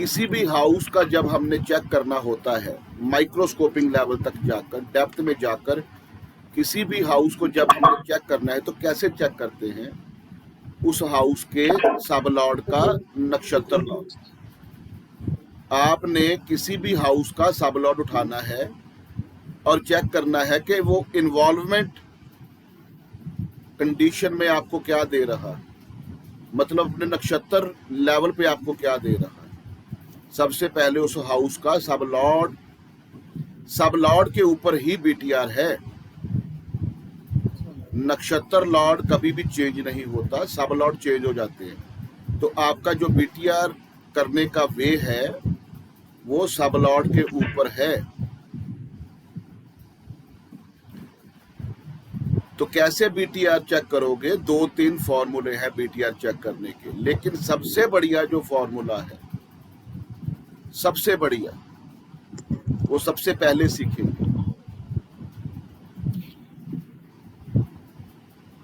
किसी भी हाउस का जब हमने चेक करना होता है माइक्रोस्कोपिंग लेवल तक जाकर, डेप्थ में जाकर, किसी भी हाउस को जब हमें चेक करना है तो कैसे चेक करते हैं? उस हाउस के सब लॉर्ड का नक्षत्र लॉर्ड। आपने किसी भी हाउस का सब लॉर्ड उठाना है और चेक करना है कि वो इन्वॉल्वमेंट कंडीशन में आपको क्या दे रहा है, मतलब अपने नक्षत्र लेवल पे आपको क्या दे रहा है। सबसे पहले उस हाउस का सब लॉर्ड के ऊपर ही बीटीआर है। नक्षत्र लॉर्ड कभी भी चेंज नहीं होता, सब लॉर्ड चेंज हो जाते हैं। तो आपका जो बीटीआर करने का वे है वो सब लॉर्ड के ऊपर है। तो कैसे बीटीआर चेक करोगे? 2-3 फॉर्मूले हैं बीटीआर चेक करने के, लेकिन सबसे बढ़िया जो फॉर्मूला है, सबसे बढ़िया, वो सबसे पहले सीखेंगे।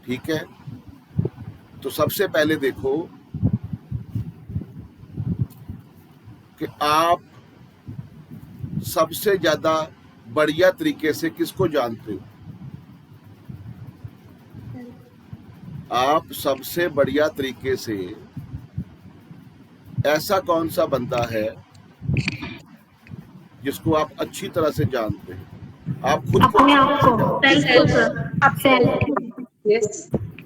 ठीक है, तो सबसे पहले देखो कि आप सबसे ज्यादा बढ़िया तरीके से किसको जानते हो? आप सबसे बढ़िया तरीके से ऐसा कौन सा बंदा है जिसको आप अच्छी तरह से जानते हैं? आप खुद को अपने आप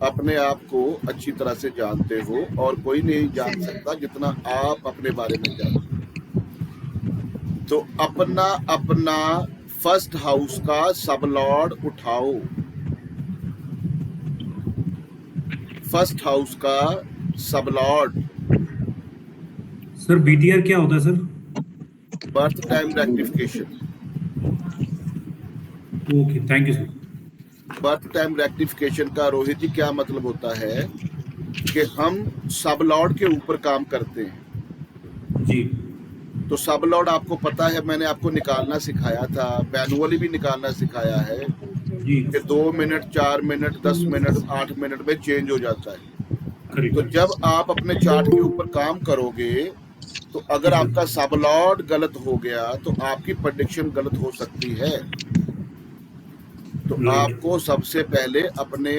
अपने आप को अच्छी तरह से जानते हो, और कोई नहीं जान सकता जितना आप अपने बारे में जानते हो। तो अपना अपना फर्स्ट हाउस का सब लॉर्ड उठाओ। फर्स्ट हाउस का सब लॉर्ड। सर बीटीआर क्या होता है sir? Birth time rectification. Okay, thank you sir. Birth time rectification का रोहित जी क्या मतलब होता है कि हम सब लॉर्ड के ऊपर काम करते हैं जी। तो सब लॉर्ड आपको पता है, मैंने आपको निकालना सिखाया था, मैनुअली भी निकालना सिखाया है जी। कि 2 मिनट, 4 मिनट, 10 मिनट, 8 मिनट में चेंज हो जाता है। करेक्ट। तो जब आप अपने चार्ट के ऊपर काम करोगे तो अगर आपका सब लॉर्ड गलत हो गया तो आपकी प्रेडिक्शन गलत हो सकती है। तो आपको सबसे पहले अपने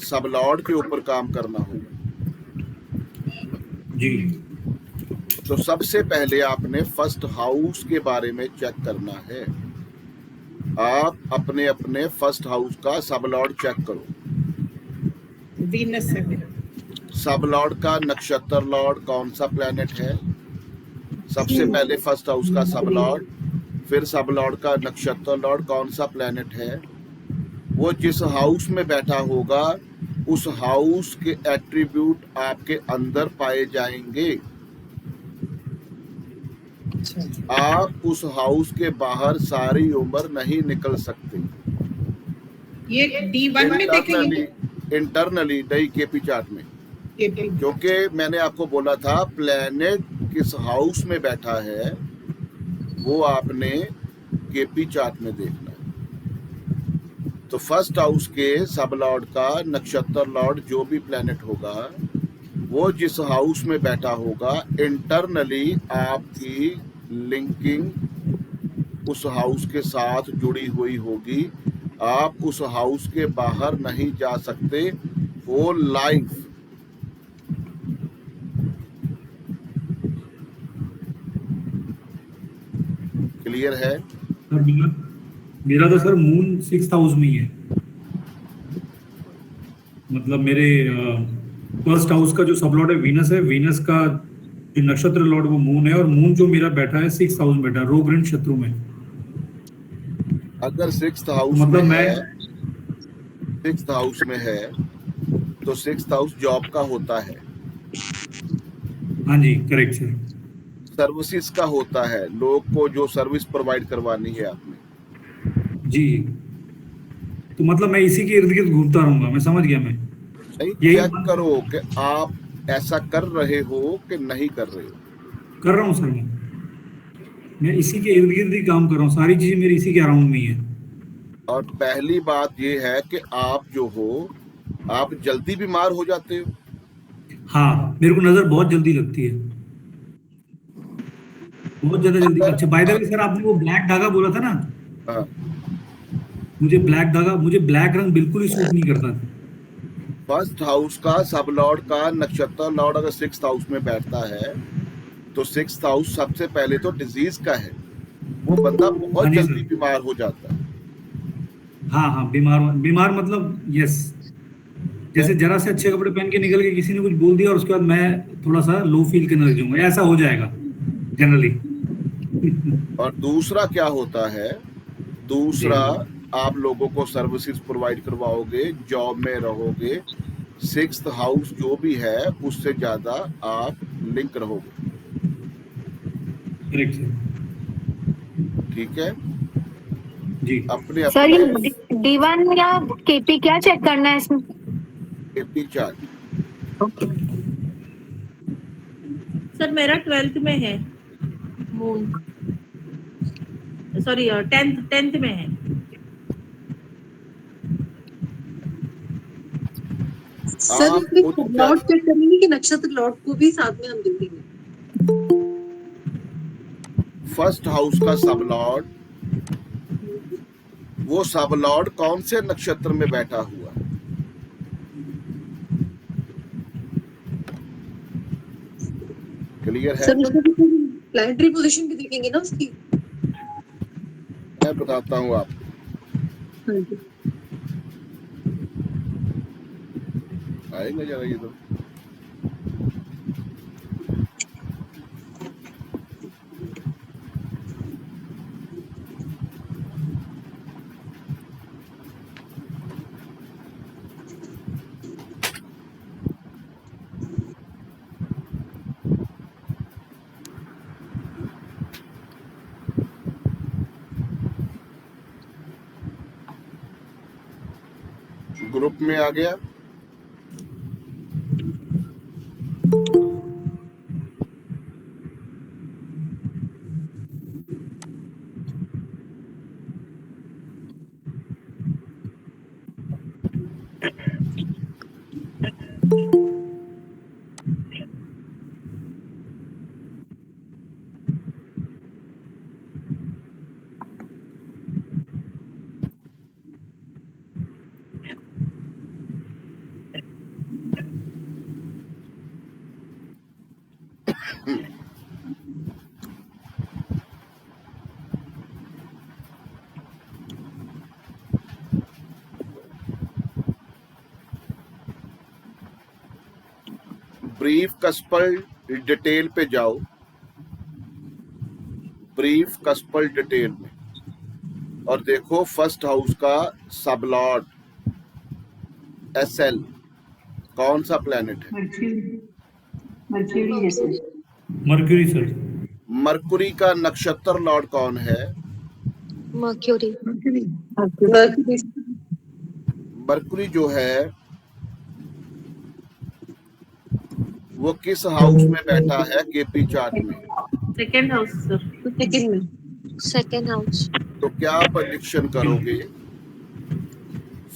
सब लॉर्ड के ऊपर काम करना होगा जी। तो सबसे पहले आपने फर्स्ट हाउस के बारे में चेक करना है। आप अपने अपने फर्स्ट हाउस का सब लॉर्ड चेक करो। वीनस है मेरा। सब लॉर्ड का नक्षत्र लॉर्ड कौन सा प्लेनेट है? सबसे पहले फर्स्ट हाउस का सब लॉर्ड, फिर सब लॉर्ड का नक्षत्र लॉर्ड कौन सा प्लेनेट है? वो जिस हाउस में बैठा होगा उस हाउस के एट्रीब्यूट आपके अंदर पाए जाएंगे। आप उस हाउस के बाहर सारी उम्र नहीं निकल सकते। ये D1 में देखेंगे इंटरनली नहीं, केपी चार्ट में, क्योंकि मैंने आपको बोला था प्लेनेट किस हाउस में बैठा है वो आपने केपी चार्ट में देखना है। तो फर्स्ट हाउस के सब लॉर्ड का नक्षत्र लॉर्ड जो भी प्लेनेट होगा वो जिस हाउस में बैठा होगा, इंटरनली आपकी लिंकिंग उस हाउस के साथ जुड़ी हुई होगी। आप उस हाउस के बाहर नहीं जा सकते होल लाइफ। क्लियर है? मेरा तो सर मून 6th हाउस में ही है, मतलब मेरे फर्स्ट हाउस का जो सब लॉर्ड है वीनस है, वीनस का जो नक्षत्र लॉर्ड वो मून है, और मून जो मेरा बैठा है 6th हाउस में बैठा है, रोग ऋण शत्रु में। अगर 6th हाउस मतलब में मैं है, 6th हाउस में है तो 6th हाउस जॉब का होता है। हाँ जी, करेक्ट सर। सर्विसेज का होता है, लोग को जो सर्विस प्रोवाइड करवानी है आपने। जी, तो मतलब मैं इसी के इर्द गिर्द घूमता रहूंगा। मैं समझ गया। मैं चेक करो कि आप ऐसा कर रहे हो कि नहीं कर रहे हो। कर रहा हूँ सर, मैं इसी के इर्द गिर्द ही काम कर रहा हूँ, सारी चीजें मेरी इसी के अराउंड में ही है। और पहली बात ये है कि आप जो हो, आप जल्दी बीमार हो जाते हो। हाँ, मेरे को नजर बहुत जल्दी लगती है। बहुत ज्यादा जल्दी। अच्छा, बाय द वे सर, आपने वो ब्लैक धागा बोला था ना, हाँ, मुझे ब्लैक रंग बिल्कुल ही सूट नहीं करता था। फर्स्ट हाउस का सब लॉर्ड का नक्षत्र लॉर्ड अगर 6th हाउस में बैठता है तो 6th हाउस सबसे पहले तो डिजीज का है। वो बंदा हाँ बहुत जी जल्दी सर। बीमार हो जाता है। हाँ हाँ, बीमार मतलब यस। जैसे जरा से अच्छे कपड़े पहन के निकल के किसी ने कुछ बोल दिया और उसके बाद मैं थोड़ा सा लो फील करने लग जाऊंगा, ऐसा हो जाएगा जनरली। और दूसरा क्या होता है, जी दूसरा आप लोगों को सर्विसेज प्रोवाइड करवाओगे, जॉब में रहोगे, 6th हाउस जो भी है उससे ज्यादा आप लिंक रहोगे। Correct sir. ठीक है, जी अपने सर अपने ये D1 या KP क्या चेक करना है इसमें? AP chart. ओके। सर मेरा 12th में है मून, सॉरी 10th में है। सर आप इसमें उच्च लॉर्ड चेक करेंगे कि नक्षत्र लॉर्ड को भी साथ में हम देखेंगे? फर्स्ट हाउस का सब लॉर्ड, वो सब लॉर्ड कौन से नक्षत्र में बैठा हुआ है? क्लियर है? सर उसमें प्लैनेटरी पोजीशन भी देखेंगे ना उसकी? मैं बताता हूँ आपको। हाँ जी। आएगा जरा ये तो। ग्रुप में आ गया। ब्रीफ कस्पल डिटेल पे जाओ, ब्रीफ कस्पल डिटेल में, और देखो फर्स्ट हाउस का सबलॉर्ड SL कौन सा प्लेनेट है? मर्क्यूरी जैसे। Mercury sir. मरकुरी का नक्षत्र लॉर्ड कौन है? मर्क्यूरी। मरकुरी जो है वो किस हाउस में बैठा है केपी चार्ट में? Second house sir. सेकंड में। Second house. तो क्या प्रेडिक्शन करोगे?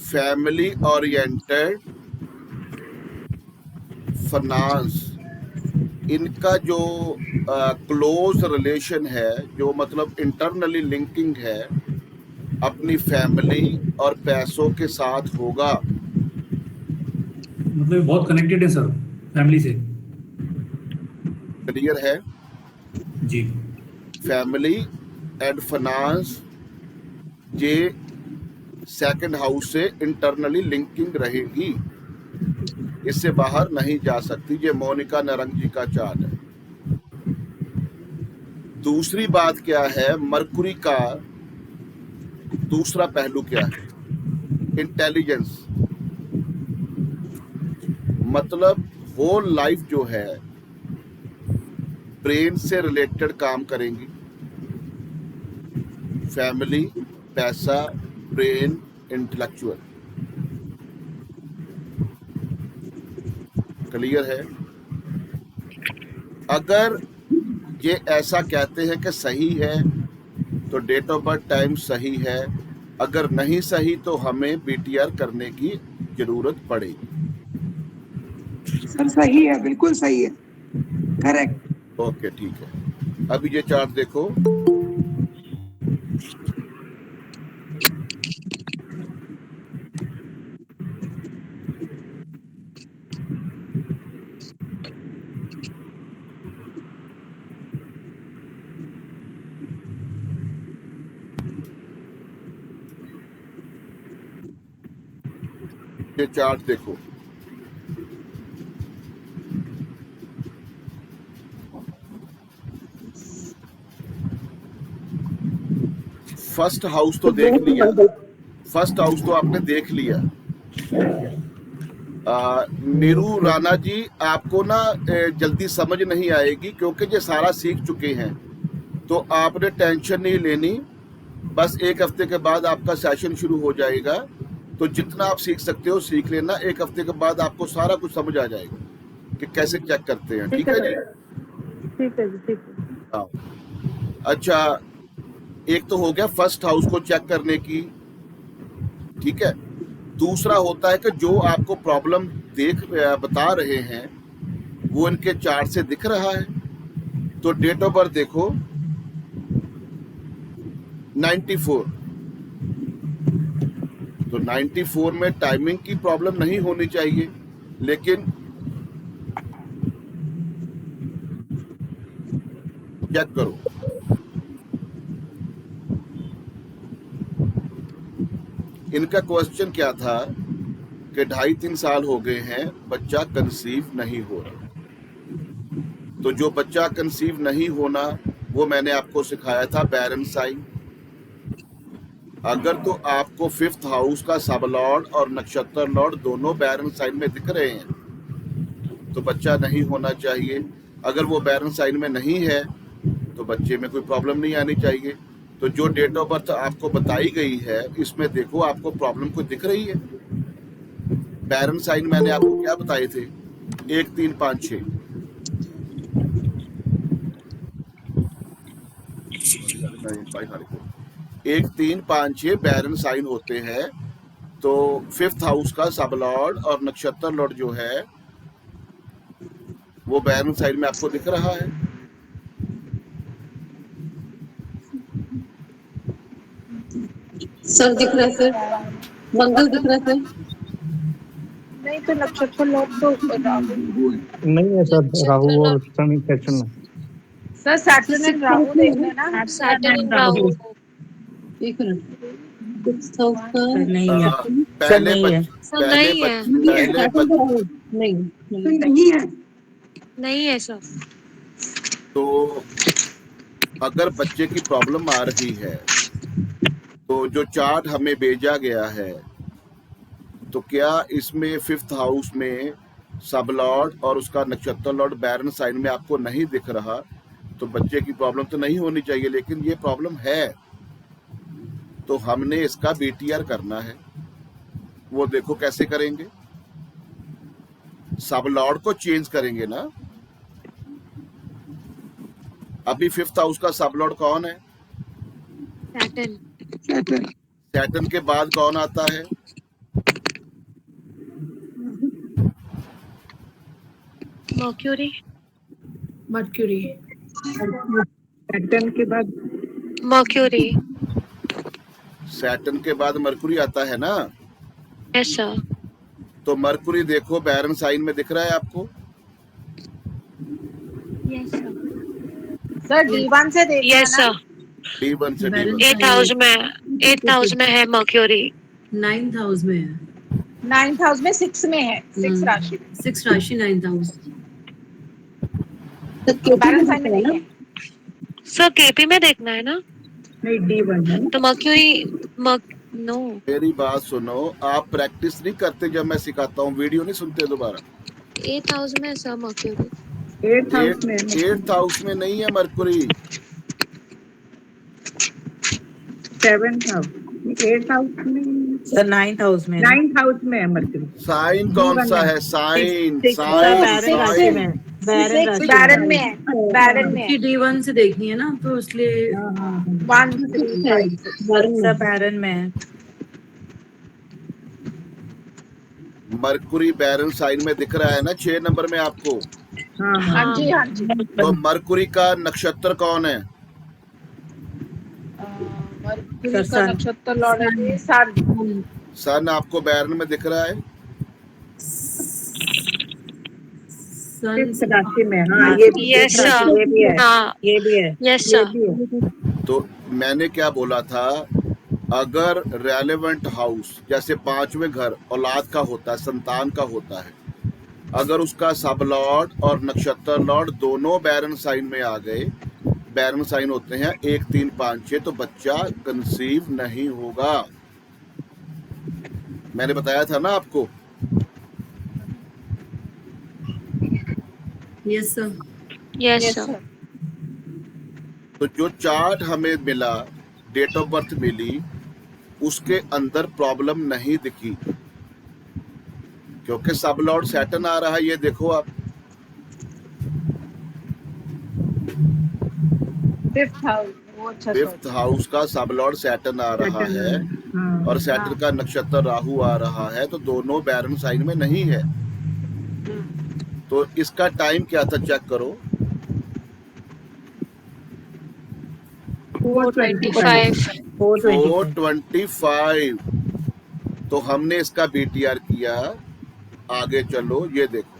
फैमिली ओरिएंटेड, फाइनेंस, इनका जो क्लोज रिलेशन है, जो मतलब इंटरनली लिंकिंग है अपनी फैमिली और पैसों के साथ होगा। मतलब बहुत कनेक्टेड है सर फैमिली से। क्लियर है? जी फैमिली एंड फाइनेंस ये सेकंड हाउस से इंटरनली लिंकिंग रहेगी, इससे बाहर नहीं जा सकती। ये मोनिका नारंग जी का चार्ट है। दूसरी बात क्या है, मरकुरी का दूसरा पहलू क्या है? इंटेलिजेंस, मतलब होल लाइफ जो है ब्रेन से रिलेटेड काम करेंगी। फैमिली, पैसा, ब्रेन, इंटेलेक्चुअल। क्लियर है? अगर ये ऐसा कहते हैं कि सही है तो डेट ऑफ बर्थ टाइम सही है, अगर नहीं सही तो हमें BTR करने की जरूरत पड़ेगी। सर सही है, बिल्कुल सही है, करेक्ट। ओके, ठीक है। अभी ये चार्ट देखो, ये चार्ट देखो, फर्स्ट हाउस तो देख लिया, फर्स्ट हाउस तो आपने देख लिया। नीरू राणा जी, आपको ना जल्दी समझ नहीं आएगी क्योंकि ये सारा सीख चुके हैं, तो आपने टेंशन नहीं लेनी। बस एक हफ्ते के बाद आपका सेशन शुरू हो जाएगा, तो जितना आप सीख सकते हो सीख लेना। एक हफ्ते के बाद आपको सारा कुछ समझ आ जाएगा कि कैसे चेक करते हैं। ठीक है जी? ठीक है जी, ठीक है। हाँ, अच्छा, एक तो हो गया फर्स्ट हाउस को चेक करने की, ठीक है। दूसरा होता है कि जो आपको प्रॉब्लम बता रहे हैं वो इनके चार्ट से दिख रहा है। तो डेट ऑफ बर्थ देखो 94, तो 94 में टाइमिंग की प्रॉब्लम नहीं होनी चाहिए, लेकिन चेक करो। इनका क्वेश्चन क्या था कि 2.5-3 साल हो गए हैं, बच्चा कंसीव नहीं हो रहा। तो जो बच्चा कंसीव नहीं होना वो मैंने आपको सिखाया था बैरन साइन। अगर तो आपको फिफ्थ हाउस का सब लॉर्ड और नक्षत्र लॉर्ड दोनों बैरन साइन में दिख रहे हैं तो बच्चा नहीं होना चाहिए। अगर वो बैरन साइन में नहीं है तो बच्चे में कोई प्रॉब्लम नहीं आनी चाहिए। तो जो डेट ऑफ बर्थ आपको बताई गई है इसमें देखो आपको प्रॉब्लम कोई दिख रही है। बैरन साइन मैंने आपको क्या बताए थे, 1 3 5 6। एक 3 5 6 बैरन साइन होते हैं। तो फिफ्थ हाउस का सब लॉर्ड और नक्षत्र लॉर्ड जो है वो बैरन साइन में आपको दिख रहा है। सर दिख रहा है सर, मंगल दिख रहा है सर। नहीं तो नक्षत्र लॉर्ड तो राहु नहीं है सर, राहु और शनि सेक्शन में। सर सैटर्न एंड राहु देखना ना, सैटर्न एंड राहु। एक मिनट, सिक्स्थ हाउस का नहीं है, पहले नहीं है। नहीं है, नहीं है सर। तो अगर बच्चे की प्रॉब्लम आ रही है तो जो चार्ट हमें भेजा गया है तो क्या इसमें फिफ्थ हाउस में सब लॉर्ड और उसका नक्षत्र लॉर्ड बैरन साइन में आपको नहीं दिख रहा तो बच्चे की प्रॉब्लम तो नहीं होनी चाहिए। लेकिन ये प्रॉब्लम है तो हमने इसका बीटीआर करना है। वो देखो कैसे करेंगे, सब लॉर्ड को चेंज करेंगे ना। अभी फिफ्थ हाउस का सब लॉर्ड कौन है? सैटर्न। सैटर्न के बाद कौन आता है? मर्क्यूरी। मर्क्यूरी। सैटर्न के बाद मर्क्यूरी। सैटर्न के बाद मरकुरी आता है ना। Yes sir. तो मरकुरी देखो बैरन साइन में दिख रहा है आपको। Yes sir. सर D1 से देखना यस ना। सर। D1 से D1। 8th हाउस में है मर्क्यूरी। 9th हाउस में है, 9th हाउस में 6 में है, 6 राशि में। 6 राशि 9th हाउस। बैरन साइन में नहीं है। सर केपी में देखना है ना। नहीं D1 है। तो मर्क्यूरी नो। मेरी बात सुनो, आप प्रैक्टिस नहीं करते जब मैं सिखाता हूँ, वीडियो नहीं सुनते दोबारा। 8th हाउस में है सर मर्क्यूरी। 8th हाउस में। 8th हाउस में नहीं है Mercury. 7th house, 8th house में। सर 9th हाउस में। 9th हाउस में है मर्क्यूरी। साइन कौन सा है? साइन बैरन राशि में। बैरन राशि बैरन में है, बैरन में है। D1 से देखनी है ना, तो इसलिए 1 3 5 सर बैरन में है। मरकुरी बैरन साइन में दिख रहा है ना 6 नंबर में आपको। हाँ हाँ हाँ जी हाँ जी। तो मरकुरी का नक्षत्र कौन है? मरकुरी का सन। नक्षत्र लॉर्ड है जी सन। सन आपको बैरन में दिख रहा है? फिफ्थ राशि में, हाँ ये भी Yes, फिफ्थ राशि, sir. ये भी है, हाँ, ये भी है, yes, ये sir. भी है। तो मैंने क्या बोला था, अगर रेलेवेंट हाउस जैसे पांचवें घर औलाद का होता है, संतान का होता है, अगर उसका सब लॉर्ड और नक्षत्र लॉर्ड दोनों बैरन साइन में आ गए, बैरन साइन होते हैं 1 3 5 6, तो बच्चा कंसीव नहीं होगा। मैंने बताया था ना आपको। Yes, sir. तो जो चार्ट हमें मिला, डेट ऑफ बर्थ मिली, उसके अंदर प्रॉब्लम नहीं दिखी, क्योंकि सब लॉर्ड सैटर्न आ रहा है। ये देखो आप, फिफ्थ हाउस वो अच्छा फिफ्थ हाउस का सब लॉर्ड सैटर्न आ रहा है हाँ और सैटर्न का नक्षत्र राहु आ रहा है, तो दोनों बैरन साइन में नहीं है। तो इसका टाइम क्या था, चेक करो। 425. 425। तो हमने इसका BTR किया। आगे चलो, ये देखो,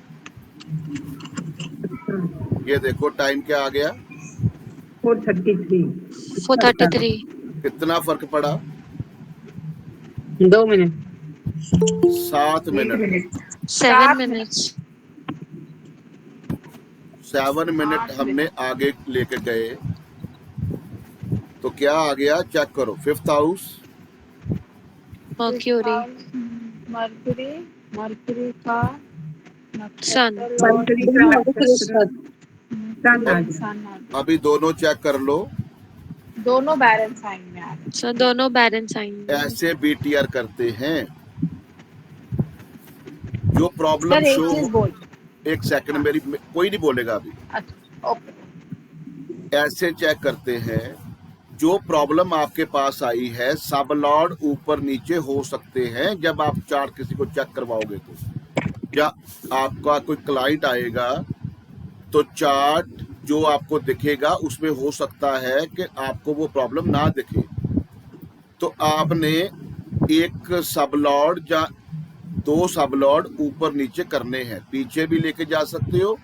ये देखो टाइम क्या आ गया, 433, 433. कितना फर्क पड़ा? 2 मिनट, 7 मिनट। 7 minutes. 7 मिनट हमने आगे लेके गए, तो क्या आ गया, चेक करो। Fifth house, Mercury. Mercury, Mercury का Sun. सन। अभी दोनों चेक कर लो। दोनों बैरन साइन में आ रहे। So दोनों बैरन साइन. ऐसे BTR करते हैं। जो प्रॉब्लम सर एक शो, चीज बोल। एक सेकंड, मेरी कोई नहीं बोलेगा अभी। अच्छा ओके। ऐसे चेक करते हैं, जो प्रॉब्लम आपके पास आई है, सब लॉर्ड ऊपर नीचे हो सकते हैं जब आप चार्ट किसी को चेक करवाओगे तो, या आपका कोई क्लाइंट आएगा तो चार्ट जो आपको दिखेगा उसमें हो सकता है कि आपको वो प्रॉब्लम ना दिखे। तो आपने एक सब लॉर्ड या 2 सब लॉर्ड ऊपर नीचे करने हैं। पीछे भी लेके जा सकते हो,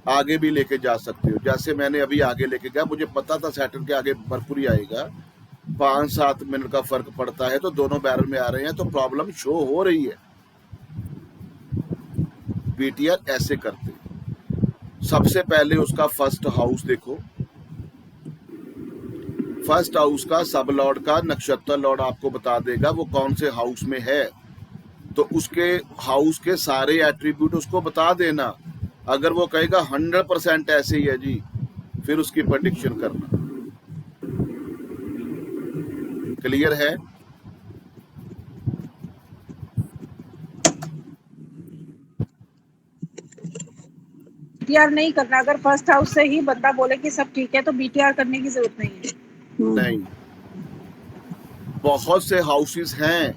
आगे भी लेके जा सकते हो। जैसे मैंने अभी आगे लेके गया, मुझे पता था सैटर्न के आगे मरकुरी आएगा, 5-7 मिनट का फर्क पड़ता है, तो दोनों बैरल में आ रहे हैं, तो प्रॉब्लम शो हो रही है। BTR ऐसे करते हैं। सबसे पहले उसका फर्स्ट हाउस देखो। फर्स्ट हाउस का सब लॉर्ड का नक्षत्र लॉर्ड आपको बता देगा वो कौन से हाउस में है, तो उसके हाउस के सारे एट्रीब्यूट उसको बता देना। अगर वो कहेगा 100% ऐसे ही है जी, फिर उसकी प्रेडिक्शन करना। क्लियर है? BTR नहीं करना। अगर फर्स्ट हाउस से ही बंदा बोले कि सब ठीक है तो BTR करने की जरूरत नहीं है। नहीं, बहुत से हाउसेस हैं।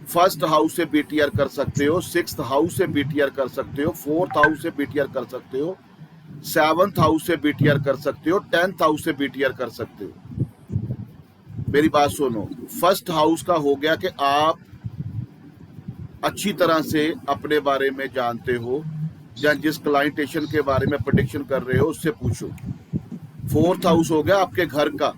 फर्स्ट हाउस से BTR कर सकते हो, 6th हाउस से BTR कर सकते हो, 4th हाउस से BTR कर सकते हो, 7th हाउस से BTR कर सकते हो, 10th हाउस से BTR कर सकते हो। मेरी बात सुनो, फर्स्ट हाउस का हो गया कि आप अच्छी तरह से अपने बारे में जानते हो, या जिस क्लाइंटेशन के बारे में प्रेडिक्शन कर रहे हो उससे पूछो। 4th हाउस हो गया आपके घर का,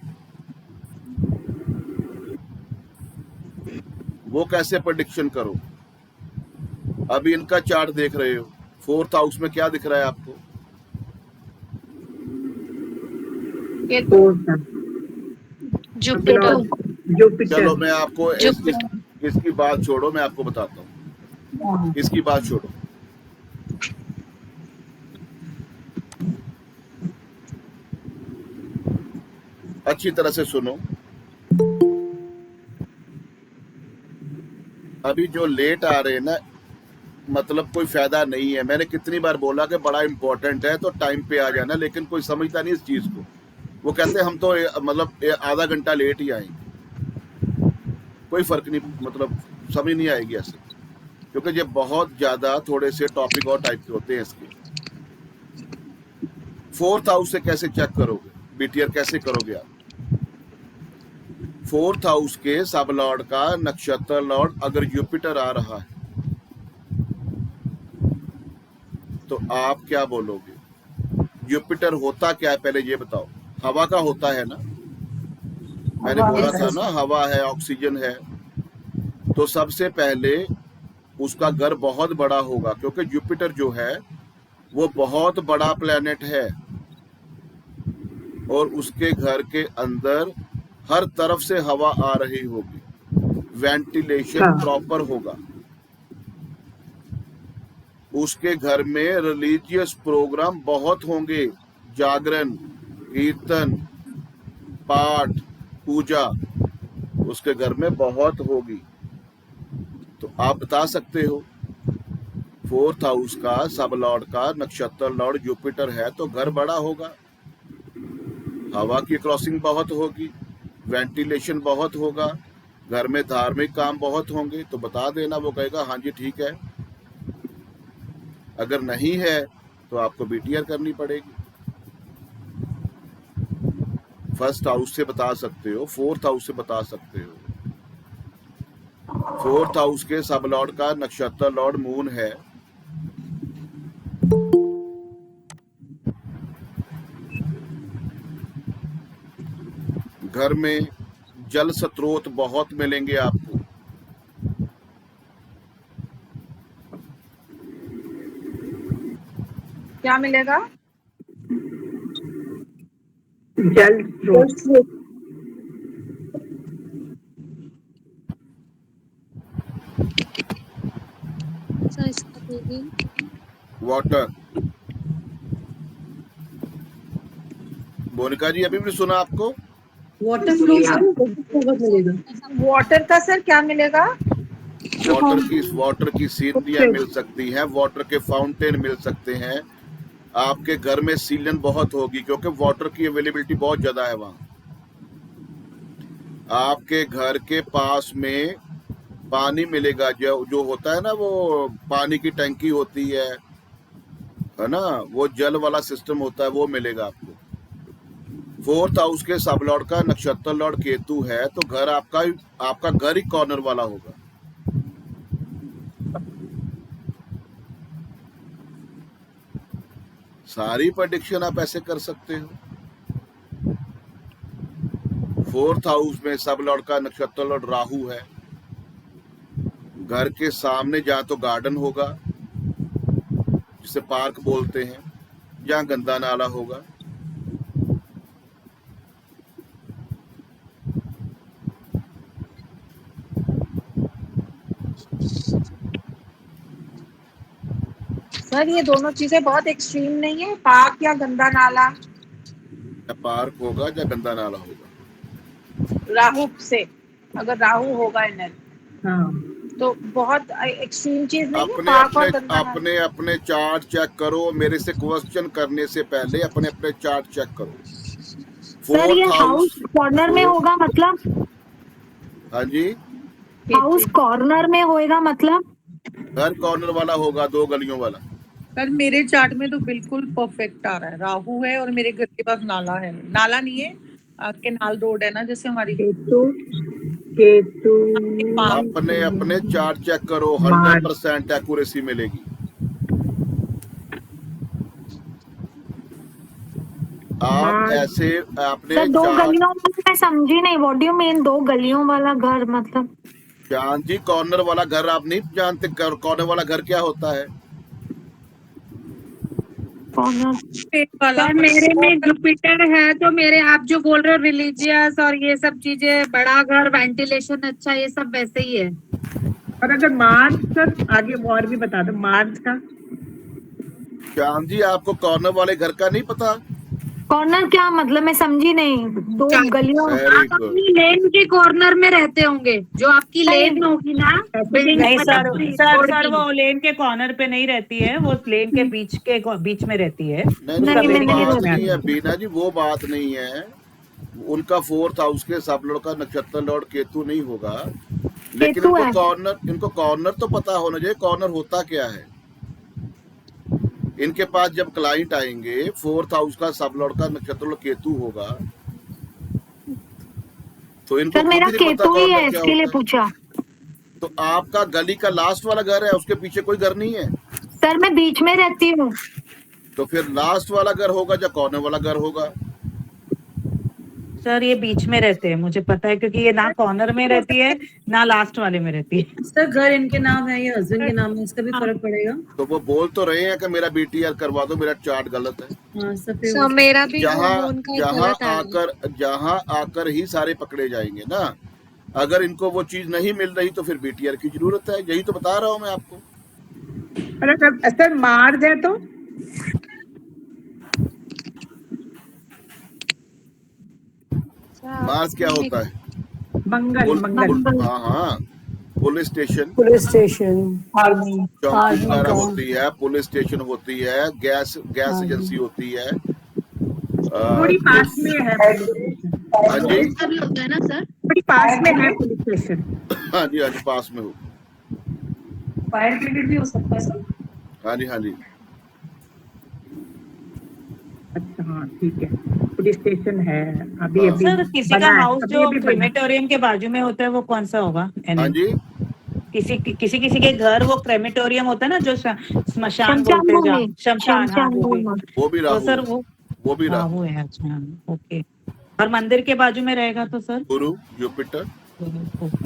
वो कैसे प्रेडिक्शन करो। अभी इनका चार्ट देख रहे हो, 4th हाउस में क्या दिख रहा है आपको? Jupiter. चलो मैं आपको इसकी बात छोड़ो, मैं आपको बताता हूँ। इसकी बात छोड़ो, अच्छी तरह से सुनो। अभी जो लेट आ रहे हैं ना, मतलब कोई फायदा नहीं है। मैंने कितनी बार बोला कि बड़ा इंपॉर्टेंट है तो टाइम पे आ जाना, लेकिन कोई समझता नहीं इस चीज को। वो कहते हैं हम तो मतलब आधा घंटा लेट ही आएंगे, कोई फर्क नहीं, मतलब समझ नहीं आएगी ऐसे, क्योंकि ये बहुत ज्यादा थोड़े से टॉपिक और टाइप के होते हैं इसके। फोर्थ हाउस से कैसे चेक करोगे? बीटीआर कैसे करोगे आप? फोर्थ हाउस के सब लॉर्ड का नक्षत्र लॉर्ड अगर जुपिटर आ रहा है तो आप क्या बोलोगे? जुपिटर होता क्या है पहले ये बताओ। हवा का होता है ना, मैंने बोला था ना, हवा है, ऑक्सीजन है। तो सबसे पहले उसका घर बहुत बड़ा होगा, क्योंकि जुपिटर जो है वो बहुत बड़ा प्लेनेट है और उसके घर के अंदर हर तरफ से हवा आ रही होगी, वेंटिलेशन प्रॉपर होगा। उसके घर में रिलीजियस प्रोग्राम बहुत होंगे, जागरण, कीर्तन, पाठ, पूजा उसके घर में बहुत होगी। तो आप बता सकते हो फोर्थ हाउस का सब लॉर्ड का नक्षत्र लॉर्ड जुपिटर है तो घर बड़ा होगा, हवा की क्रॉसिंग बहुत होगी, वेंटिलेशन बहुत होगा, घर में धार्मिक काम बहुत होंगे। तो बता देना, वो कहेगा हाँ जी ठीक है। अगर नहीं है तो आपको बीटीआर करनी पड़ेगी। फर्स्ट हाउस से बता सकते हो, फोर्थ हाउस से बता सकते हो। फोर्थ हाउस के सब लॉर्ड का नक्षत्र लॉर्ड मून है। घर में जल स्रोत बहुत मिलेंगे आपको। क्या मिलेगा? जल स्रोत। वाटर। मोनिका जी अभी भी सुना आपको? वाटर फ्लो मिलेगा। वाटर का सर क्या मिलेगा? वाटर की सीनरियां मिल सकती हैं, वाटर के फाउंटेन मिल सकते हैं। आपके घर में सीलन बहुत होगी क्योंकि वाटर की अवेलेबिलिटी बहुत ज्यादा है वहां। आपके घर के पास में पानी मिलेगा, जो होता है ना, वो पानी की टंकी होती है ना, वो जल वाला सिस्टम होता है, वो मिलेगा आपको। फोर्थ हाउस के सब लॉर्ड का नक्षत्र लॉर्ड केतु है तो घर आपका घर ही कॉर्नर वाला होगा। सारी प्रेडिक्शन आप ऐसे कर सकते हो। फोर्थ हाउस में सब लॉर्ड का नक्षत्र लॉर्ड राहु है। घर के सामने जहां तो गार्डन होगा जिसे पार्क बोलते हैं, जहां गंदा नाला होगा। सर ये दोनों चीजें बहुत एक्सट्रीम नहीं है? पार्क या गंदा नाला? या पार्क होगा या गंदा नाला होगा। राहु से, अगर राहु होगा इनर हाँ, तो बहुत एक्सट्रीम चीज नहीं है अपने पार्क और अपने गंदा नाला? अपने अपने चार्ट चेक करो। मेरे से क्वेश्चन करने से पहले अपने अपने चार्ट चेक करो। सर ये फोर्थ हाउस कॉर्नर में होगा मतलब? हाँ जी, हाउस कॉर्नर में होएगा मतलब? घर कॉर्नर वाला होगा, 2 गलियों वाला। सर मेरे चार्ट में तो बिल्कुल परफेक्ट आ रहा है, राहु है और मेरे घर के पास नाला है। नाला नहीं है, केनाल रोड है ना, जैसे हमारी केतु केतु अपने अपने चार्ट चेक करो, 100% एक्यूरेसी मिलेगी। आप ऐसे अपने सर 2 चार्ट, गलियों वाला मैं समझी नहीं, व्हाट डू यू मीन 2 गलियों वाला घर मतलब? जान जी कॉर्नर वाला घर आप नहीं जानते? कॉर्नर वाला घर क्या होता है? वाला मेरे में जुपिटर है तो मेरे, आप जो बोल रहे हो रिलीजियस और ये सब चीजें, बड़ा घर, वेंटिलेशन अच्छा, ये सब वैसे ही है। और अगर मार्च सर आगे और भी बता दो मार्च का। श्याम जी आपको कॉर्नर वाले घर का नहीं पता? कॉर्नर क्या मतलब, मैं समझी नहीं। 2 गलियों? Very good. अपनी लेन के कॉर्नर में रहते होंगे, जो आपकी लेन होगी ना बिल्डिंग। नहीं सर वो लेन के कॉर्नर पे नहीं रहती है, वो लेन के बीच में रहती है। नहीं वो बात नहीं है बीना जी, वो बात नहीं है। उनका फोर्थ हाउस के सब लॉर्ड का नक्षत्र लॉर्ड केतु नहीं होगा, लेकिन इनको कॉर्नर तो पता होना चाहिए, कॉर्नर होता क्या है। इनके पास जब क्लाइंट आएंगे, 4th हाउस का सब लॉर्ड का नक्षत्र केतु होगा, तो इनको सर मेरा खुद ही नहीं पता केतु ही कौन है, क्या इसके लिए होता है। पूछा। तो आपका गली का लास्ट वाला घर है, उसके पीछे कोई घर नहीं है, सर मैं बीच में रहती हूँ। तो फिर लास्ट वाला घर होगा या कॉर्नर वाला घर होगा? सर ये बीच में रहते हैं, मुझे पता है, क्योंकि ये ना कॉर्नर में रहती है ना लास्ट वाले में रहती है। सर घर इनके नाम है या हस्बैंड के नाम है, इसका भी फर्क पड़ेगा? तो वो बोल तो रहे हैं कि मेरा BTR करवा दो, मेरा चार्ट गलत है। हाँ सर, फिर तो मेरा भी जहाँ आकर ही सारे पकड़े जाएंगे ना। अगर इनको वो चीज नहीं मिल रही तो फिर BTR की जरूरत है, यही तो बता रहा हूँ मैं आपको। अरे सर मार्च है तो मार्च क्या होता है? मंगल। हाँ, पुलिस स्टेशन, आर्मी। चौकी वगैरह होती है, पुलिस स्टेशन होती है, गैस एजेंसी होती है। थोड़ी पास में है। हाँ जी, भी होता है ना सर? थोड़ी पास में है पुलिस स्टेशन। हाँ जी, हाँ जी, पास में हो। फायर ब्रिगेड भी हो सकता है सर? हाँ जी, हाँ जी। अच्छा हाँ ठीक है, पुलिस स्टेशन है अभी अभी। सर किसी का बना है, हाउस अभी जो अभी बना। क्रेमेटोरियम के बाजू में होता है वो कौन सा होगा? हाँ जी, किसी के घर वो क्रेमेटोरियम होता है ना, जो स्मशान शमशान बोलते हैं, जहाँ भूमि। शमशान, हाँ वो भी। वो भी तो राहु सर है, वो भी राहु, राहु है। अच्छा ओके। और मंदिर के बाजू में रहेगा तो सर? गुरु, जुपिटर।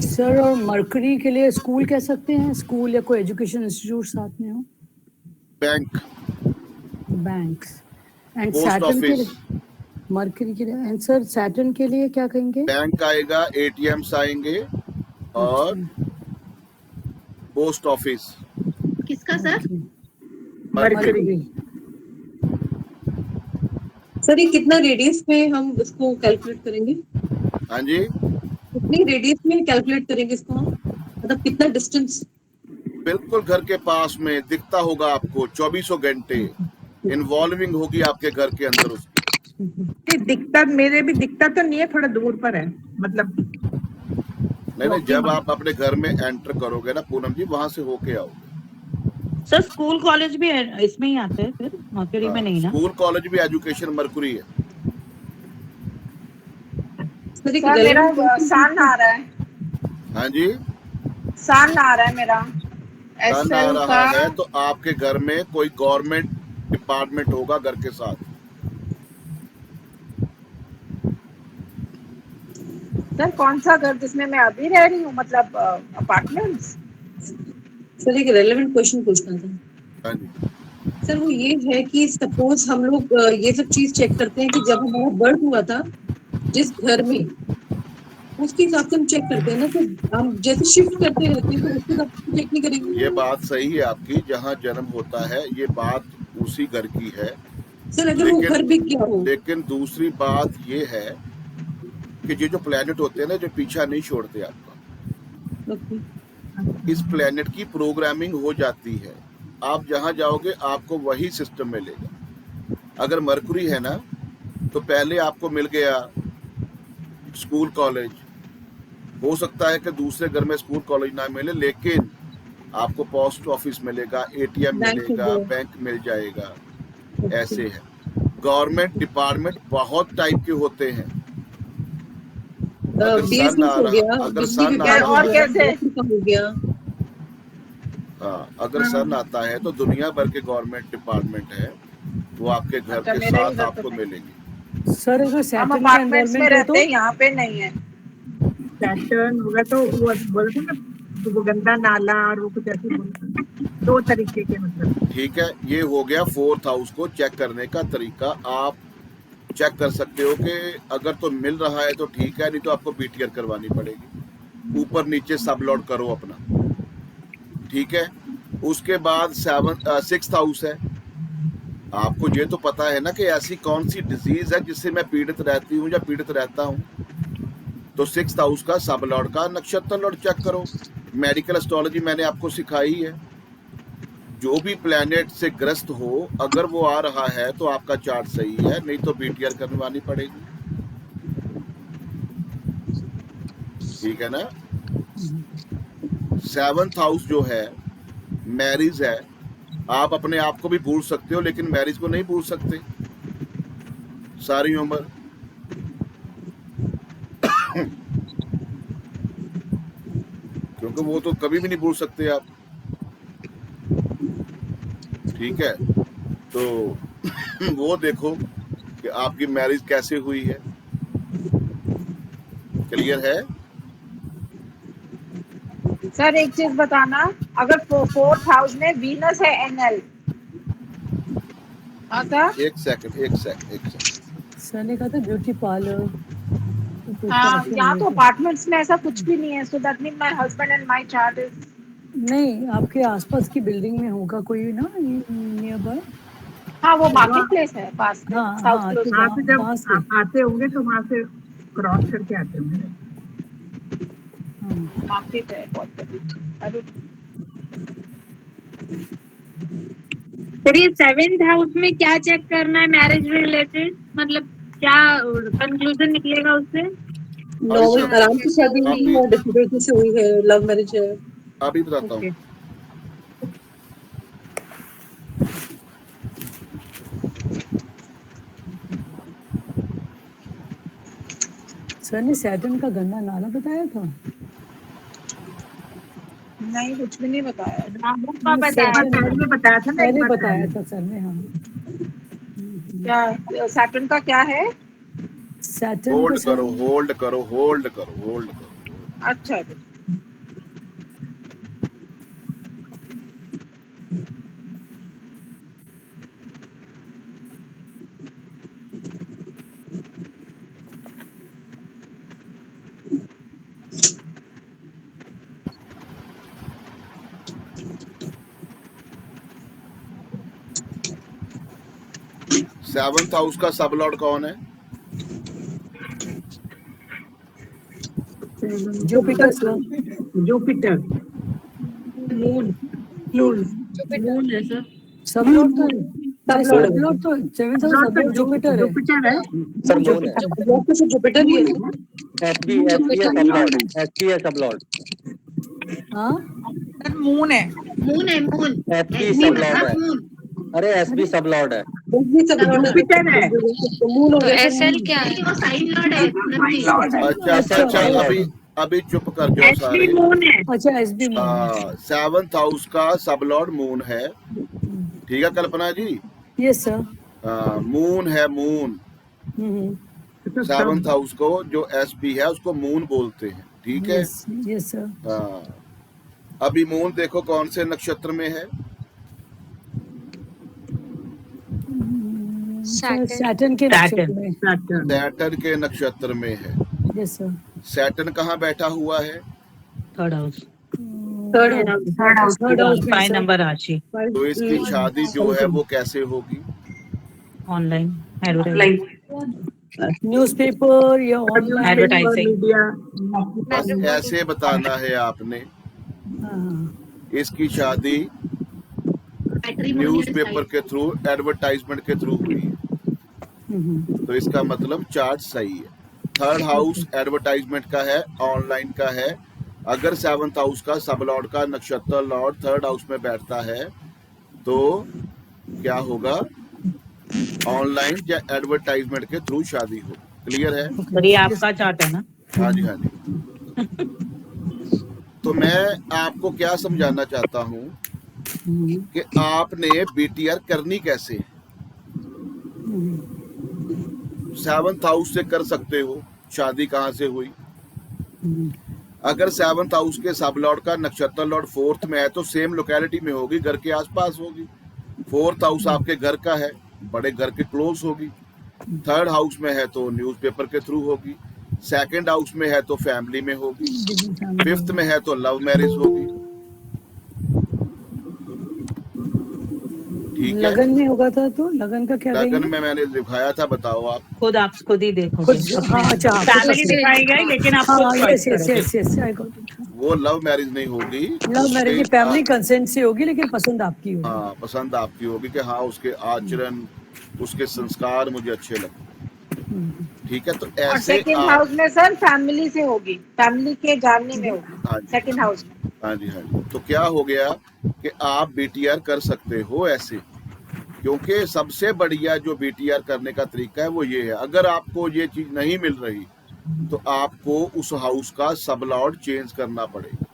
सर और मरकरी के लिए स्कूल कह सकते हैं? स्कूल या कोई एजुकेशन इंस्टीट्यूट साथ में हो? Bank, banks. And post Saturn के ऑफिस। लिए, मरकरी के लिए। एंड सर सैटर्न के लिए क्या कहेंगे? बैंक आएगा, ATMs आएंगे और पोस्ट ऑफिस। किसका सर? मरकरी। सर ये कितना रेडियस में हम इसको कैलकुलेट करेंगे? हाँ जी, कितनी रेडियस में कैलकुलेट करेंगे इसको हम? मतलब कितना डिस्टेंस? बिल्कुल घर के पास में दिखता होगा आपको, 24 घंटे इन्वॉल्विंग होगी आपके घर के अंदर उसकी। नहीं दिखता, मेरे भी दिखता तो नहीं है, थोड़ा दूर पर है मतलब। नहीं, जब आप अपने घर में एंटर करोगे ना पूनम जी, वहां से होके आओगे। सर स्कूल कॉलेज भी है, इसमें ही आते हैं फिर, मरकरी में नहीं ना? स्कूल कॉलेज भी एजुकेशन मरकुरी है। सर एक सर मेरा relevant सन आ रहा है, हाँ जी, सन आ रहा है मेरा। सन आ SL रहा का है तो आपके घर में कोई गवर्नमेंट डिपार्टमेंट होगा घर के साथ। सर कौन सा घर जिसमें मैं अभी रह रही हूँ, मतलब अपार्टमेंट्स? सर एक रेलेवेंट क्वेश्चन पूछना था। हाँ जी, सर वो ये है कि सपोज हम लोग ये सब चीज चेक करते हैं कि जब हमारा बर्थ हुआ था जिस घर में, उसके हिसाब से हम चेक करते हैं ना, तो हम जैसे शिफ्ट करते रहते हैं तो उसके हिसाब से चेक नहीं करेंगे? ये बात सही है आपकी, जहाँ जन्म होता है ये बात उसी घर की है। सर अगर वो घर बिक गया हो? लेकिन दूसरी बात ये है कि ये जो प्लेनेट होते हैं ना, जो पीछा नहीं छोड़ते आपका, ओके। इस प्लेनेट की प्रोग्रामिंग हो जाती है। आप जहां जाओगे आपको वही सिस्टम मिलेगा। अगर मरकुरी है ना, तो पहले आपको मिल गया स्कूल कॉलेज, हो सकता है कि दूसरे घर में स्कूल कॉलेज ना मिले, लेकिन आपको पोस्ट ऑफिस मिलेगा, ATM मिलेगा, बैंक मिल जाएगा। ऐसे है। गवर्नमेंट डिपार्टमेंट बहुत टाइप के होते हैं। अगर सन आ रहा, अगर सन आ रहा और कैसे? हो गया? हाँ, अगर सन आता है तो दुनिया भर के गवर्नमेंट डिपार्टमेंट है, वो आपके घर अच्छा, के मेरे साथ इधर तो आपको नहीं। मिलेंगे। सर अगर हम सैटर्न का अपार्टमेंट्स में इन्वॉल्वमेंट रहते हैं, यहाँ पे नहीं है। पैटर्न होगा तो वो बोलते हैं ना, वो गंदा नाला और वो कुछ ऐसे बोलते हैं, 2 तरीके के मतलब। ठीक है, ये हो गया 4th हाउस को चेक करने का तरीका। आप चेक कर सकते हो कि अगर तो मिल रहा है तो ठीक है, नहीं तो आपको BTR करवानी पड़ेगी। ऊपर नीचे सब लॉट करो अपना, ठीक है। उसके बाद 6th हाउस है। आपको ये तो पता है ना कि ऐसी कौन सी डिजीज है जिससे मैं पीड़ित रहती हूँ या पीड़ित रहता हूँ, तो 6th हाउस का सब लॉर्ड का नक्षत्र लॉर्ड चेक करो। मेडिकल एस्ट्रोलॉजी मैंने आपको सिखाई है। जो भी प्लेनेट से ग्रस्त हो, अगर वो आ रहा है तो आपका चार्ट सही है, नहीं तो BTR करवानी पड़ेगी। ठीक है ना। 7th हाउस जो है मैरिज है, आप अपने आप को भी भूल सकते हो, लेकिन मैरिज को नहीं भूल सकते सारी उम्र। क्योंकि वो तो कभी भी नहीं भूल सकते आप। ठीक है, तो वो देखो कि आपकी मैरिज कैसे हुई है। क्लियर है? सर एक चीज बताना, अगर 4th हाउस में वीनस है एनएल। हाँ सर। एक सेकंड। सर ने कहा था ब्यूटी पार्लर। हाँ, यहाँ तो अपार्टमेंट्स में ऐसा कुछ भी नहीं है, so that mean my husband and my chart is. नहीं, आपके आसपास की बिल्डिंग में होगा कोई ना नियर बाय। हाँ, वो मार्केट प्लेस है पास में, हाँ, साउथ हाँ, क्लोज। तो वहाँ से जब वहाँ से। आप आते होंगे तो वहाँ से क्रॉस करके आते होंगे। मार्केट है बहुत बड़ी। अरे फिर ये 7th हाउस में क्या चेक करना है मैरिज रिलेटेड, मतलब क्या कंक्लूजन निकलेगा उससे? नॉर्मल आराम से शादी हुई है, डिफिकल्टी से हुई है, लव मैरिज है। अभी बताता हूँ। सर ने सैटर्न का गंदा नाला बताया था। नहीं, कुछ भी नहीं बताया। राहु का बताया पहले बताया था ना, पहले बताया था सर ने। हाँ, क्या सैटर्न का क्या है? सैटर्न होल्ड करो। अच्छा, सेवंथ हाउस का सब लॉर्ड कौन है? Jupiter sir. जुपिटर। मून है सर। सब लॉर्ड तो 7th लॉर्ड तो 7th हाउस सब लॉर्ड जुपिटर है। जुपिटर है। सर मून है, जुपिटर ही है। एसपी है सब लॉर्ड। हाँ, सर मून है। एसपी सब लॉर्ड है। अरे एसपी सब लॉर्ड है। जुपिटर है। मून हो गया। एसएल क्या है? वो साइन लॉर्ड है। अच्छा, अभी चुप कर जाओ सारे। अच्छा एसबी मून। सेवंथ हाउस का सब लॉर्ड मून है। ठीक है Kalpana ji? Yes sir. Moon है, मून। सेवंथ हाउस को जो एसपी है उसको मून बोलते हैं। ठीक है? Yes sir. अभी मून देखो कौन से नक्षत्र में है? सैटर्न के नक्षत्र में। सैटर्न के नक्षत्र में है। Yes sir. सैटर्न कहाँ बैठा हुआ है? Third house. Third house 5 number राशि। तो इसकी शादी जो है वो कैसे होगी? ऑनलाइन न्यूज़पेपर या ऑनलाइन एडवर्टाइजिंग। बस ऐसे बताना है आपने। इसकी शादी न्यूज़पेपर के थ्रू, एडवर्टाइजमेंट के थ्रू हुई है। तो इसका मतलब चार्ट सही है। थर्ड हाउस एडवर्टाइजमेंट का है, ऑनलाइन का है। अगर 7th हाउस का सब लॉर्ड का नक्षत्र लॉर्ड थर्ड हाउस में बैठता है तो क्या होगा? ऑनलाइन या एडवर्टाइजमेंट के थ्रू शादी हो। क्लियर है? सर ये आपका चार्ट है ना? हाँ जी, हाँ जी। तो मैं आपको क्या समझाना चाहता हूँ कि आपने बीटीआर करनी कैसे। 7th हाउस से कर सकते हो। शादी कहाँ से हुई? अगर 7th हाउस के सब लॉर्ड का नक्षत्र लॉर्ड 4th में है तो सेम लोकेलिटी में होगी, घर के आसपास होगी। 4th हाउस आपके घर का है, बड़े घर के क्लोज होगी। 3rd हाउस में है तो न्यूज़पेपर के थ्रू होगी। 2nd हाउस में है तो फैमिली में होगी। 5th में है तो लव मैरिज होगी। ठीक है? लगन में होगा था तो लगन का क्या? लगन में मैंने दिखाया था, बताओ आप। खुद ही देखो। अच्छा फैमिली दिखाई गई लेकिन आप वो लव मैरिज नहीं होगी। लव मैरिज फैमिली कंसेंट से होगी, लेकिन पसंद आपकी होगी। हाँ, पसंद आपकी होगी कि हाँ उसके आचरण, उसके संस्कार मुझे अच्छे लगे। ठीक है? तो ऐसे 2nd हाउस में सर फैमिली से होगी, फैमिली के जानने में होगी। हाँ, 2nd हाउस में। हाँ जी, हाँ जी। तो क्या हो गया कि आप बीटीआर कर सकते हो ऐसे, क्योंकि सबसे बढ़िया जो बीटीआर करने का तरीका है वो ये है। अगर आपको ये चीज नहीं मिल रही तो आपको उस हाउस का सब लॉट चेंज करना पड़ेगा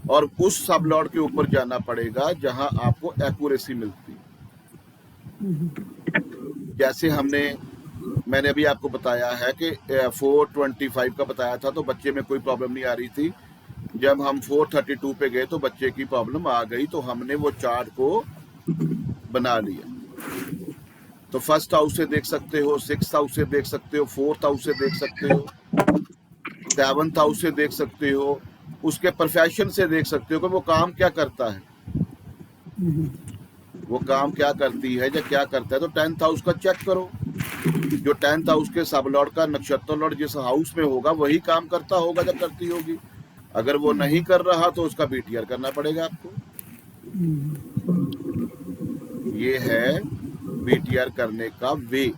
और उस सब लॉट के ऊपर जाना पड़ेगा जहां आपको एक्यूरेसी मिलती है। जैसे मैंने अभी आपको बताया है कि 425 का बताया था तो बच्चे में कोई प्रॉब्लम नहीं आ रही थी। जब हम 432 पे गए तो बच्चे की प्रॉब्लम आ गई, तो हमने वो चार्ट को बना लिया। तो फर्स्ट हाउस से देख सकते हो, 6th हाउस से देख सकते हो, 4th हाउस से देख सकते हो, 7th हाउस से देख सकते हो, उसके प्रोफेशन से देख सकते हो कि वो काम क्या करता है, वो काम क्या करती है या क्या करता है। तो 10th हाउस का चेक करो, जो 10th हाउस के सब लॉर्ड का नक्षत्र लॉर्ड जिस हाउस में होगा वही काम करता होगा या करती होगी। अगर वो नहीं कर रहा तो उसका बीटीआर करना पड़ेगा आपको। ये है बीटीआर करने का वे।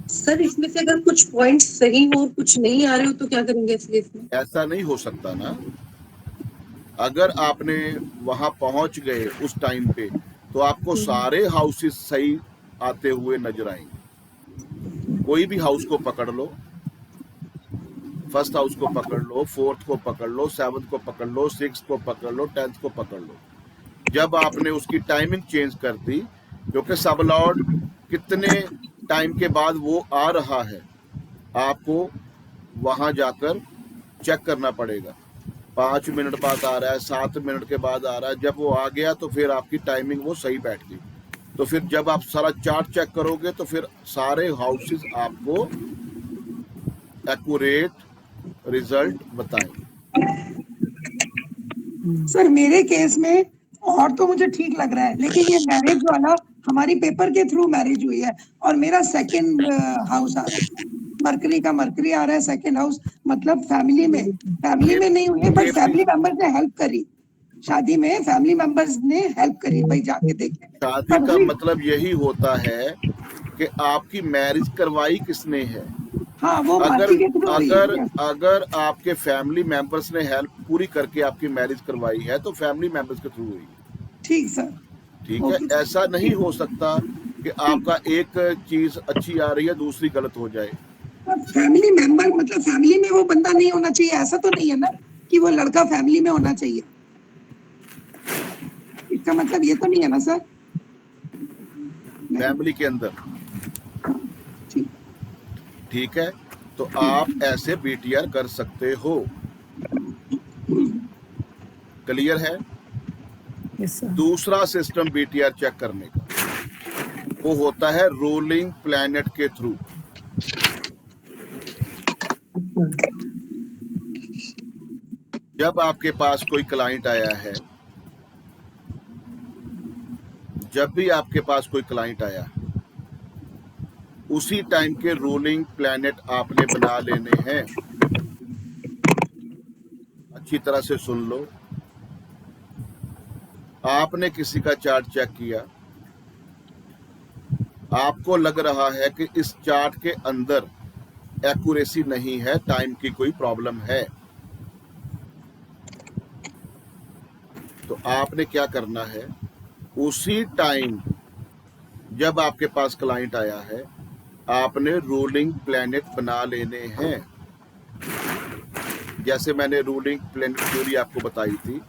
सर इसमें से अगर कुछ पॉइंट्स सही हो और कुछ नहीं आ रहे हो तो क्या करेंगे इस केस में? ऐसा नहीं हो सकता ना। अगर आपने वहां पहुंच गए उस टाइम पे तो आपको सारे हाउसेस सही आते हुए नजर आएंगे। कोई भी हाउस को पकड़ लो, फर्स्ट हाउस को पकड़ लो, 4th को पकड़ लो, 7th को पकड़ लो, 6th को पकड़ लो, 10th को पकड़ लो। जब आपने उसकी टाइमिंग चेंज कर दी, क्योंकि सब लॉर्ड कितने टाइम के बाद वो आ रहा है आपको वहां जाकर चेक करना पड़ेगा। 5 मिनट बाद आ रहा है, 7 मिनट के बाद आ रहा है। जब वो आ गया तो फिर आपकी टाइमिंग वो सही बैठ गई। तो फिर जब आप सारा चार्ट चेक करोगे तो फिर सारे हाउसेस आपको एक्यूरेट रिजल्ट बताएंगे। सर मेरे केस में और तो मुझे ठीक लग रहा है, लेकिन ये मैरिज वाला हमारी पेपर के थ्रू मैरिज हुई है और मेरा सेकंड हाउस आ रहा है, मरकरी आ रहा है सेकंड हाउस। मतलब फैमिली में नहीं हुई है, बट फैमिली मेंबर्स ने हेल्प करी। शादी में फैमिली मेंबर्स ने हेल्प करी, भाई जाके देखे। शादी का मतलब यही होता है कि आपकी मैरिज करवाई किसने है। हाँ, वो अगर आपके फैमिली मेंबर्स ने हेल्प पूरी करके आपकी मैरिज करवाई है तो फैमिली मेंबर्स के थ्रू हुई। ठीक सर, ठीक है। ऐसा नहीं हो सकता कि आपका एक चीज अच्छी आ रही है दूसरी गलत हो जाए। फैमिली मेंबर मतलब फैमिली में वो बंदा नहीं होना चाहिए, ऐसा तो नहीं है ना कि वो लड़का फैमिली में होना चाहिए। इसका मतलब ये तो नहीं है ना सर? फैमिली के अंदर ठीक है। तो आप ऐसे बीटीआर कर सकते हो। क्लियर है? दूसरा सिस्टम बीटीआर चेक करने का वो होता है रोलिंग प्लैनेट के थ्रू। जब आपके पास कोई क्लाइंट आया है, जब भी आपके पास कोई क्लाइंट आया, उसी टाइम के रोलिंग प्लैनेट आपने बना लेने हैं। अच्छी तरह से सुन लो। आपने किसी का चार्ट चेक किया, आपको लग रहा है कि इस चार्ट के अंदर एक्यूरेसी नहीं है, टाइम की कोई प्रॉब्लम है, तो आपने क्या करना है, उसी टाइम जब आपके पास क्लाइंट आया है आपने रोलिंग प्लैनेट बना लेने हैं। जैसे मैंने रोलिंग प्लैनेट थ्योरी आपको बताई थी।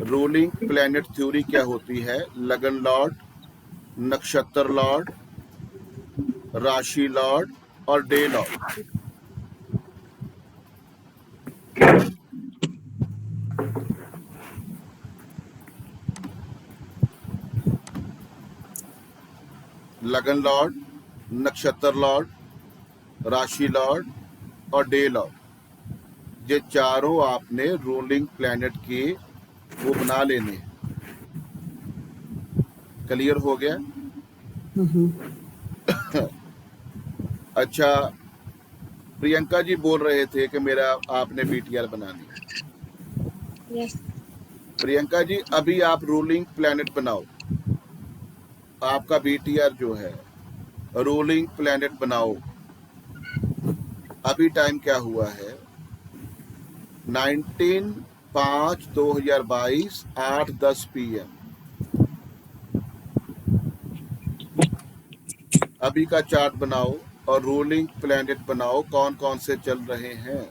रोलिंग प्लैनेट थ्योरी क्या होती है? लगन लॉर्ड, नक्षत्र लॉर्ड, राशि लॉर्ड और डे लॉर्ड। लगन लॉर्ड, नक्षत्र लॉर्ड, राशि लॉर्ड और डे लॉर्ड, ये चारों आपने रोलिंग प्लैनेट के वो बना लेने। क्लियर हो गया? अच्छा, प्रियंका जी बोल रहे थे कि मेरा आपने बीटीआर बनानी है। यस प्रियंका जी, अभी आप रोलिंग प्लैनेट बनाओ। आपका बीटीआर जो है रोलिंग प्लैनेट बनाओ। अभी टाइम क्या हुआ है? 5/2022 8:10 PM। अभी का चार्ट बनाओ और रूलिंग प्लैनेट बनाओ, कौन कौन से चल रहे हैं।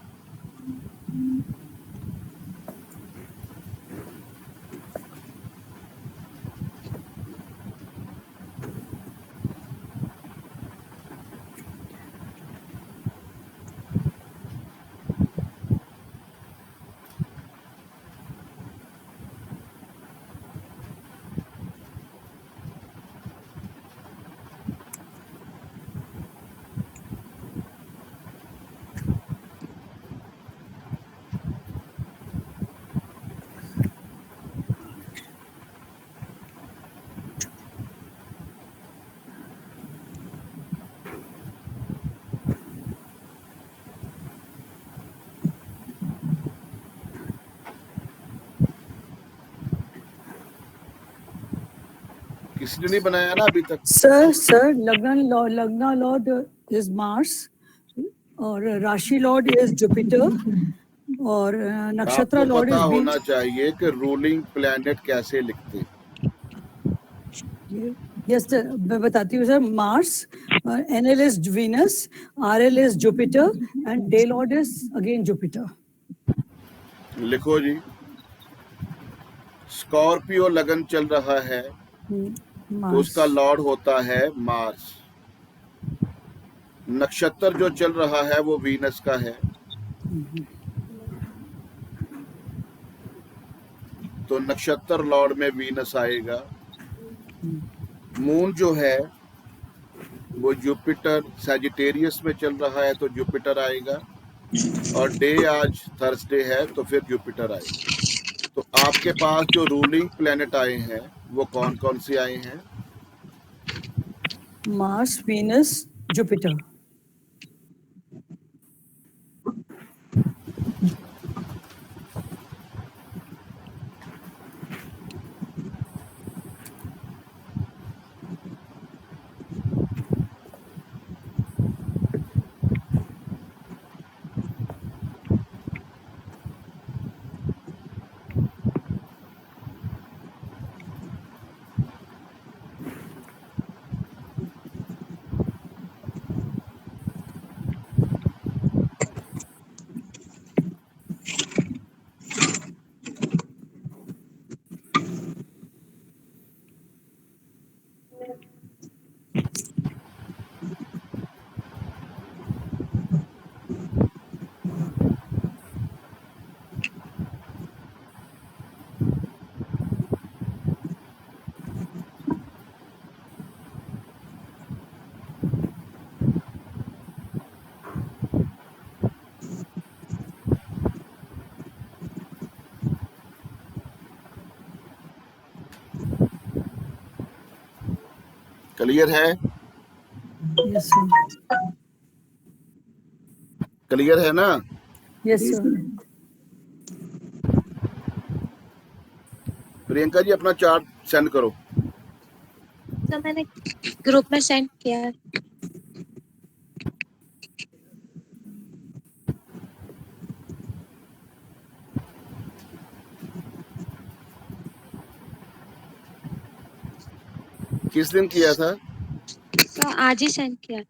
किसी ने नहीं बनाया ना अभी तक। सर लग्ना लॉर्ड इज मार्स और राशि लॉर्ड इज जुपिटर और नक्षत्र आपको लॉर्ड पता इज होना चाहिए कि रूलिंग प्लैनेट कैसे लिखते हैं। यस सर, मैं बताती हूँ sir. Mars, NL is Venus, RL is Jupiter and day Lord is again Jupiter. लिखो जी। स्कॉर्पियो लगन चल रहा है तो उसका लॉर्ड होता है मार्स। नक्षत्र जो चल रहा है वो वीनस का है, तो नक्षत्र लॉर्ड में वीनस आएगा। मून जो है वो जुपिटर सैजिटेरियस में चल रहा है तो जुपिटर आएगा, और डे आज थर्सडे है तो फिर जुपिटर आएगा। तो आपके पास जो रूलिंग प्लैनेट आए हैं वो कौन कौन से आए हैं? Mars, Venus, Jupiter. क्लियर है? Yes sir. क्लियर है ना? Yes sir. प्रियंका जी अपना चार्ट सेंड करो। तो मैंने ग्रुप में सेंड किया है। किस दिन किया था? तो आज ही सेंड किया।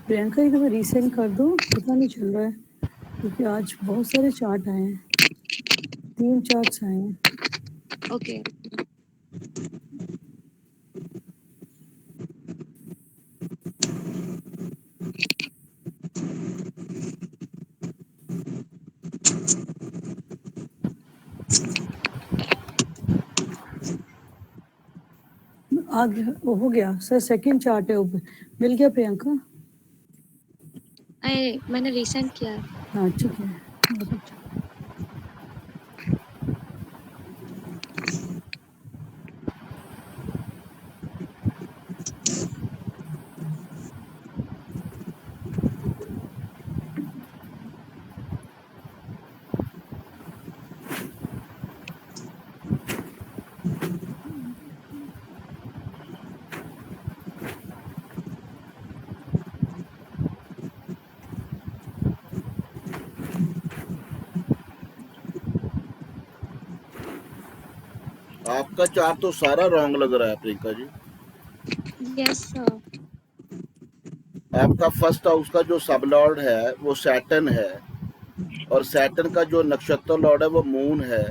प्रियंका एक बार रीसेंड कर दो, पता नहीं चल रहा है क्योंकि आज बहुत सारे चार्ट आए हैं, 3 चार्ट्स आए हैं। ओके। आगे हो गया सर, सेकंड चार्ट है ऊपर। मिल गया प्रियंका? मैंने रीसेंड किया है। हाँ ठीक है, बहुत अच्छा। आपका चार्ट तो सारा रॉन्ग लग रहा है प्रियंका जी। Yes sir. आपका फर्स्ट हाउस का जो सब लॉर्ड है वो सैटर्न है, और सैटर्न का जो नक्षत्र लॉर्ड है वो मून है,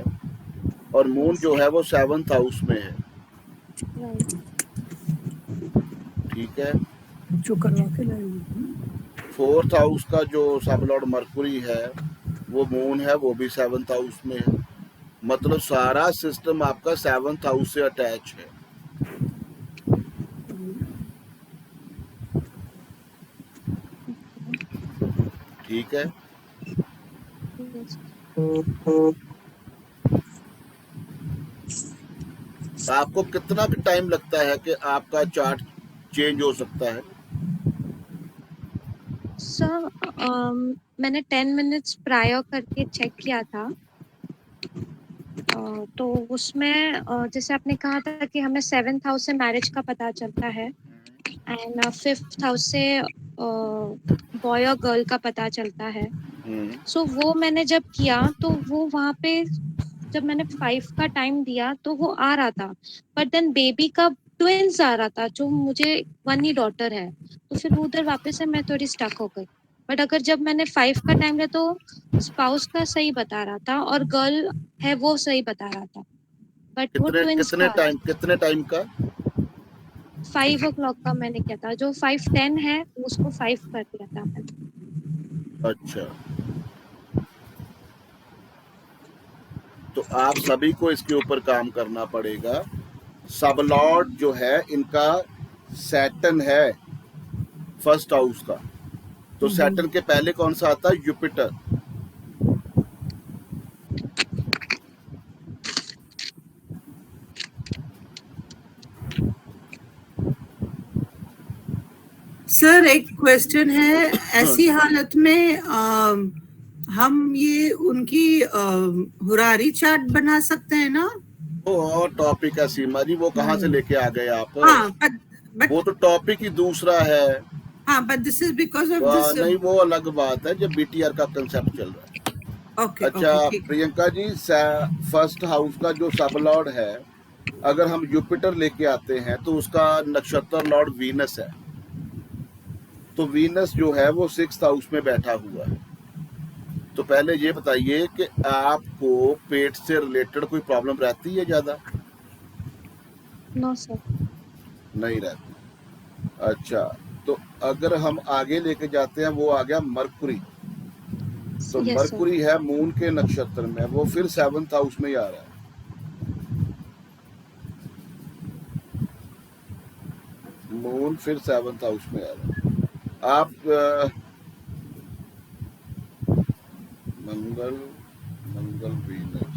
और मून जो है वो 7th हाउस में है। ठीक है। जो करवा के लाएंगे। 4th हाउस का जो सब लॉर्ड मरकुरी है वो मून है, वो भी 7th हाउस में है। मतलब सारा सिस्टम आपका 7th हाउस से अटैच है। ठीक है। आपको कितना भी टाइम लगता है कि आपका चार्ट चेंज हो सकता है? सर मैंने 10 मिनट्स प्रायर करके चेक किया था। तो उसमें जैसे आपने कहा था कि हमें 7th हाउस से मैरिज का पता चलता है, एंड 5th हाउस से बॉय और गर्ल का पता चलता है। सो वो मैंने जब किया तो वो वहाँ पे जब मैंने 5 का टाइम दिया तो वो आ रहा था, बट देन बेबी का ट्विंस आ रहा था, जो मुझे 1 ही डॉटर है, तो फिर वो उधर वापस से मैं थोड़ी स्टक हो गई। बट अगर जब मैंने 5 का टाइम लिया तो स्पाउस का सही बता रहा था और गर्ल है वो सही बता रहा था, बट वो ट्विंस कितने टाइम का? 5 o'clock का मैंने किया था। जो 5:10 है उसको 5 कर दिया था मैंने। अच्छा, तो आप सभी को इसके ऊपर काम करना पड़ेगा। सब लॉर्ड जो है इनका सैटर्न है फर्स्ट हाउस का, तो सैटर्न के पहले कौन सा आता है? जुपिटर। सर एक क्वेश्चन है, ऐसी हालत में हम ये उनकी हुरारी चार्ट बना सकते हैं ना? वो और टॉपिक है सीमा जी, वो कहाँ से लेके आ गए आप? हाँ, वो तो टॉपिक ही दूसरा है। हाँ, but this is because of this. नहीं, वो अलग बात है जब बीटीआर का कंसेप्ट चल रहा है। Okay, अच्छा okay, Priyanka ji, first house का जो सब लॉर्ड है, अगर हम जुपिटर लेके आते हैं तो उसका नक्षत्र लॉर्ड वीनस है, तो वीनस जो है वो 6th हाउस में बैठा हुआ है। तो पहले ये बताइए कि आपको पेट से रिलेटेड कोई प्रॉब्लम रहती है ज्यादा? No sir. नहीं रहती। अच्छा, तो अगर हम आगे लेके जाते हैं, वो आ गया मरकुरी, तो मरकुरी है मून के नक्षत्र में, वो फिर 7th हाउस में ही आ रहा है। मून फिर 7th हाउस में आ रहा है। आप मंगल वीनस,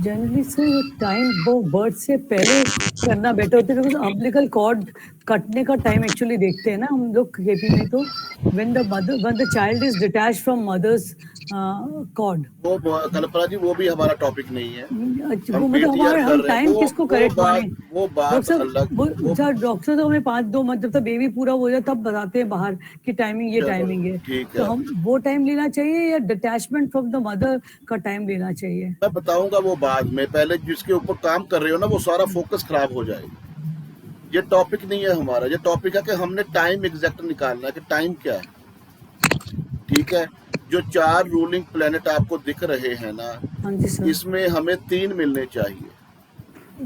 जनरली से टाइम वो बर्थ से पहले करना बेटर होता है, बिकॉज अम्बिलिकल कॉर्ड कटने का टाइम एक्चुअली देखते हैं ना हम लोग केपी में, तो when the child is detached from mother's cord. वो कल्पना जी, वो भी हमारा टॉपिक नहीं है। अच्छा, वो मतलब हमारे हम टाइम किसको करेक्ट माने? वो बात अलग। डॉक्टर तो हमें 5-2 मंथ जब तक बेबी पूरा हो जाए तब बताते हैं बाहर की टाइमिंग, ये टाइमिंग है, तो हम वो टाइम लेना चाहिए या डिटैचमेंट फ्रॉम द मदर का टाइम लेना चाहिए? मैं बताऊंगा वो बाद में, पहले जिसके ऊपर काम कर रहे हो ना वो सारा फोकस खराब हो जाएगा। ये टॉपिक नहीं है हमारा, ये टॉपिक है कि हमने टाइम एग्जैक्ट निकालना है कि टाइम क्या है। ठीक है, जो 4 रूलिंग प्लेनेट आपको दिख रहे हैं ना, इसमें हमें 3 मिलने चाहिए।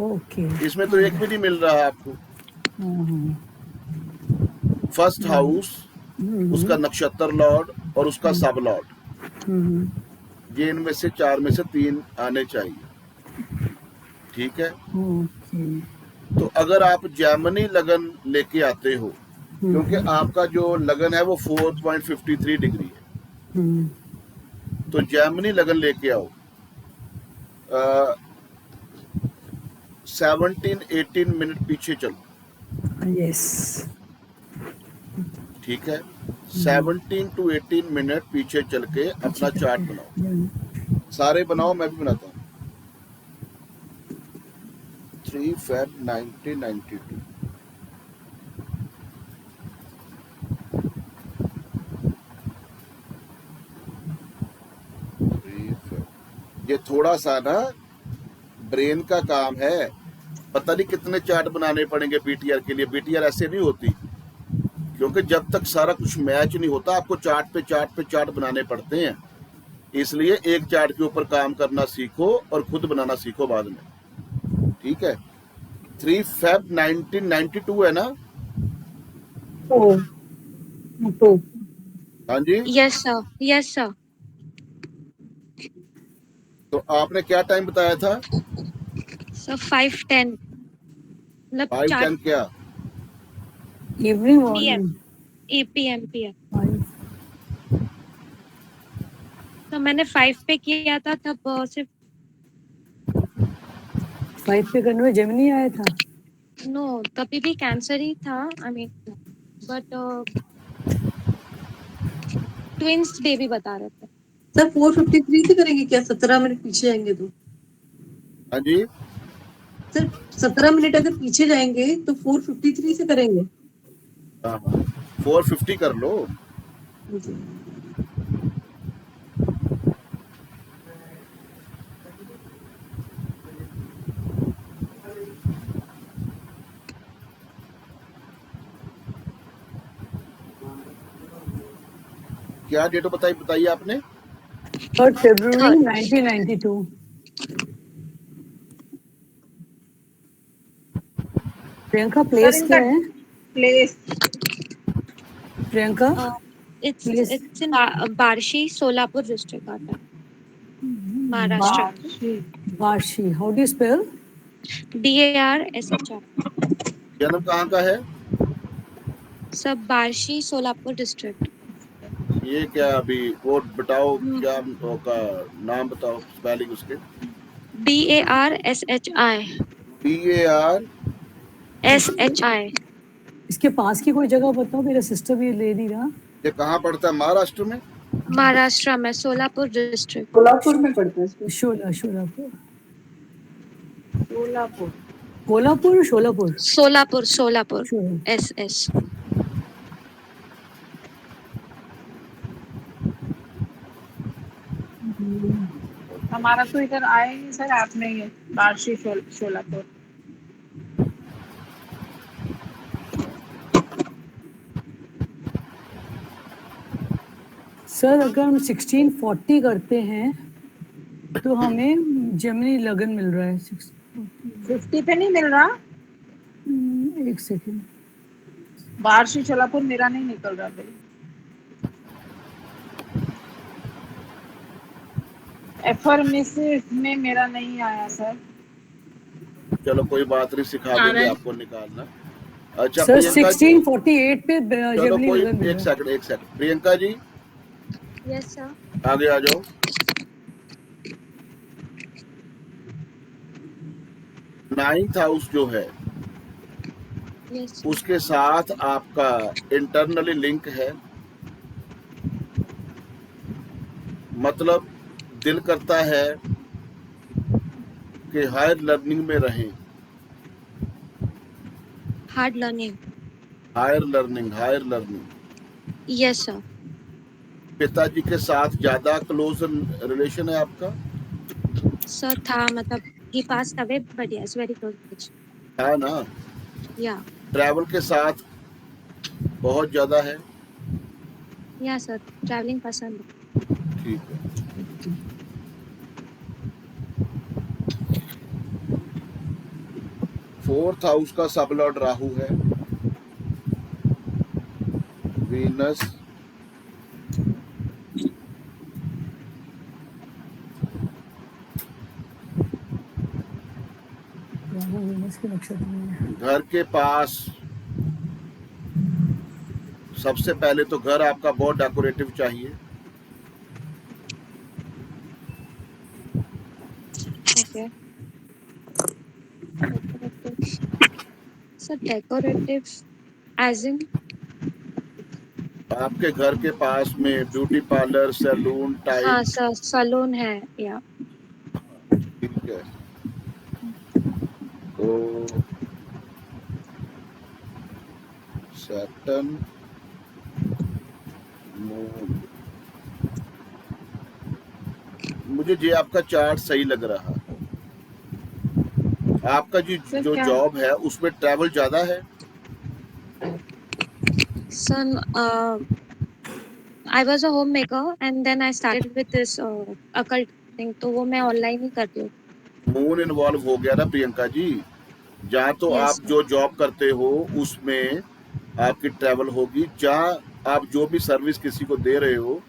ओके, इसमें तो एक भी नहीं मिल रहा आपको। फर्स्ट हाउस, उसका नक्षत्र लॉर्ड और उसका सब लॉर्ड, ये इनमें से 4 में से 3 आने चाहिए, ठीक है। तो अगर आप जैमिनी लगन लेके आते हो, क्योंकि आपका जो लगन है वो 4.53 डिग्री है, तो जैमिनी लगन लेके आओ। 17-18 मिनट पीछे चलो। यस, ठीक है, 17 to 18 मिनट पीछे चल के अपना चार्ट बनाओ। सारे बनाओ, मैं भी बनाता हूँ। 3 Feb 1992। ये थोड़ा सा ना ब्रेन का काम है, पता नहीं कितने चार्ट बनाने पड़ेंगे बीटीआर के लिए। बीटीआर ऐसे नहीं होती, क्योंकि जब तक सारा कुछ मैच नहीं होता आपको चार्ट पे चार्ट बनाने पड़ते हैं। इसलिए एक चार्ट के ऊपर काम करना सीखो और खुद बनाना सीखो बाद में, ठीक है। 3 Feb 1992 है ना? हाँ जी, यस सर, यस सर। तो आपने क्या टाइम बताया था? सर 5:10 मतलब 5:10 क्या? Evening morning PM। तो मैंने 5 पे किया था, तब सिर्फ 5 पे करने में जेमिनी आया था। नो, तभी भी कैंसर ही था। I mean but twins baby बता रहे थे। सर 4:53 से करेंगे क्या? 17 मिनट पीछे जाएंगे तो? हाँ जी, सर 17 मिनट अगर पीछे जाएंगे तो 4:53 से करेंगे। हाँ 450 कर लो। क्या डेट बताइए आपने? 3rd February 1992। प्रियंका प्लेस क्या है? Place Priyanka it's in Barshi, Solapur district आता है, Maharashtra. Barshi, how do you spell? DARSHI। जन्म कहाँ का है? सब बार्शी, सोलापुर डिस्ट्रिक्ट। ये क्या अभी वो बताओ, क्या का नाम बताओ, स्पेलिंग उसके। DARSHI। DARSHI। इसके पास की कोई जगह बताओ, मेरा सिस्टर भी ले नहीं रहा। ये कहाँ पड़ता है? महाराष्ट्र में? महाराष्ट्र में, सोलापुर डिस्ट्रिक्ट। कोल्हापुर में पड़ता है। शोलापुर सोलापुर SS। हमारा तो इधर आया ही नहीं सर, ऐप नहीं है। बार्शी सोलापुर। सर अगर हम 1640 करते हैं तो हमें जेमिनी लगन मिल रहा है। 50 पे नहीं मिल रहा। एक सेकेंड, बार्शी सोलापुर मेरा नहीं निकल रहा भाई। एफर्मेसिव में मेरा नहीं आया सर। चलो कोई बात नहीं, सिखा देंगे आपको निकालना। अच्छा सर प्रियंका जी, 1648 पे चलो जेमिनी कोई लगन मिल एक रहा है। Second Priyanka ji yes sir. आगे आ जाओ। 9th हाउस जो है यस उसके साथ आपका इंटरनली लिंक है, मतलब दिल करता है कि हायर लर्निंग में रहें। Hard learning. Higher learning. Yes sir. पिताजी के साथ ज्यादा क्लोज रिलेशन है आपका? सर था, मतलब he passed away but yes very close। है ना? या ट्रैवल के साथ बहुत ज्यादा है? या सर, ट्रैवलिंग पसंद है। ठीक है। फोर्थ हाउस का सबलॉर्ड राहु है, वीनस आपके नक्षत्र में है। घर के पास सबसे पहले तो घर आपका बहुत डेकोरेटिव चाहिए। Okay sir decorative as in आपके घर के पास में ब्यूटी पार्लर, सैलून हाँ टाइप, सर सैलून है या ठीक है। तो सैटर्न मून, मुझे ये आपका चार्ट सही लग रहा है। आपका जो क्या? जॉब है उसमें ट्रैवल ज्यादा है। Son, I was a homemaker and then I started with this occult thing. तो वो मैं ऑनलाइन ही करती हूँ। मून इन्वॉल्व हो गया ना प्रियंका जी। जहाँ तो Yes, आप जो जॉब करते हो उसमें आपकी ट्रैवल होगी, जहाँ आप जो भी सर्विस किसी को दे रहे हो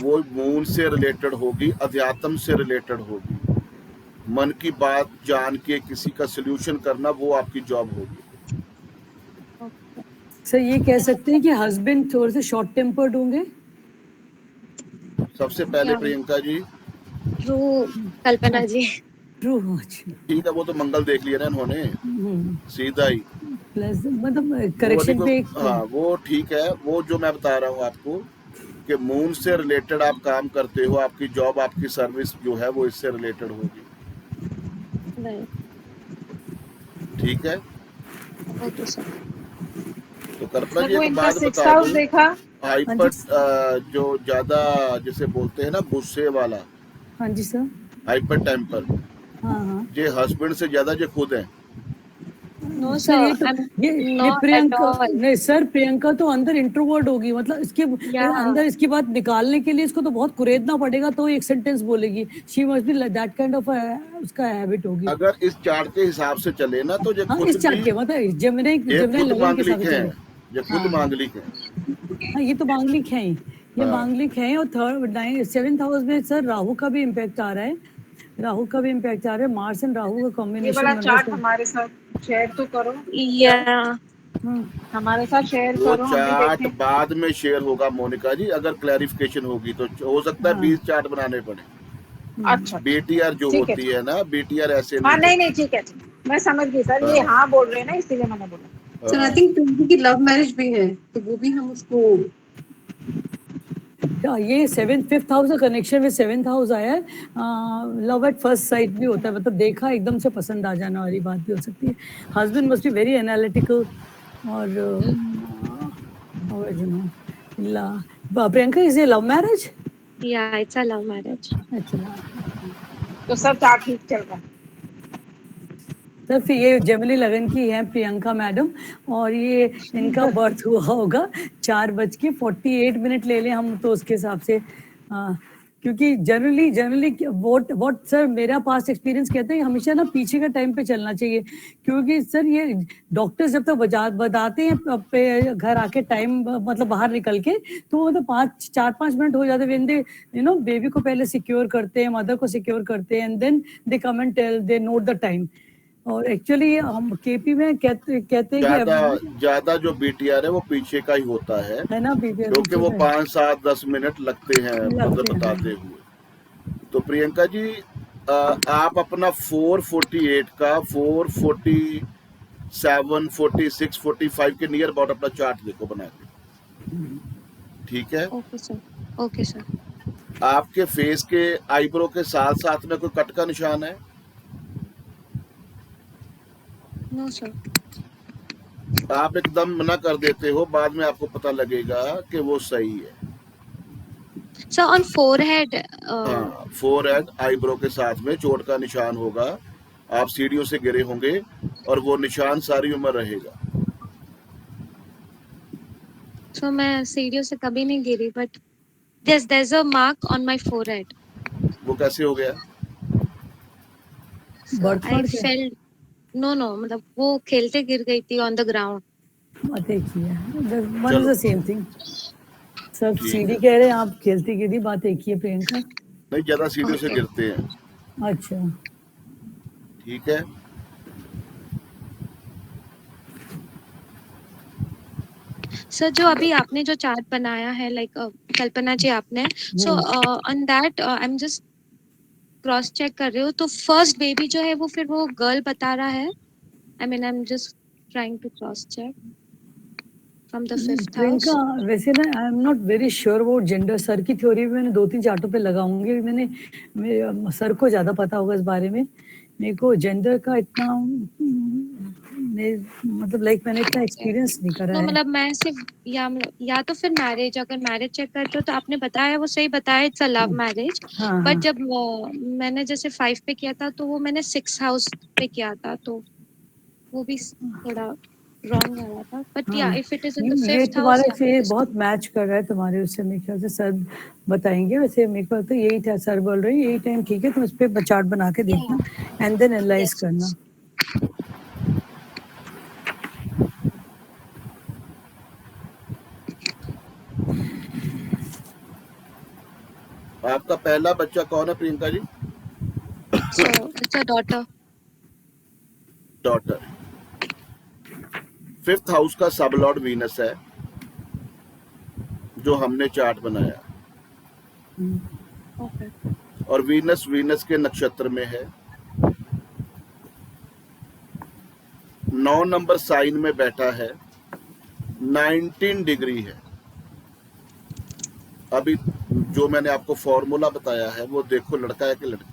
वो मून से रिलेटेड होगी, अध्यात्म से रिलेटेड होगी। मन की बात जान के किसी का सलूशन करना, वो आपकी जॉब होगी। सर ये कह सकते हैं कि हस्बैंड थोड़े से शॉर्ट टेम्पर्ड होंगे। सबसे पहले प्रियंका जी, ट्रू कल्पना जी, ट्रू ठीक है, वो तो मंगल देख लिया ना इन्होंने सीधा ही, प्लस मतलब करेक्शन पे हाँ वो ठीक है। वो जो मैं बता रहा हूँ आपको कि मून से रिलेटेड आप काम करते हो, आपकी जॉब, आपकी सर्विस जो है वो इससे रिलेटेड होगी, ठीक है। Okay sir. तो कल्पना जी वो एक इनका बात 6th बता हाउस दूं, देखा। हाइपर जो ज्यादा जिसे बोलते हैं ना गुस्से वाला, हाँ जी सर, हाइपर टेम्पर, हाँ हाँ ये हस्बैंड से ज्यादा जो खुद है। नो सर सर, ये तो ये प्रियंका नहीं सर, प्रियंका तो अंदर इंट्रोवर्ट होगी, मतलब इसके अंदर इसकी बात निकालने के लिए इसको तो बहुत कुरेदना पड़ेगा तो एक सेंटेंस बोलेगी। She must be that kind of उसका हैबिट होगी। अगर इस चार्ट के हिसाब से चले ना तो ये हाँ, खुद इस चार्ट के मतलब जमने लगन के मांगलिक साथ है, चले। ये खुद मांगलिक है। हाँ ये तो मांगलिक है ही, ये मांगलिक है। और 7th हाउस में सर राहु का भी इम्पैक्ट आ रहा है, राहु का भी इम्पैक्ट आ रहा है। मार्स एंड राहु का ये कॉम्बिनेशन वाला बन चार्ट रहा है। हमारे साथ शेयर तो करो, या हमारे साथ शेयर वो करो, हम भी चार्ट देखें। बाद में शेयर होगा मोनिका जी, अगर क्लैरिफिकेशन होगी तो हो सकता है 20 चार्ट बनाने पड़े। अच्छा बीटीआर जो ठीक है, होती है ना, बीटीआर ऐसे हाँ नहीं नहीं ठीक है, मैं समझ गई सर, ये हाँ बोल रहे हैं ना इसीलिए मैंने बोला। सर आई थिंक प्रियंका की लव मैरिज भी है तो वो भी हम उसको ये 5th हाउस का कनेक्शन में 7th हाउस आया है। लव एट फर्स्ट साइट भी होता है, मतलब देखा एकदम से पसंद आ जाना वाली बात भी हो सकती है। Husband must be very analytical और Priyanka is a love marriage? या इट्स अ लव मैरिज। अच्छा, तो सब चार्ट ठीक चल रहा है। तो फिर ये जेमिनी लगन की है प्रियंका मैडम, और ये इनका बर्थ हुआ होगा 4:48 ले लें हम तो उसके हिसाब से, क्योंकि जनरली व्हाट सर मेरा पास्ट एक्सपीरियंस कहते हैं हमेशा ना पीछे का टाइम पे चलना चाहिए, क्योंकि सर ये डॉक्टर्स जब तक बताते हैं घर आके टाइम मतलब बाहर निकल के, तो मतलब 4-5 मिनट हो जाते हैं। दे बेबी को पहले सिक्योर करते हैं, मदर को सिक्योर करते हैं, and then they come and tell, they note the time. और एक्चुअली हम केपी में कहते हैं ज्यादा जो बीटीआर है वो पीछे का ही होता है ना बीटीआर, क्योंकि वो 5-7-10 मिनट लगते हैं मतलब बताते हुए। तो प्रियंका जी आप अपना 448 का 447, 46, 45 के नियर अबाउट अपना चार्ट देखो बना के, ठीक है। Okay sir, okay sir. आपके फेस के आईब्रो के साथ साथ में कोई कट का निशान है? No sir. आप एकदम मना कर देते हो, बाद में आपको पता लगेगा कि वो सही है। Sir on forehead, forehead eyebrow के साथ में चोट का निशान होगा, आप सीढ़ियों से गिरे होंगे और वो निशान सारी उम्र रहेगा। सो मैं सीढ़ियों से कभी नहीं गिरी, but there is a mark on my forehead. वो कैसे हो गया? आई फेल्ट, नो मतलब वो खेलते गिर गई थी ऑन द ग्राउंड। देखिए one is the same thing, सब सीढ़ी कह रहे हैं, आप खेलती गिरी, बात एक ही है प्रियंका। नहीं, ज्यादा सीढ़ियों से गिरते हैं। अच्छा ठीक है। सर जो अभी आपने जो चार्ट बनाया है लाइक कल्पना जी आपने so on that I am just cross check कर रही हूँ तो फर्स्ट बेबी जो है वो फिर वो गर्ल बता रहा है I mean I am just trying to cross check from the fifth house Priyanka वैसे ना I am not very sure वो जेंडर सर की थ्योरी भी मैंने 2-3 चार्टों पे लगाऊंगी सर को ज्यादा पता होगा इस बारे में मेरे को जेंडर का इतना मतलब लाइक मैंने इतना एक्सपीरियंस नहीं करा तो है मतलब मैं सिर्फ या तो फिर मैरिज अगर मैरिज चेक करते हो तो आपने बताया वो सही बताया इट्स अ लव मैरिज हाँ, बट हाँ। जब मैंने जैसे 5 पे किया था तो वो मैंने 6 हाउस पे किया था तो वो भी थोड़ा रॉन्ग आ रहा था बट या if it is in the नहीं, ये फिफ्थ तुम्हारे हाउस से बहुत मैच कर रहा है तुम्हारे उससे मेरे ख्याल से सर बताएंगे वैसे मेरे को तो यही था सर बोल रहे हैं यही टाइम ठीक है तुम इस पे चार्ट बना के देखना एंड देन एनालाइज करना आपका पहला बच्चा कौन है Priyanka ji? It's a daughter daughter. Fifth house का सबलॉर्ड वीनस है जो हमने चार्ट बनाया और वीनस के नक्षत्र में है 9 नंबर साइन में बैठा है 19 डिग्री है। अभी जो मैंने आपको फॉर्मूला बताया है वो देखो लड़का है कि लड़की?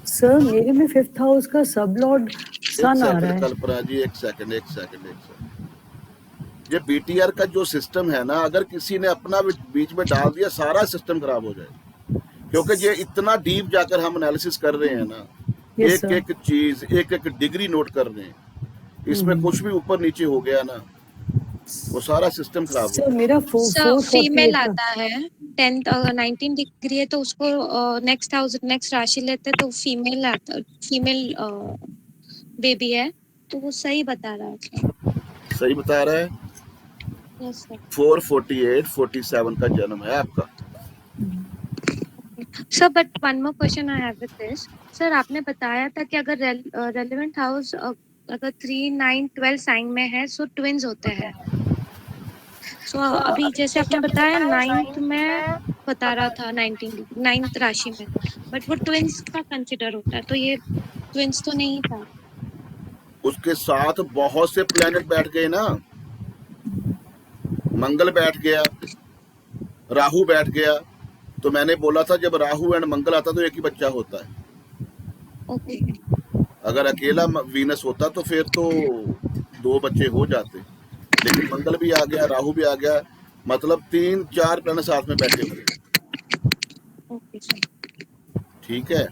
सर मेरे में फिफ्थ हाउस का सब लॉर्ड सन आ रहा है कल्पना जी एक सेकंड ये बीटीआर का जो सिस्टम है ना अगर किसी ने अपना बीच में डाल दिया सारा सिस्टम खराब हो जाएगा क्योंकि ये इतना डीप जाकर हम एनालिसिस कर रहे हैं ना एक एक चीज एक एक डिग्री नोट कर रहे हैं इसमें कुछ भी ऊपर नीचे हो गया ना वो सारा सिस्टम खराब हो गया। मेरा फीमेल आता है 19 डिग्री है तो उसको नेक्स्ट हाउस नेक्स्ट राशि लेते तो फीमेल आता फीमेल बेबी है तो वो सही बता रहा है सही बता रहा है 448-47 का जन्म है आपका sir but one more question I have with this sir आपने बताया था कि अगर रेलेवेंट हाउस अगर 3, 9, 12 साइन में है सो ट्विंस होते हैं सो अभी जैसे आपने बताया 9th में बता रहा था 9th राशि में बट वो ट्विंस का कंसिडर होता है तो ये ट्विंस तो नहीं था उसके साथ बहुत से प्लेनेट बैठ गए ना मंगल बैठ गया राहु बैठ गया तो मैंने बोला था जब राहु एंड मंगल आता तो एक ही बच्चा होता है ओके अगर अकेला वीनस होता तो फिर तो 2 बच्चे हो जाते लेकिन मंगल भी आ गया राहु भी आ गया मतलब 3-4 प्लैनेट साथ में बैठे हुए ठीक है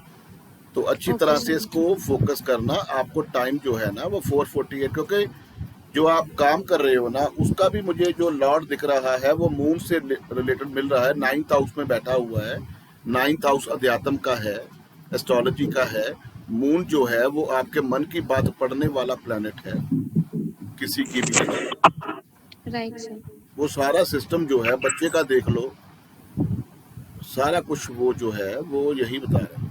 तो अच्छी तरह से इसको फोकस करना आपको टाइम जो है ना वो 448 क्योंकि जो आप काम कर रहे हो ना उसका भी मुझे जो लॉर्ड दिख रहा है वो मून से रिलेटेड मिल रहा है 9th हाउस में बैठा हुआ है 9th हाउस अध्यात्म का है एस्ट्रोलॉजी का है मून जो है वो आपके मन की बात पढ़ने वाला प्लैनेट है किसी की भी राइट सर वो सारा सिस्टम जो है बच्चे का देख लो सारा कुछ वो जो है वो यही बता रहा है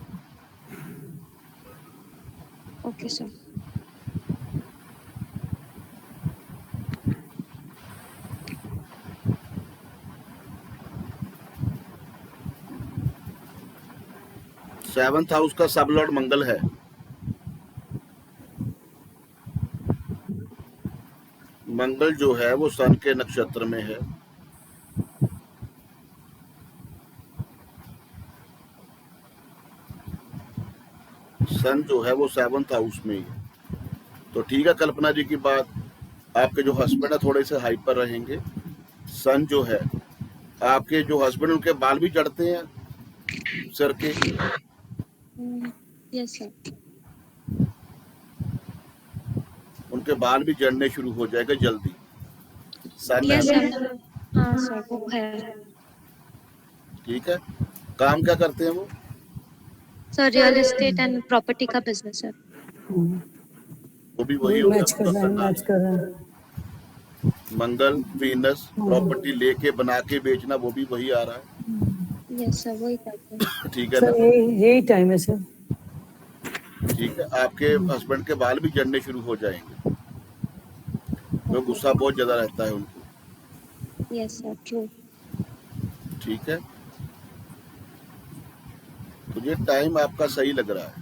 ओके सर सेवंथ हाउस का सब लॉर्ड मंगल है मंगल जो है वो सन के नक्षत्र में है सन जो है वो 7th हाउस में ही है तो ठीक है कल्पना जी की बात आपके जो हस्बैंड है थोड़े से हाइपर रहेंगे सन जो है आपके जो हस्बैंड उनके बाल भी चढ़ते हैं सर के यस सर उनके बाल भी जड़ने शुरू हो जाएगा जल्दी सन यस सर हाँ सर वो है ठीक है काम क्या करते हैं वो sir real estate and property का बिजनेस है वो भी वही मैच कर रहा है मंगल वीनस प्रॉपर्टी लेके बना के बेचना वो भी वही आ रहा है यस सर वही करते हैं ठीक है सर यही टाइम है सर ठीक है, आपके हस्बैंड के बाल भी झड़ने शुरू हो जाएंगे, तो गुस्सा बहुत ज्यादा रहता है उनको। Yes sir, true. ठीक है, तो ये टाइम आपका सही लग रहा है,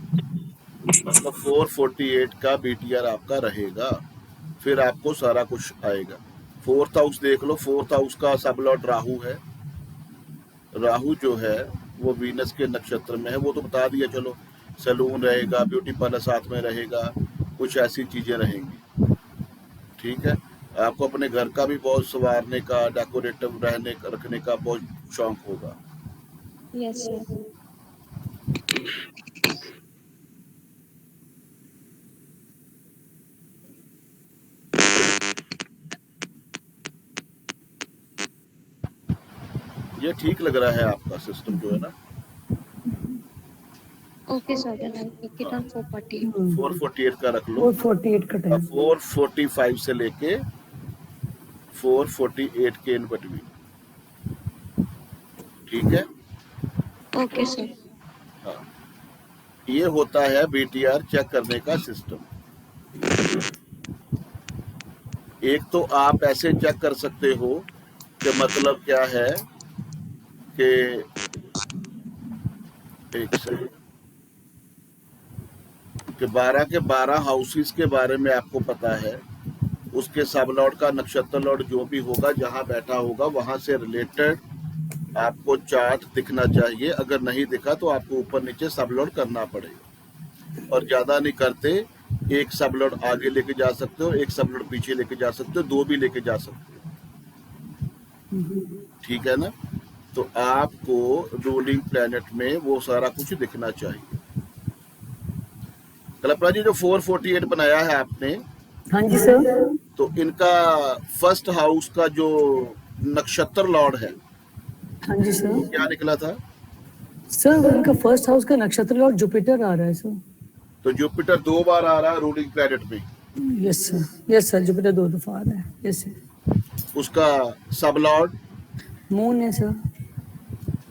मतलब 448 का BTR आपका रहेगा, फिर आपको सारा कुछ आएगा। 4th हाउस देख लो, 4th हाउस का सब लॉर्ड राहु है। राहु जो है वो वीनस के नक्षत्र में है, वो तो बता दिया। चलो, सैलून रहेगा, ब्यूटी पार्लर साथ में रहेगा, कुछ ऐसी चीजें रहेंगी। ठीक है, आपको अपने घर का भी बहुत संवारने का, डेकोरेटिव रहने का, रखने का बहुत शौक होगा। Yes sir. ये ठीक लग रहा है आपका सिस्टम जो है ना। Okay sir, then I take it on 448। 448 का रख लो। 448 का टाइम। 445 से लेके 448 के इन बिटवीन। ठीक है, ओके सर। हाँ, ये होता है BTR चेक करने का सिस्टम। एक तो आप ऐसे चेक कर सकते हो कि मतलब क्या है कि एक सेकंड, कि 12 के 12 हाउसेस के बारे में आपको पता है, उसके सब लॉर्ड का नक्षत्र लॉर्ड जो भी होगा, जहां बैठा होगा, वहां से रिलेटेड आपको चार्ट दिखना चाहिए। अगर नहीं दिखा तो आपको ऊपर नीचे सब लॉर्ड करना पड़ेगा, और ज्यादा नहीं करते, एक सब लॉर्ड आगे लेके जा सकते हो, एक सब लॉर्ड पीछे लेके जा सकते हो, 2 भी लेके जा सकते हो। ठीक है ना, तो आपको रूलिंग प्लैनेट में वो सारा कुछ दिखना चाहिए। कल्पना जी, जो 448 बनाया है आपने, हाँ जी सर, तो इनका फर्स्ट हाउस का जो नक्षत्र लॉर्ड है, हाँ जी सर, क्या निकला था? सर उनका फर्स्ट हाउस का नक्षत्र लॉर्ड जुपिटर आ रहा है सर। तो जुपिटर 2 बार आ रहा है रूलिंग प्लैनेट में। Yes sir, yes sir, Jupiter 2 दफा आ रहा है। Yes sir. उसका सब लॉर्ड मून है सर।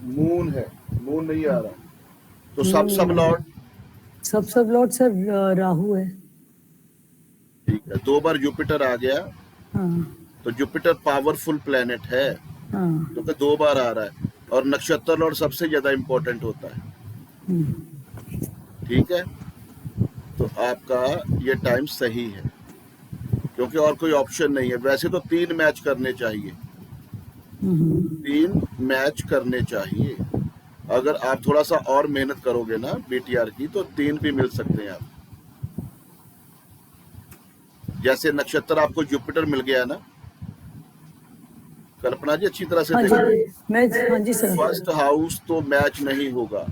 मून है, मून नहीं आ रहा, तो सब लॉर्ड, सब लॉर्ड सर राहु है। ठीक है, 2 बार जुपिटर आ गया, हाँ तो जुपिटर पावरफुल प्लैनेट है, हाँ। तो 2 बार आ रहा है, और नक्षत्र लॉर्ड सबसे ज्यादा इंपॉर्टेंट होता है। ठीक है, तो आपका ये टाइम सही है, क्योंकि और कोई ऑप्शन नहीं है। वैसे तो 3 मैच करने चाहिए, 3 मैच करने चाहिए। अगर आप थोड़ा सा और मेहनत करोगे ना BTR की, तो 3 भी मिल सकते हैं आप। जैसे नक्षत्र आपको जुपिटर मिल गया ना कल्पना जी, अच्छी तरह से हाँ देखो। हाँ जी सर। फर्स्ट हाउस तो मैच नहीं होगा,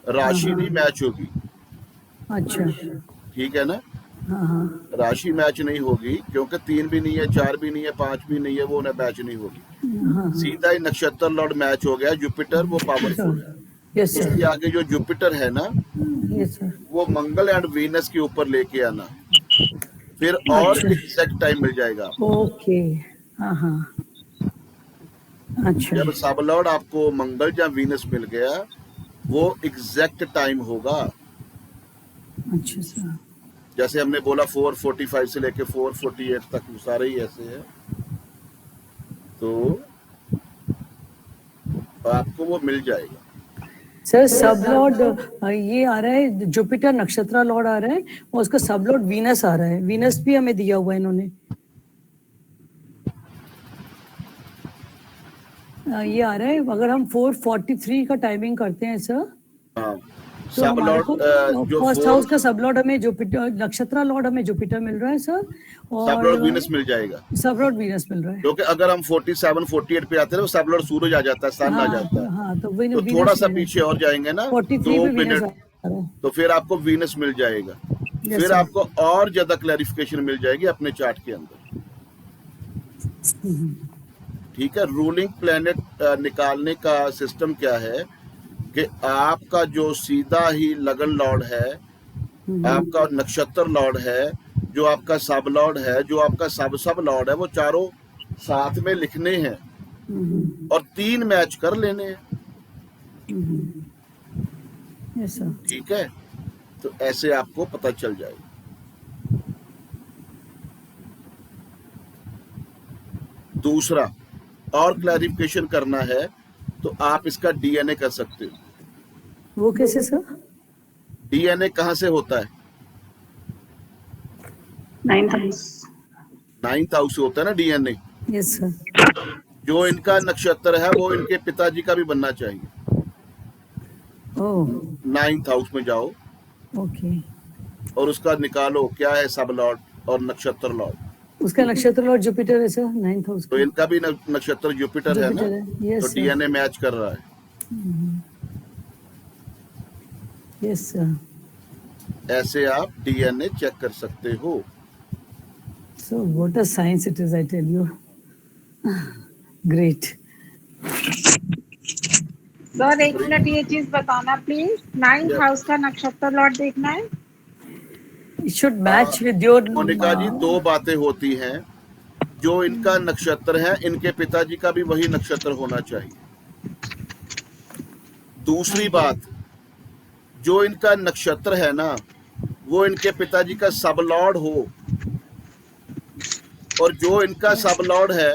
राशि भी मैच होगी। अच्छा, ठीक है ना, हाँ हाँ राशि मैच नहीं होगी, क्योंकि 3 भी नहीं है, 4 भी नहीं है, 5 भी नहीं है, वो मैच नहीं होगी। हाँ। सीधा ही नक्षत्र लॉर्ड मैच हो गया, जुपिटर वो पावरफुल है। Yes sir. इसके आगे जो जुपिटर है ना, यस सर। वो मंगल एंड वीनस के ऊपर लेके आना, फिर और एग्जैक्ट टाइम मिल जाएगा। ओके, हाँ हाँ, अच्छा। जब सब लॉर्ड आपको मंगल या वीनस मिल गया, वो एग्जैक्ट टाइम होगा। अच्छा सर। जैसे हमने बोला 445 से लेके 448 तक सारे ही ऐसे हैं, तो आपको वो मिल जाएगा। सर सब लॉर्ड ये आ रहा है, जुपिटर नक्षत्र लॉर्ड आ रहा है, और उसका सब लॉर्ड वीनस आ रहा है। वीनस भी हमें दिया हुआ है इन्होंने। ये आ रहा है, अगर हम 443 का टाइमिंग करते हैं सर, हाँ, तो सब हमारे को लॉर्ड जो फर्स्ट हाउस का सब लॉर्ड हमें जुपिटर, नक्षत्र लॉर्ड हमें जुपिटर मिल रहा है सर, और सब लॉर्ड वीनस मिल जाएगा, सब लॉर्ड वीनस मिल रहा है। क्योंकि अगर हम 47 48 पे आते हैं, सब लॉर्ड सूरज आ जाता है, सन आ जाता है। हाँ, तो तो थोड़ा सा पीछे और जाएंगे ना 43 2 पे वीनस मिनट, आ रहा है। तो फिर आपको वीनस मिल जाएगा। Yes, फिर sir. आपको और ज्यादा क्लैरिफिकेशन मिल जाएगी अपने चार्ट के अंदर। ठीक है, रूलिंग प्लैनेट निकालने का सिस्टम क्या है कि आपका जो सीधा ही लगन लॉर्ड है, आपका नक्षत्र लॉर्ड है, जो आपका सब लॉर्ड है, जो आपका सब लॉर्ड है, वो चारों साथ में लिखने हैं और 3 मैच कर लेने हैं। Yes sir. ठीक है, तो ऐसे आपको पता चल जाएगा। दूसरा और क्लैरिफिकेशन करना है तो आप इसका डीएनए कर सकते हो। वो कैसे सर? डीएनए कहाँ से होता है? 9th house. 9th हाउस से होता है ना डीएनए। Yes sir. जो इनका नक्षत्र है वो इनके पिताजी का भी बनना चाहिए। ओह 9th हाउस में जाओ ओके। और उसका निकालो क्या है सब लॉर्ड और नक्षत्र लॉर्ड। उसका नक्षत्र लॉर्ड जुपिटर है सर 9th हाउस तो इनका भी नक्षत्र जुपिटर है ना, यस तो डीएनए मैच कर रहा है। Yes sir. ऐसे आप डीएनए चेक कर सकते हो। So what a science it is, I tell you. Great. Sir एक मिनट ये चीज बताना प्लीज, 9th हाउस का नक्षत्र लॉर्ड देखना है। It should match with your. Monika जी दो बातें होती हैं, जो इनका नक्षत्र है इनके पिताजी का भी वही नक्षत्र होना चाहिए। दूसरी बात, जो इनका नक्षत्र है ना वो इनके पिताजी का सब लॉर्ड हो, और जो इनका सब लॉर्ड है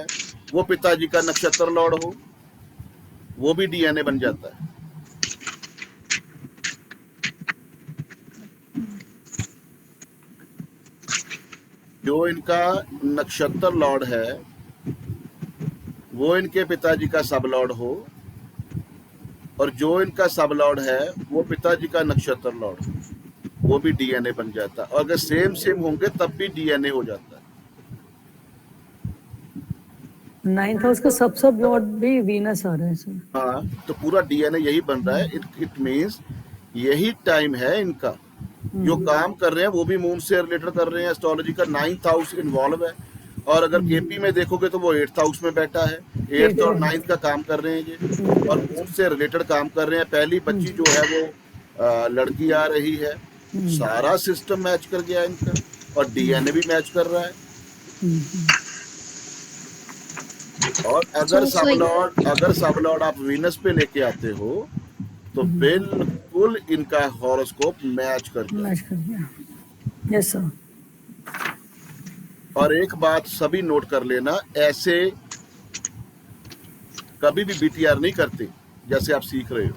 वो पिताजी का नक्षत्र लॉर्ड हो, वो भी डीएनए बन जाता है। जो इनका नक्षत्र लॉर्ड है वो इनके पिताजी का सब लॉर्ड हो, और जो इनका सब लॉर्ड है वो पिताजी का नक्षत्र लॉर्ड हो, वो भी डीएनए बन जाता है। और अगर सेम सेम होंगे तब भी डीएनए हो जाता है। 9th हाउस का सब लॉर्ड भी वीनस आ रहा है सर। हाँ, तो पूरा डीएनए यही बन रहा है। इट मींस यही टाइम है इनका जो काम कर रहे हैं वो भी मून से रिलेटेड कर रहे हैं। एस्ट्रोलॉजी का 9th हाउस इन्वॉल्व है, और अगर केपी में देखोगे तो वो 8th हाउस में बैठा है। 8th और 9th का काम कर रहे हैं ये, और मून से रिलेटेड काम कर रहे हैं। पहली बच्ची जो है वो लड़की आ रही है। सारा सिस्टम मैच कर गया इनका, और डीएनए भी मैच कर रहा है। और अगर सब लॉर्ड आप वीनस पे लेके आते हो तो बिल्कुल इनका हॉरोस्कोप मैच कर गया। Yes sir. और एक बात सभी नोट कर लेना, ऐसे कभी भी बीटीआर नहीं करते जैसे आप सीख रहे हो।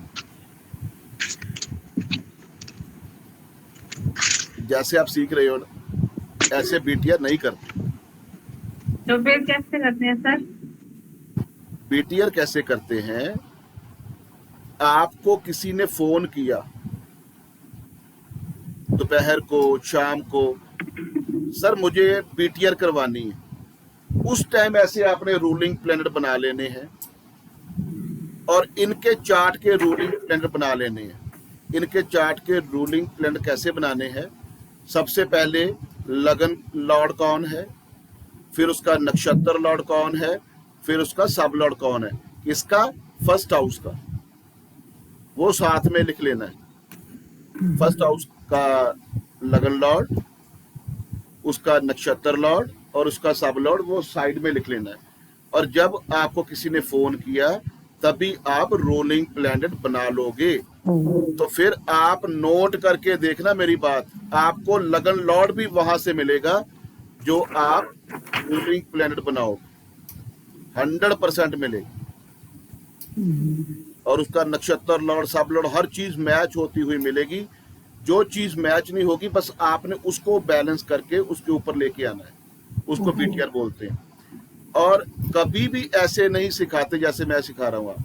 जैसे आप सीख रहे हो ना, ऐसे बीटीआर नहीं करते। तो फिर कैसे करते हैं सर? बीटीआर कैसे करते हैं? आपको किसी ने फोन किया दोपहर को, शाम को, सर मुझे बीटीआर करवानी है। उस टाइम ऐसे आपने रूलिंग प्लैनेट बना लेने हैं, और इनके चार्ट के रूलिंग प्लैनेट बना लेने हैं। इनके चार्ट के रूलिंग प्लैनेट कैसे बनाने हैं? सबसे पहले लगन लॉर्ड कौन है, फिर उसका नक्षत्र लॉर्ड कौन है, फिर उसका सब लॉर्ड कौन है, इसका फर्स्ट हाउस का, वो साथ में लिख लेना है। फर्स्ट हाउस का लगन लॉर्ड, उसका नक्षत्र लॉर्ड और उसका सब लॉर्ड, वो साइड में लिख लेना है। और जब आपको किसी ने फोन किया तभी आप रोलिंग प्लैनेट बना लोगे। तो फिर आप नोट करके देखना मेरी बात, आपको लगन लॉर्ड भी वहां से मिलेगा जो आप रोलिंग प्लैनेट बनाओगे, 100% मिलेगी। और उसका नक्षत्र लॉर्ड, सब लॉर्ड, हर चीज मैच होती हुई मिलेगी। जो चीज मैच नहीं होगी बस आपने उसको बैलेंस करके उसके ऊपर लेके आना है, उसको बीटीआर बोलते हैं। और कभी भी ऐसे नहीं सिखाते जैसे मैं सिखा रहा हूँ।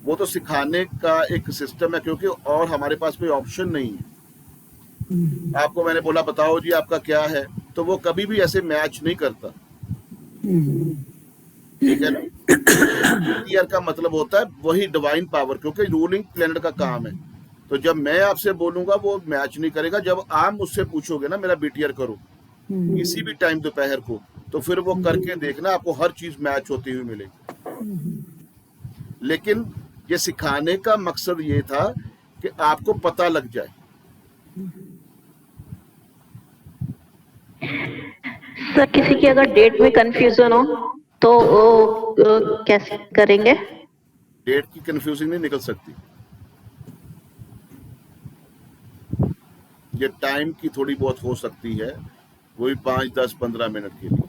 वो तो सिखाने का एक सिस्टम है, क्योंकि और हमारे पास कोई ऑप्शन नहीं है। आपको मैंने बोला बताओ जी आपका क्या है, तो वो कभी भी ऐसे मैच नहीं करता। ठीक है ना? बीटीआर का मतलब होता है वही डिवाइन पावर, क्योंकि रूलिंग प्लैनेट का काम है। तो जब मैं आपसे बोलूंगा वो मैच नहीं करेगा। जब आप मुझसे पूछोगे ना मेरा बीटीआर करो किसी भी टाइम दोपहर को, तो फिर वो करके देखना, आपको हर चीज मैच होती हुई मिलेगी। लेकिन ये सिखाने का मकसद ये था कि आपको पता लग जाए। सर किसी की अगर डेट में कंफ्यूजन हो तो कैसे करेंगे? डेट की कंफ्यूजिंग नहीं निकल सकती। ये टाइम की थोड़ी बहुत हो सकती है, वही 5, 10, 15 मिनट के लिए।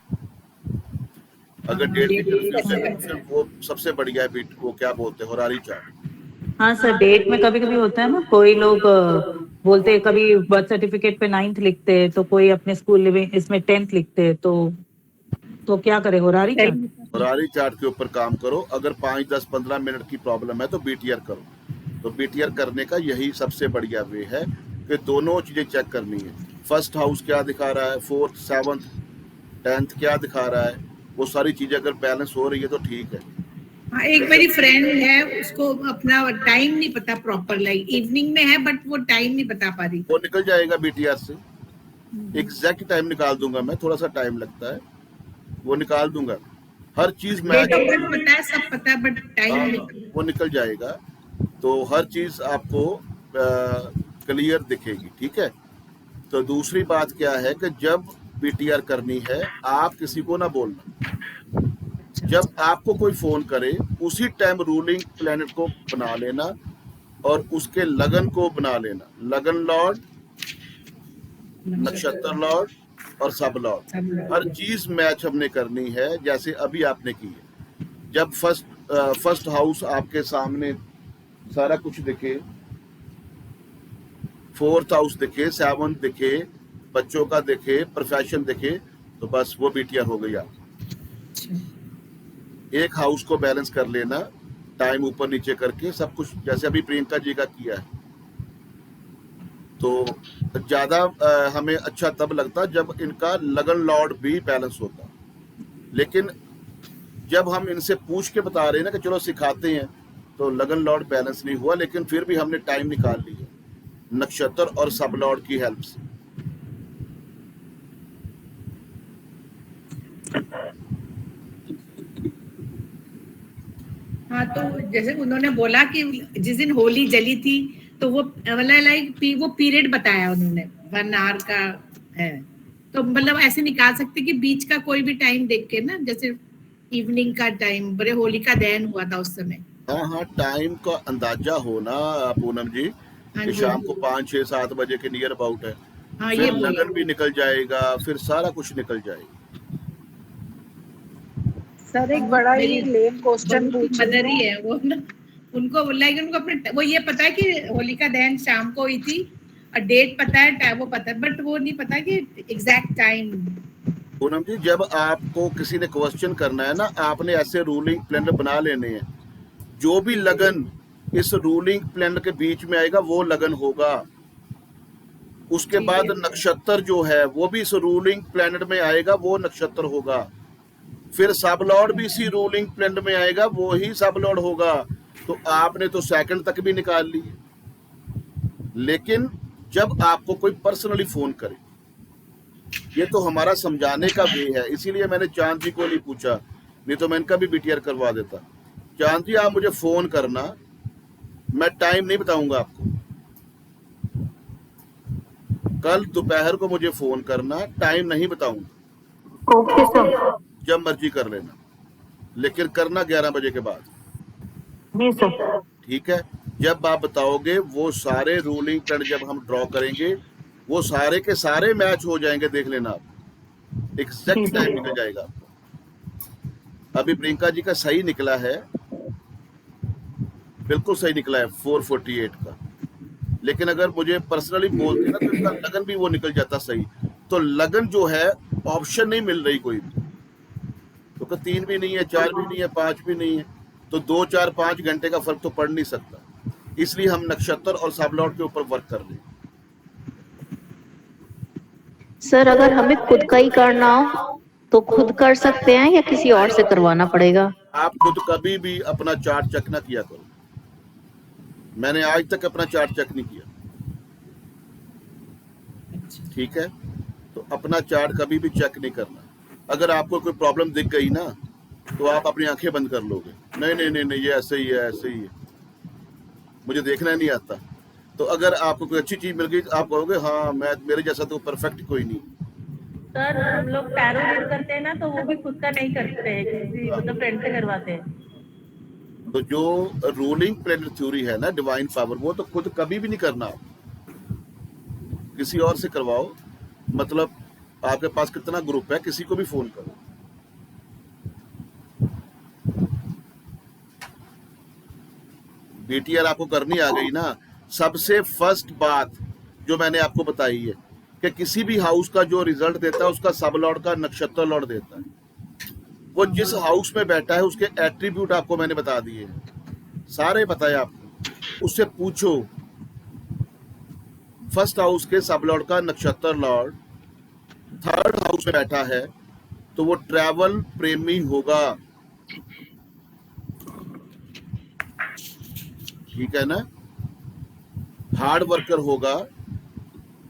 अगर डेट की कंफ्यूजन है फिर वो सबसे बढ़िया है बीट, वो क्या बोलते हैं, होरारी चार्ट। हाँ सर, डेट में कभी कभी होता है ना, कोई लोग बोलते हैं, कभी बर्थ सर्टिफिकेट पे 9th लिखते हैं, तो कोई अपने स्कूल लिविंग इसमें 10th लिखते हैं, तो क्या करे, होरारी चार्ट? होरारी चार्ट के ऊपर काम करो। अगर 5, 10, 15 मिनट की प्रॉब्लम है तो बीटीआर करो। तो बीटीआर करने का यही सबसे बढ़िया वे है कि दोनों चीजें चेक करनी है। फर्स्ट हाउस क्या दिखा रहा है, 4th, 7th, 10th क्या दिखा रहा है, वो सारी चीजें अगर बैलेंस हो रही है तो ठीक है। हाँ, एक मेरी फ्रेंड है, उसको अपना टाइम नहीं पता प्रॉपर, लाइक इवनिंग में है बट वो टाइम नहीं बता पा रही। वो निकल जाएगा बीटीआर से, एग्जैक्ट टाइम निकाल दूंगा मैं, थोड़ा सा टाइम लगता है, वो निकाल दूंगा। हर चीज मैच पता है, सब पता है, बट टाइम वो निकल जाएगा। तो हर चीज आपको क्लियर दिखेगी, ठीक है। तो दूसरी बात क्या है कि जब बीटीआर करनी है आप किसी को ना बोलना। जब आपको कोई फोन करे उसी टाइम रूलिंग प्लैनेट को बना लेना और उसके लगन को बना लेना। लगन लॉर्ड, नक्षत्र लॉर्ड और सब लॉर्ड, हर चीज मैच हमने करनी है जैसे अभी आपने की है। जब फर्स्ट हाउस आपके सामने सारा कुछ दिखे, 4th हाउस दिखे, 7th दिखे, बच्चों का दिखे, प्रोफेशन दिखे, तो बस वो बीटीआर हो गई। आप एक हाउस को बैलेंस कर लेना, टाइम ऊपर नीचे करके सब कुछ, जैसे अभी प्रियंका जी का किया है। तो ज्यादा हमें अच्छा तब लगता जब इनका लगन लॉर्ड भी बैलेंस होता। लेकिन जब हम इनसे पूछ के बता रहे हैं ना कि चलो सिखाते हैं, तो लगन लॉर्ड बैलेंस नहीं हुआ, लेकिन फिर भी हमने टाइम निकाल लिया नक्षत्र और सब लॉर्ड की हेल्प से। हाँ, तो जैसे उन्होंने बोला कि जिस दिन होली जली थी तो वो लाइक वो पीरियड बताया उन्होंने, 1 आवर का है। तो मतलब ऐसे निकाल सकते कि बीच का कोई भी टाइम देख के ना, जैसे इवनिंग का टाइम, बड़े होलिका दहन हुआ था उस समय। हाँ, टाइम का अंदाजा होना पूनम जी, कि शाम को 5, 6, 7 बजे के नियर अबाउट है। हाँ, फिर लगन भी निकल जाएगा, फिर सारा कुछ निकल जाएगा। सर एक बड़ा ही लेम क्वेश्चन मदर ही है वो ना, उनको उनको अपने वो ये पता है कि होलिका दहन शाम को हुई थी और डेट पता है, टाइम वो पता है, बट वो नहीं पता कि एग्जैक्ट टाइम। पूनम जी, जब आपको किसी ने क्वेश्चन करना है ना, आपने ऐसे रूलिंग प्लान बना लेने हैं। जो भी लगन इस रूलिंग प्लान के बीच में आएगा वो लगन होगा। उसके बाद नक्षत्र जो है वो भी इस रूलिंग प्लैनेट में आएगा, वो नक्षत्र होगा। फिर सब लॉर्ड भी इसी रूलिंग प्लैनेट में आएगा, वो ही सब लॉर्ड होगा। तो आपने तो सेकंड तक भी निकाल ली। लेकिन जब आपको कोई पर्सनली फोन करे, ये तो हमारा समझाने का वे है, इसीलिए मैंने चांद जी को नहीं पूछा, नहीं तो मैं इनका भी बीटीआर करवा देता। चांद जी, आप मुझे फोन करना, मैं टाइम नहीं बताऊंगा आपको। कल दोपहर को मुझे फोन करना, टाइम नहीं बताऊंगा। Okay sir. जब मर्जी कर लेना, लेकिन करना 11 बजे के बाद। जी सर। ठीक है। जब आप बताओगे वो सारे रूलिंग प्लान जब हम ड्रॉ करेंगे वो सारे के सारे मैच हो जाएंगे, देख लेना आप, एग्जैक्ट टाइम निकल जाएगा आपको। अभी प्रियंका जी का सही निकला है, बिल्कुल सही निकला है 448 का। लेकिन अगर मुझे पर्सनली बोलते ना तो इसका लगन भी वो निकल जाता सही। तो लगन जो है ऑप्शन नहीं मिल रही कोई भी, तो 3 भी नहीं है, 4 भी नहीं है, 5 भी नहीं है, तो 2, 4, 5 घंटे का फर्क तो पड़ नहीं सकता। इसलिए हम नक्षत्र और सब लॉर्ड के ऊपर वर्क कर रहे हैं। सर अगर हमें खुद का ही करना हो तो खुद कर सकते हैं या किसी और से करवाना पड़ेगा? आप खुद कभी भी अपना चार्ट चेक ना किया करो। मैंने आज तक अपना चार्ट चेक नहीं किया, ठीक है। तो अपना चार्ट कभी भी चेक नहीं करना। अगर आपको कोई प्रॉब्लम दिख गई ना तो आप अपनी आंखें बंद कर लोगे, नहीं नहीं नहीं नहीं ये ऐसे ही है, ऐसे ही है, मुझे देखना नहीं आता। तो अगर आपको कोई अच्छी चीज मिल गई आप कहोगे हाँ मैं, मेरे जैसा तो परफेक्ट कोई नहीं। सर हम लोग टैरो रीड करते हैं ना, तो वो भी खुद का नहीं करते हैं, किसी मतलब फ्रेंड से करवाते हैं। तो जो रूलिंग प्लैनेट थ्योरी है ना, डिवाइन पावर, वो तो खुद कभी भी नहीं करना। किसी और से करवाओ, मतलब आपके पास कितना ग्रुप है, किसी को भी फोन करो। बीटीआर आपको करनी आ गई ना। सबसे फर्स्ट बात जो मैंने आपको बताई है कि किसी भी हाउस का जो रिजल्ट देता है उसका सब लॉर्ड का नक्षत्र लॉर्ड देता है। वो जिस हाउस में बैठा है उसके एट्रीब्यूट आपको मैंने बता दिए हैं, सारे बताए आपको। उससे पूछो फर्स्ट हाउस के सब लॉर्ड का नक्षत्र लॉर्ड थर्ड हाउस में बैठा है तो वो ट्रैवल प्रेमी होगा, ठीक है ना। हार्ड वर्कर होगा,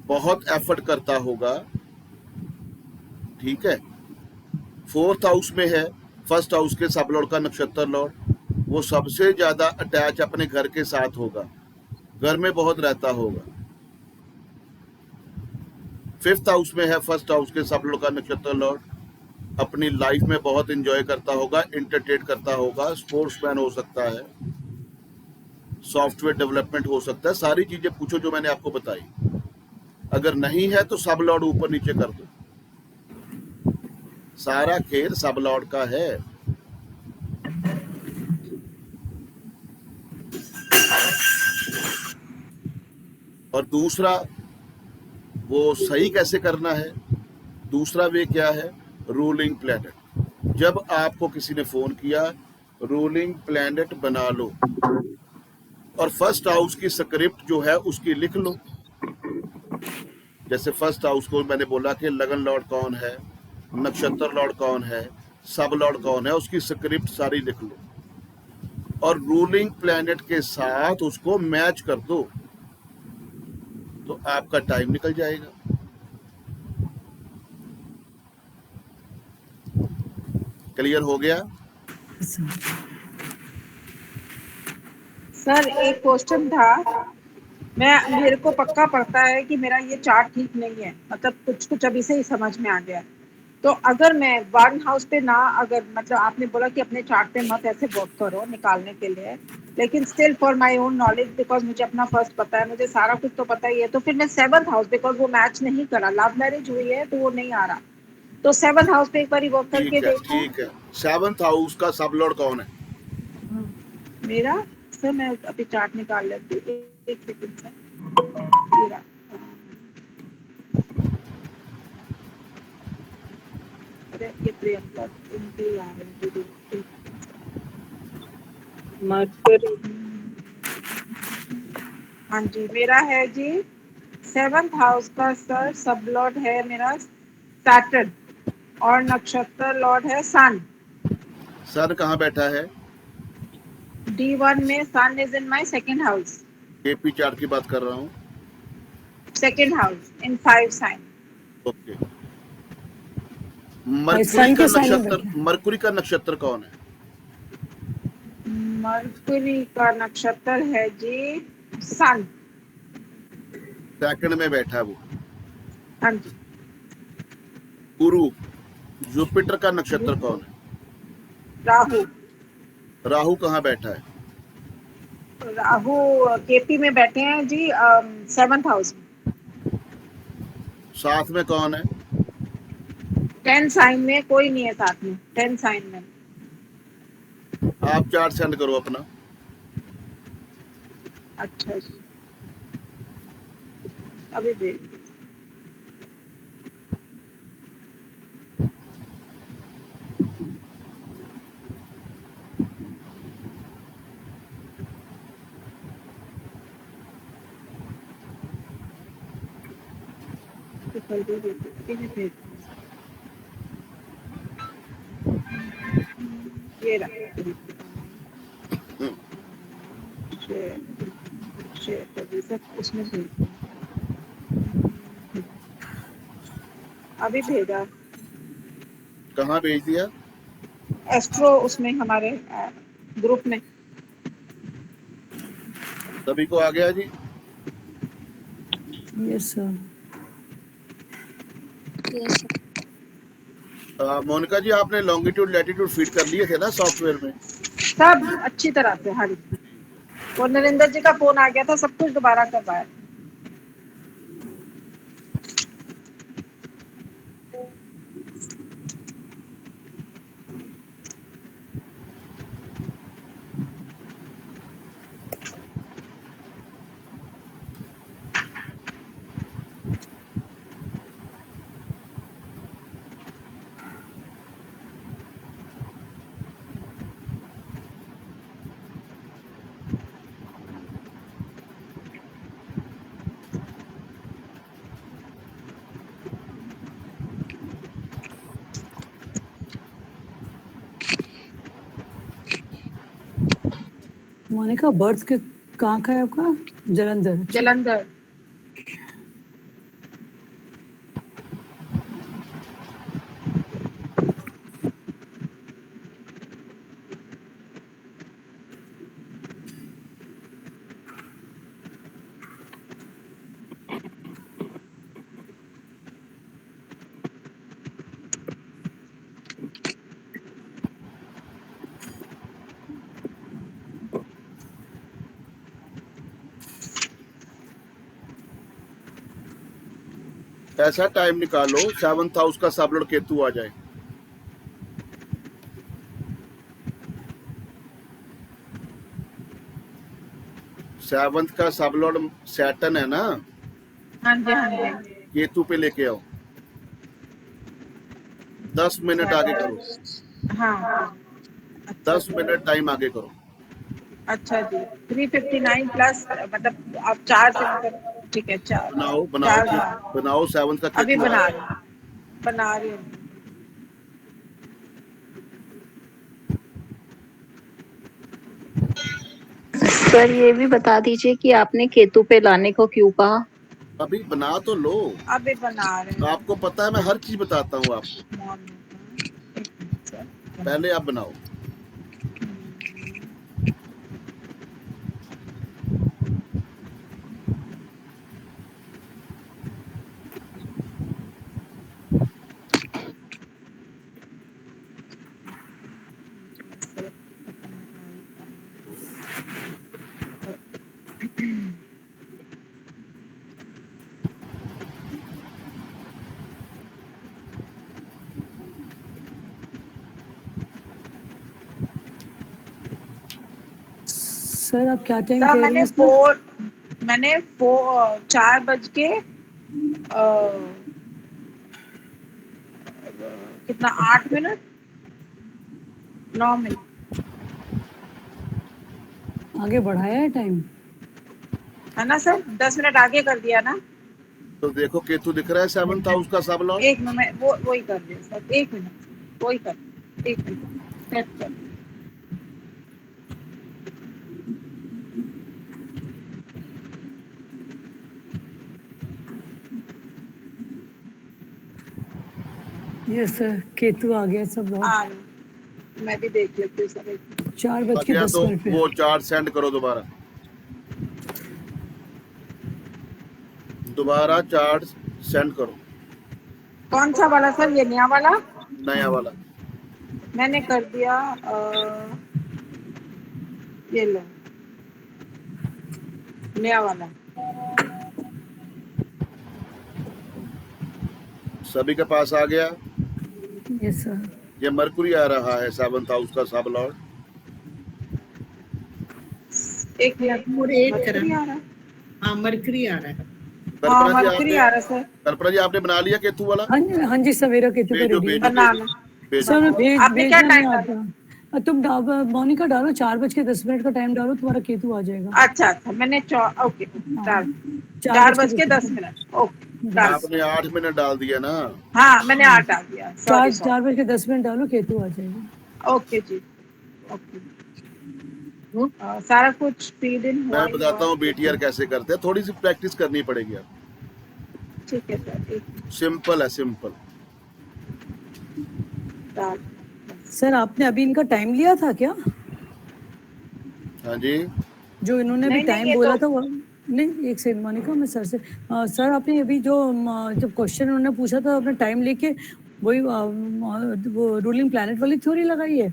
बहुत एफर्ट करता होगा, ठीक है। फोर्थ हाउस में है फर्स्ट हाउस के सब लॉर्ड का नक्षत्र लॉर्ड, वो सबसे ज्यादा अटैच अपने घर के साथ होगा, घर में बहुत रहता होगा। फिफ्थ हाउस में है फर्स्ट हाउस के सब लॉर्ड का नक्षत्र लॉर्ड, अपनी लाइफ में बहुत एंजॉय करता होगा, इंटरटेन करता होगा, स्पोर्ट्समैन हो सकता है, सॉफ्टवेयर डेवलपमेंट हो सकता है। सारी चीजें पूछो जो मैंने आपको बताई। अगर नहीं है तो सब लॉर्ड ऊपर नीचे कर दो। सारा खेल सब लॉर्ड का है। और दूसरा वो सही कैसे करना है, दूसरा वे क्या है, रूलिंग प्लैनेट। जब आपको किसी ने फोन किया, रूलिंग प्लैनेट बना लो और फर्स्ट हाउस की स्क्रिप्ट जो है उसकी लिख लो। जैसे फर्स्ट हाउस को मैंने बोला कि लगन लॉर्ड कौन है, नक्षत्र लॉर्ड कौन है, सब लॉर्ड कौन है, उसकी स्क्रिप्ट सारी लिख लो और रूलिंग प्लैनेट के साथ उसको मैच कर दो तो आपका टाइम निकल जाएगा। क्लियर हो गया? सर एक क्वेश्चन था, मेरे को पक्का पड़ता है कि मेरा ये चार्ट ठीक नहीं है, मतलब कुछ कुछ अभी से ही समझ में आ गया। तो अगर मैं वन हाउस पे ना, अगर मतलब आपने बोला कि अपने चार्ट पे मत ऐसे वर्क करो निकालने के लिए, लेकिन still for my own knowledge, because मुझे अपना फर्स्ट पता है, मुझे सारा कुछ तो पता ही है, तो फिर मैं सेवंथ हाउस, बिकॉज वो मैच नहीं करा, लव मैरिज हुई है तो वो नहीं आ रहा, तो सेवंथ हाउस पे एक बार वर्क करके देखो। ठीक है। सेवंथ हाउस का सब लॉर्ड कौन है? मेरा सर, मैं अभी चार्ट निकाल लेती हूँ, एक सेकंड सर। मेरा अरे ये प्रियंका इनके आ रहे हैं मरकरी। हाँ जी, मेरा है जी सेवंथ हाउस का सर सब लॉर्ड है मेरा सैटर्न और नक्षत्र लॉर्ड है सन। सन कहाँ बैठा है? D1 में sun is in my second house. KP chart की बात कर रहा हूँ। Second house in 5 sign. Okay. Mercury का नक्षत्र कौन है? मरकुरी का नक्षत्र है जी सन। सेकंड में बैठा है वो। हाँ जी। गुरु जुपिटर का नक्षत्र कौन है? राहु। राहु कहाँ बैठा है? राहु केपी में बैठे हैं जी, सेवंथ हाउस में। साथ में कौन है? 10 साइन में कोई नहीं है साथ में, 10 साइन में। आप चार्ट सेंड करो अपना। अच्छा जी, अभी देख ये उसमें अभी भेजा। कहाँ भेज दिया? एस्ट्रो उसमें हमारे ग्रुप में। सभी को आ गया जी? Yes sir. मोनिका जी, आपने लॉन्गिट्यूड लैटिट्यूड फीड कर लिए थे ना सॉफ्टवेयर में? सब अच्छी तरह से। हाँ जी, और नरेंद्र जी का फोन आ गया था, सब कुछ दोबारा करवाया। मोनिका बर्थ के कहाँ का है आपका? जलंधर। जलंधर। ऐसा टाइम निकालो 7th हाउस का सब लॉर्ड केतु आ जाए। सेवंथ का सब लॉर्ड सैटर्न है ना? हाँ जी हाँ जी। केतु पे लेके आओ। 10 मिनट आगे करो। हाँ 10 मिनट टाइम आगे करो। अच्छा जी। 359 प्लस मतलब आप 4 से मतलब ठीक है 4 बनाओ चार बनाओ बार। बनाओ 7th का अभी केतु आ बना जाए। रही हूँ। सर ये भी बता दीजिए कि आपने केतु पे लाने को क्यों कहा? अभी बना तो लो। अभी बना रहे हैं। आपको पता है मैं हर चीज बताता हूँ आपको। पहले आप बनाओ। सर आप क्या टाइम सर कह रही हैं? मैंने 4 बज के कितना 8 मिनट 9 मिनट आगे बढ़ाया है टाइम? है ना सर? 10 मिनट आगे कर दिया ना? तो देखो केतु दिख रहा है 7th हाउस का सब लॉर्ड। एक मिनट वही कर दिया सर। 1 मिनट वही कर 1 मिनट सेट कर। यस सर केतु आ गया सब लॉर्ड। मैं भी देख लेती हूँ सर। 4:10 तो पे। वो चार्ट सेंड करो दोबारा चार्ट सेंड करो। कौन सा वाला सर? ये नया वाला? नया वाला मैंने कर दिया। ये लो नया वाला। सभी के पास आ गया। Yes sir. ये मरकुरी आ रहा है 7th हाउस का सब लॉर्ड। एक मिनट मरकरी आ रहा है। हाँ मरकरी आ रहा है। हाँ मरकरी आ रहा है सर। कल्पना जी आपने बना लिया केतु वाला? हाँ जी सवेरा केतु का रेडी है। सर भेजना नहीं आता। तुम मोनिका डालो 4:10 का टाइम डालो तुम्हारा केतु आ जाएगा। अच्छा मैंने ओके 4:10 ओके। आपने 8 मिनट डाल दिया ना? हाँ मैंने 8 डाल दिया। 4:10 डालो केतु आ जाएगा। ओके जी ओके। सारा कुछ फीड इन मैं बताता हूँ बीटीआर कैसे करते हैं। थोड़ी सी प्रैक्टिस करनी पड़ेगी आप। ठीक है सर। सिंपल है सिंपल। सर आपने अभी इनका टाइम लिया था क्या? हाँ जी जो इन्होंने अभी टाइम बोला था वो नहीं। एक सेकंड मोनिका मैं सर से सर आपने अभी जब क्वेश्चन उन्होंने पूछा था आपने टाइम लेके वही वो रूलिंग प्लैनेट वाली थ्योरी लगाई है?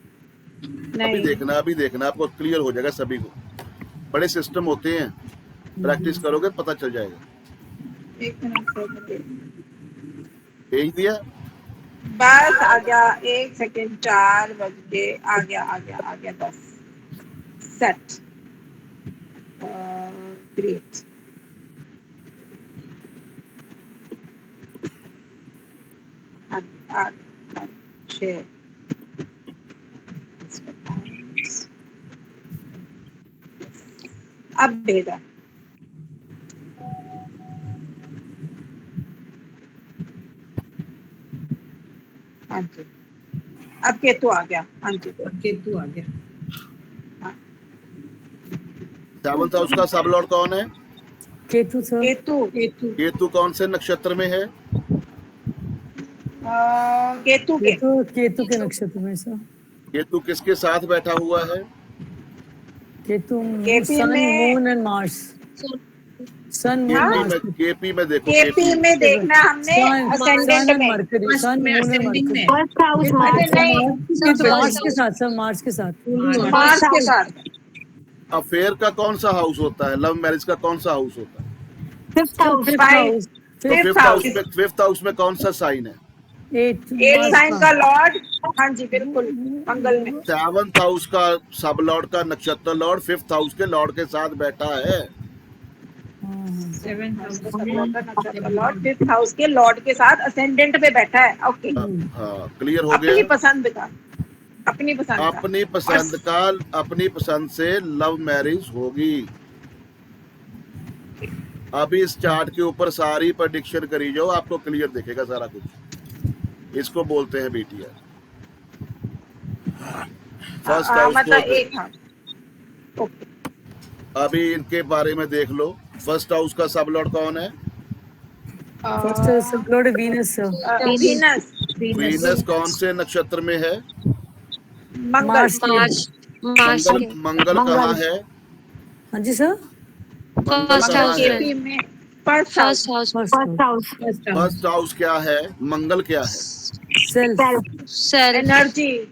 अभी देखना आपको क्लियर हो जाएगा। सभी को बड़े सिस्टम होते हैं। प्रैक्टिस करोगे पता चल जाएगा। 1 मिनट भेज दिया बस आ गया। 1 सेकेंड 4 बज के आ गया 10 सेट। ग्रेट। अब भेजा। हाँ जी अब केतु आ गया। हाँ जी केतु आ गया। हाँ सेवंथ हाउस का सब लॉर्ड कौन है? केतु सर। केतु कौन से नक्षत्र में है? केतु के नक्षत्र में सर। केतु किसके साथ बैठा हुआ है? केतु केपी सन में- moon and Mars. Sun moon KP में देखो, केपी में देखना हमने असेंडेंट में। Mercury, sun moon and ascending Mercury. में। फर्स्ट हाउस अरे मार्स नहीं, मार्स के साथ सर, मार्स के साथ। मार्स के साथ। अफेयर का कौन सा हाउस होता है? लव मैरिज का कौन सा हाउस होता है? Fifth house. फिफ्थ हाउस में कौन सा साइन है? 8 साइन का लॉर्ड। हाँ जी बिल्कुल, मंगल में। सेवंथ हाउस का सब लॉर्ड का नक्षत्र लॉर्ड फिफ्थ हाउस के लॉर्ड के साथ बैठा है। लॉर्ड फिफ्थ हाउस के लॉर्ड के साथ असेंडेंट पे बैठा है। ओके, हाँ, क्लियर हो अपनी गया। पसंद का, अपनी पसंद से लव मैरिज होगी। अभी इस चार्ट के ऊपर सारी प्रेडिक्शन करी जाओ, आपको क्लियर दिखेगा सारा कुछ। इसको बोलते हैं बीटीआर। फर्स्ट हाउस मतलब एक हाउस। अभी इनके बारे में देख लो। फर्स्ट हाउस का सब लॉर्ड कौन है? फर्स्ट सब लॉर्ड वीनस सर। वीनस कौन से नक्षत्र में है? मार्स मंगल कहाँ है? हाँ जी सर। फर्स्ट हाउस क्या है? मंगल क्या है? Self energy.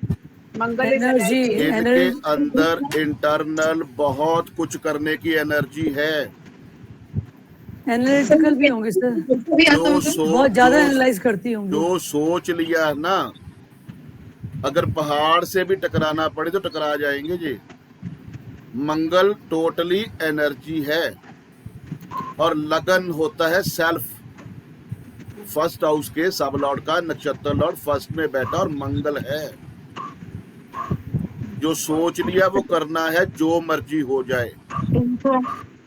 मंगल एनर्जी। इनके अंदर इंटरनल बहुत कुछ करने की एनर्जी है। एनालिटिकल भी होंगे सर, बहुत ज्यादा एनालाइज करती होंगी। जो सोच लिया ना, अगर पहाड़ से भी टकराना पड़े तो टकरा जाएंगे जी। मंगल टोटली एनर्जी है और लगन होता है सेल्फ। फर्स्ट हाउस के सब लॉर्ड का नक्षत्र लॉर्ड फर्स्ट में बैठा और मंगल है। जो सोच लिया वो करना है, जो मर्जी हो जाए।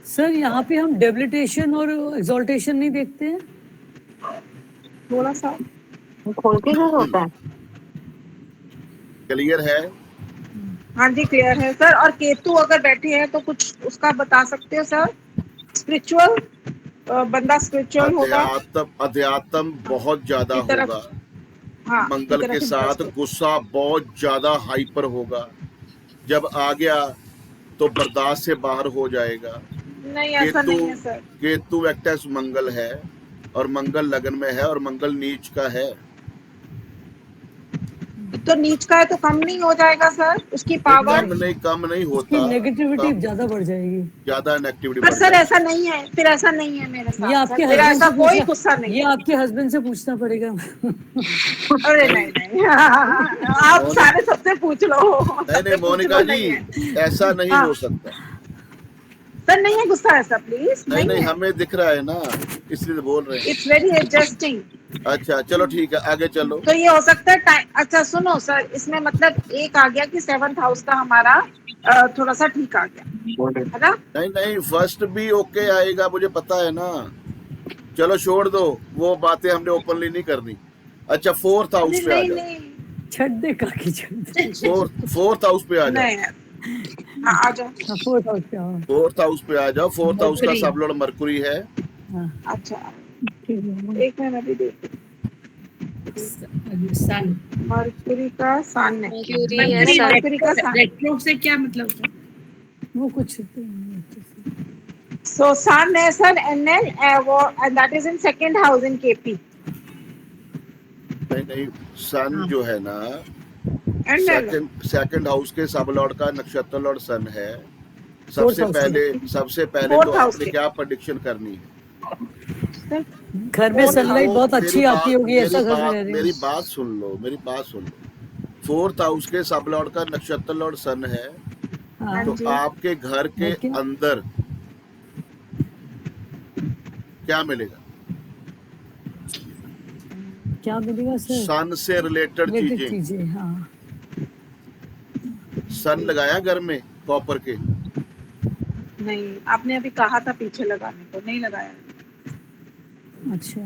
सर यहाँ पे हम डेबिलिटेशन और एक्सॉल्टेशन नहीं देखते हैं? थोड़ा सा खोल के क्या होता है? क्लियर है? हाँ जी क्लियर है सर। और केतु अगर बैठे हैं तो कुछ उसका बता सकते हो सर? स्पिरिचुअल बंदा स्पिरिचुअल होगा। अध्यात्म बहुत ज्यादा होगा। हाँ, मंगल के साथ गुस्सा बहुत ज्यादा हाइपर होगा। जब आ गया तो बर्दाश्त से बाहर हो जाएगा। नहीं ऐसा नहीं है सर। केतु एक्टस मंगल है और मंगल लगन में है और मंगल नीच का है। तो नीच का है तो कम नहीं हो जाएगा सर उसकी पावर? कम नहीं होता, नेगेटिविटी ज्यादा बढ़ जाएगी, ज्यादा नेगेटिविटी। पर सर ऐसा नहीं है, फिर ऐसा नहीं है मेरे साथ। ये आपके मेरा ऐसा कोई गुस्सा नहीं। ये आपके हस्बैंड से पूछना पड़ेगा। अरे नहीं आप सारे सबसे पूछ लो। नहीं मोनिका जी, ऐसा नहीं हो सकता सर। नहीं है गुस्सा ऐसा, प्लीज। नहीं हमें दिख रहा है ना, इसलिए बोल रहे हैं। It's very adjusting. अच्छा चलो ठीक है, आगे चलो। तो ये हो सकता है टाइम। अच्छा सुनो सर, इसमें मतलब एक आ गया कि सेवंथ हाउस का हमारा थोड़ा सा ठीक आ गया है ना? नहीं फर्स्ट भी ओके आएगा, मुझे पता है ना। चलो छोड़ दो, वो बातें हमने ओपनली नहीं करनी। अच्छा फोर्थ हाउस पे आ जाओ। छट दे काकी, छट दे। फोर्थ हाउस पे आ जाओ। आ जाओ। फोर्थ हाउस पे आओ। फोर्थ हाउस पे आ जाओ। फोर्थ हाउस का सब लॉर्ड मरकुरी है। अच्छा एक मिनट भी देख। सन मरकुरी का सन है। मरकुरी का रेट्रो से क्या मतलब है? वो कुछ सो सन है sir NL and that is in second house in KP. नहीं सन जो है ना, सेकंड हाउस के सब लॉर्ड का नक्षत्र लॉर्ड सन है। सबसे पहले तो आपने क्या प्रेडिक्शन करनी है? घर में सनलाइट बहुत अच्छी आती होगी, ऐसा घर में। मेरी बात सुन लो। फोर्थ हाउस के सब लॉर्ड का नक्षत्र लॉर्ड सन है। तो आपके घर के अंदर क्या मिलेगा? क्या मिलेगा सर? सन से रिलेटेड चीजें। हाँ। सन लगाया घर में कॉपर के? नहीं, आपने अभी कहा था पीछे लगाने को, नहीं लगाया। अच्छा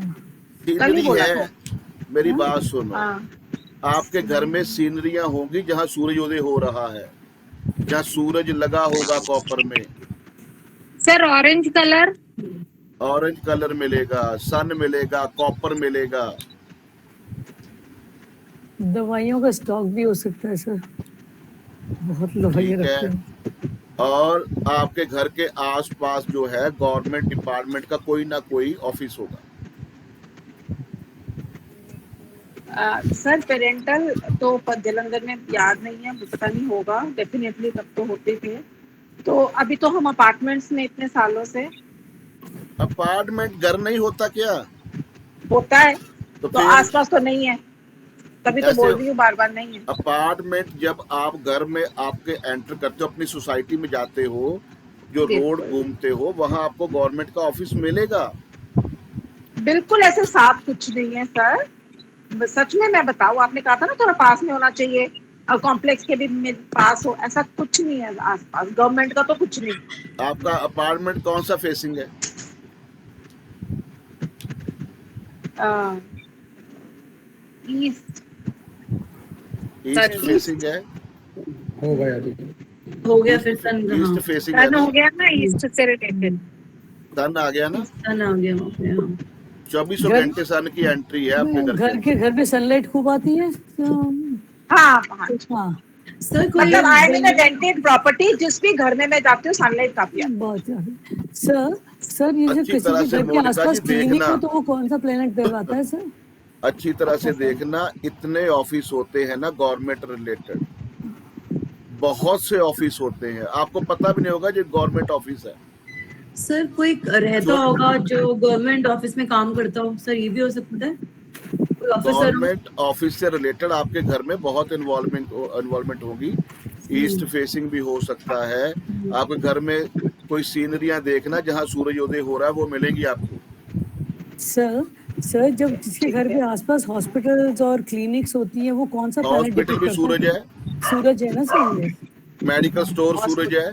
सीनरी है। मेरी बात सुनो। आपके घर में सीनरियां होंगी जहाँ सूरज उदय हो रहा है, जहाँ सूरज लगा होगा कॉपर में। Sir orange colour, orange colour मिलेगा, सन मिलेगा, कॉपर मिलेगा। दवाइयों का स्टॉक भी हो सकता है सर, बहुत दवाइयाँ ठीक रखते है। हैं। और आपके घर के आसपास जो है गवर्नमेंट डिपार्टमेंट का कोई ना कोई ऑफिस होगा। सर पेरेंटल तो जलंधर में याद नहीं है, मुझे पता नहीं होगा, डेफिनेटली तब तो होते थे। तो अभी तो हम अपार्टमेंट्स में इतने सालों से। अपार्टमेंट घर नहीं होता क्या? होता है तो तो फिर आसपास तो नहीं है, तभी तो ऐसे बोल रही हूँ बार बार नहीं है। अपार्टमेंट जब आप घर में आपके एंटर करते हो, अपनी सोसाइटी में जाते हो, जो रोड बिल्कुल। घूमते हो, वहां आपको गवर्नमेंट का ऑफिस मिलेगा। बिल्कुल ऐसे साफ कुछ नहीं है सर, सच में मैं बताऊँ, आपने कहा था ना थोड़ा पास में होना चाहिए और कॉम्प्लेक्स के भी पास हो, ऐसा कुछ नहीं है आसपास, गवर्नमेंट का तो कुछ नहीं। आपका अपार्टमेंट कौन सा फेसिंग है? ईस्ट ईस्ट फेसिंग है। हो गया जी। हो गया फिर सन। ईस्ट फेसिंग है सन ना? हो गया ना, ईस्ट से रिलेटेड सन आ गया ना? सन आ गया वहाँ पे, हाँ। 24 घर- घंटे सन की एंट्री है आपके घर पे सनलाइट खूब आती है। हाँ हाँ सर कोई मतलब आई मीन रेंटेड प्रॉपर्टी, जिस भी घर में मैं जाती हूँ सनलाइट काफी आती है। बहुत ज्यादा। सर ये जो अच्छी किसी तरह के से घर के मोनिका आसपास जी क्लिनिक देखना। हो तो वो कौन सा प्लेनेट दिलवाता है सर? अच्छी तरह से देखना, इतने ऑफिस होते हैं ना गवर्नमेंट रिलेटेड, बहुत से ऑफिस होते हैं, आपको पता भी नहीं होगा जो गवर्नमेंट ऑफिस है। सर कोई रहता होगा जो गवर्नमेंट ऑफिस में काम करता हो, सर ये भी हो सकता है, कोई ऑफिसर हो। गवर्नमेंट ऑफिस से रिलेटेड आपके घर में बहुत इन्वॉल्वमेंट होगी। ईस्ट फेसिंग भी हो सकता है। आपके घर में कोई सीनरियां देखना जहां सूरजोदय हो रहा है, वो मिलेंगी आपको। सर जब जिसके घर के आसपास हॉस्पिटल्स और क्लिनिक्स होती हैं, वो कौन सा प्लैनेट हॉस्पिटल डिपिक्ट भी करता सूरज है, सूरज है ना सर ये? मेडिकल स्टोर सूरज है,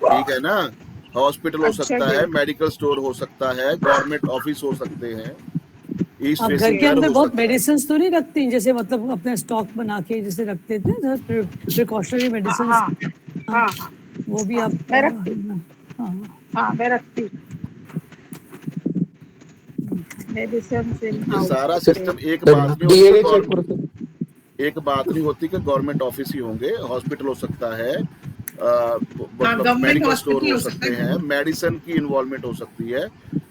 ठीक है ना? हॉस्पिटल हो सकता है, मेडिकल स्टोर हो सकता है, गवर्नमेंट ऑफिस हो सकते हैं। ईस्ट आप घर फेसिंग के घर अंदर हो बहुत सकता है। मेडिसिन तो नहीं रखती, जैसे मतलब अपना स्टॉक बना के जैसे रखते थे ना प्रिकॉशनरी मेडिसिन? हाँ वो भी आप मैं रखती, हाँ मैं रखती मेडिसिन इन ये हाउस। सारा सिस्टम एक बात नहीं होती कि गवर्नमेंट ऑफिस ही होंगे। हॉस्पिटल हो सकता है, मतलब मेडिकल स्टोर हो सकते हैं, मेडिसिन की इन्वॉल्वमेंट हो सकती है,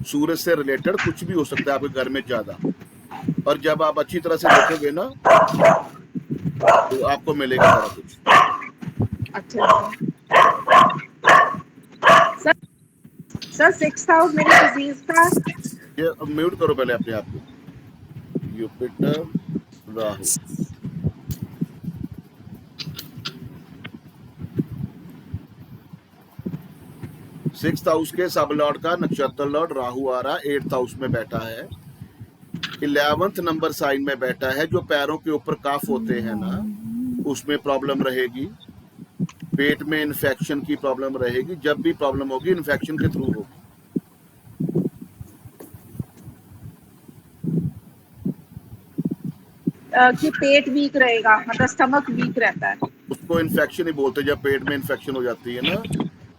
सूरज से रिलेटेड कुछ भी हो सकता है आपके घर में ज्यादा। और जब आप अच्छी तरह से देखोगे ना तो आपको मिलेगा सारा कुछ। अच्छा सर 6th हाउस मेरे डिजीज का। ये म्यूट करो पहले अपने आप को। जुपिटर राहु, सिक्स्थ हाउस के सब लॉर्ड का नक्षत्र लॉर्ड राहु आ रहा है, 8th हाउस में बैठा है, 11th नंबर साइन में बैठा है। जो पैरों के ऊपर कफ होते हैं ना, उसमें प्रॉब्लम रहेगी। पेट में इन्फेक्शन की प्रॉब्लम रहेगी। जब भी प्रॉब्लम होगी इन्फेक्शन के थ्रू होगी। कि पेट वीक रहेगा, मतलब स्टमक वीक रहता है। उसको इन्फेक्शन ही बोलते हैं। जब पेट में इन्फेक्शन हो जाती है ना,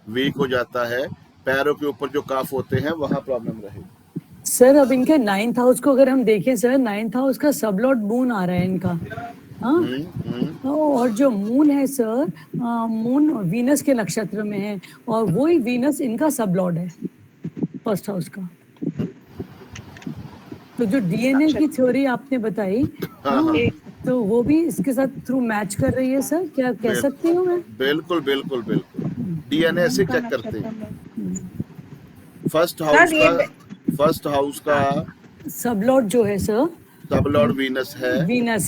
वीक हो जाता है, पैरों के ऊपर जो कफ होते हैं वहां प्रॉब्लम रहेगी। सर अब इनके 9th हाउस को अगर हम देखें सर, 9th हाउस का सबलॉर्ड मून आ रहा है इनका। हाँ और जो मून है सर, मून वीनस के नक्षत्र में है और वही वीनस इनका सबलॉर्ड है 1st हाउस का। तो जो डीएनए की थ्योरी आपने बताई, तो वो भी इसके साथ थ्रू मैच कर रही है सर, क्या कह सकती हूँ मैं? बिल्कुल बिल्कुल बिल्कुल, डीएनए से चेक करते हैं। फर्स्ट हाउस का सबलॉर्ड जो है सर, सबलॉर्ड वीनस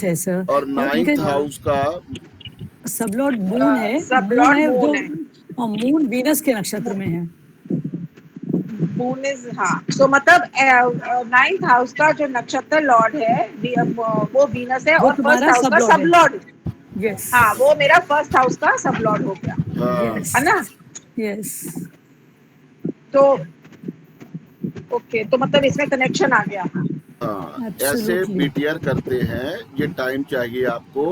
है सर। और 9th हाउस का सबलॉर्ड मून है, सबलॉर्ड मून है और मून वीनस के नक्षत्र में है। मून इज, हाँ तो मतलब 9th हाउस का जो नक्षत्र लॉर्ड है वो वीनस है और 1st हाउस का सबलॉर्ड। यस, हाँ वो मेरा 1st हाउस का सबलॉर्ड हो गया, है ना? यस। तो ओके, तो मतलब इसमें कनेक्शन आ गया। हाँ, ऐसे पीटीआर करते हैं। ये टाइम चाहिए आपको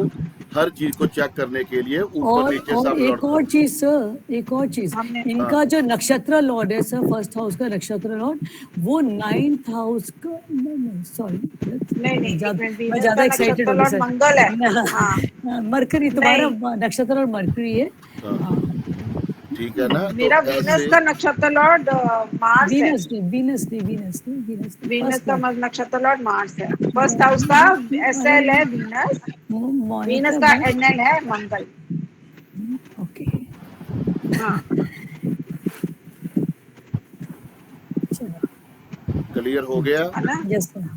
हर चीज को चेक करने के लिए ऊपर और नीचे सब एक लॉर्ड और चीज सर, एक और चीज, इनका जो नक्षत्र लॉर्ड है सर, फर्स्ट हाउस का नक्षत्र लॉर्ड, वो 9th हाउस का, सॉरी नहीं मैं ज्यादा एक्साइटेड हूँ सर, मंगल है। मरकरी तुम्हारा नक्षत्र और मरकरी है। ठीक है ना। मेरा वीनस का नक्षत्र लॉर्ड मार्स है। वीनस का नक्षत्र लॉर्ड मार्स है। फर्स्ट हाउस का एसएल है वीनस, वीनस का एनएल है मंगल। ओके, हाँ क्लियर हो गया। Yes sir.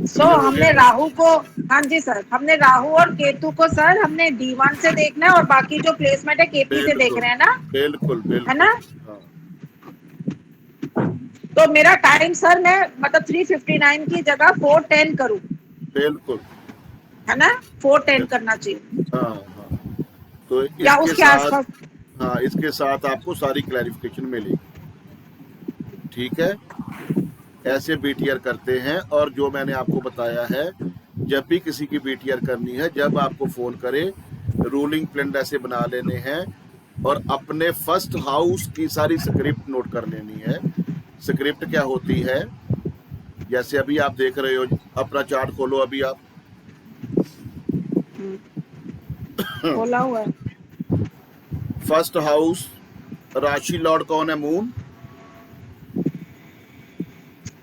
सो हमने राहु को, हाँ जी सर, हमने राहु और केतु को सर हमने D1 से देखना है और बाकी जो प्लेसमेंट है केपी से देख रहे हैं ना। बिल्कुल बिल्कुल, है ना। तो मेरा टाइम सर मैं मतलब 3:59 की जगह 4:10 करूं। बिल्कुल, है ना, 4:10 करना चाहिए। हाँ। तो या उसके आसपास। हाँ, इसके साथ आपको सारी क्लैरिफिकेशन मिलेगी। ठीक है, ऐसे बीटीआर करते हैं। और जो मैंने आपको बताया है, जब भी किसी की बीटीआर करनी है, जब आपको फोन करे, रूलिंग प्लान ऐसे बना लेने हैं और अपने फर्स्ट हाउस की सारी स्क्रिप्ट नोट कर लेनी है। स्क्रिप्ट क्या होती है, जैसे अभी आप देख रहे हो, अपना चार्ट खोलो अभी आप। खोला हुआ है। फर्स्ट हाउस राशि लॉर्ड कौन है? मून।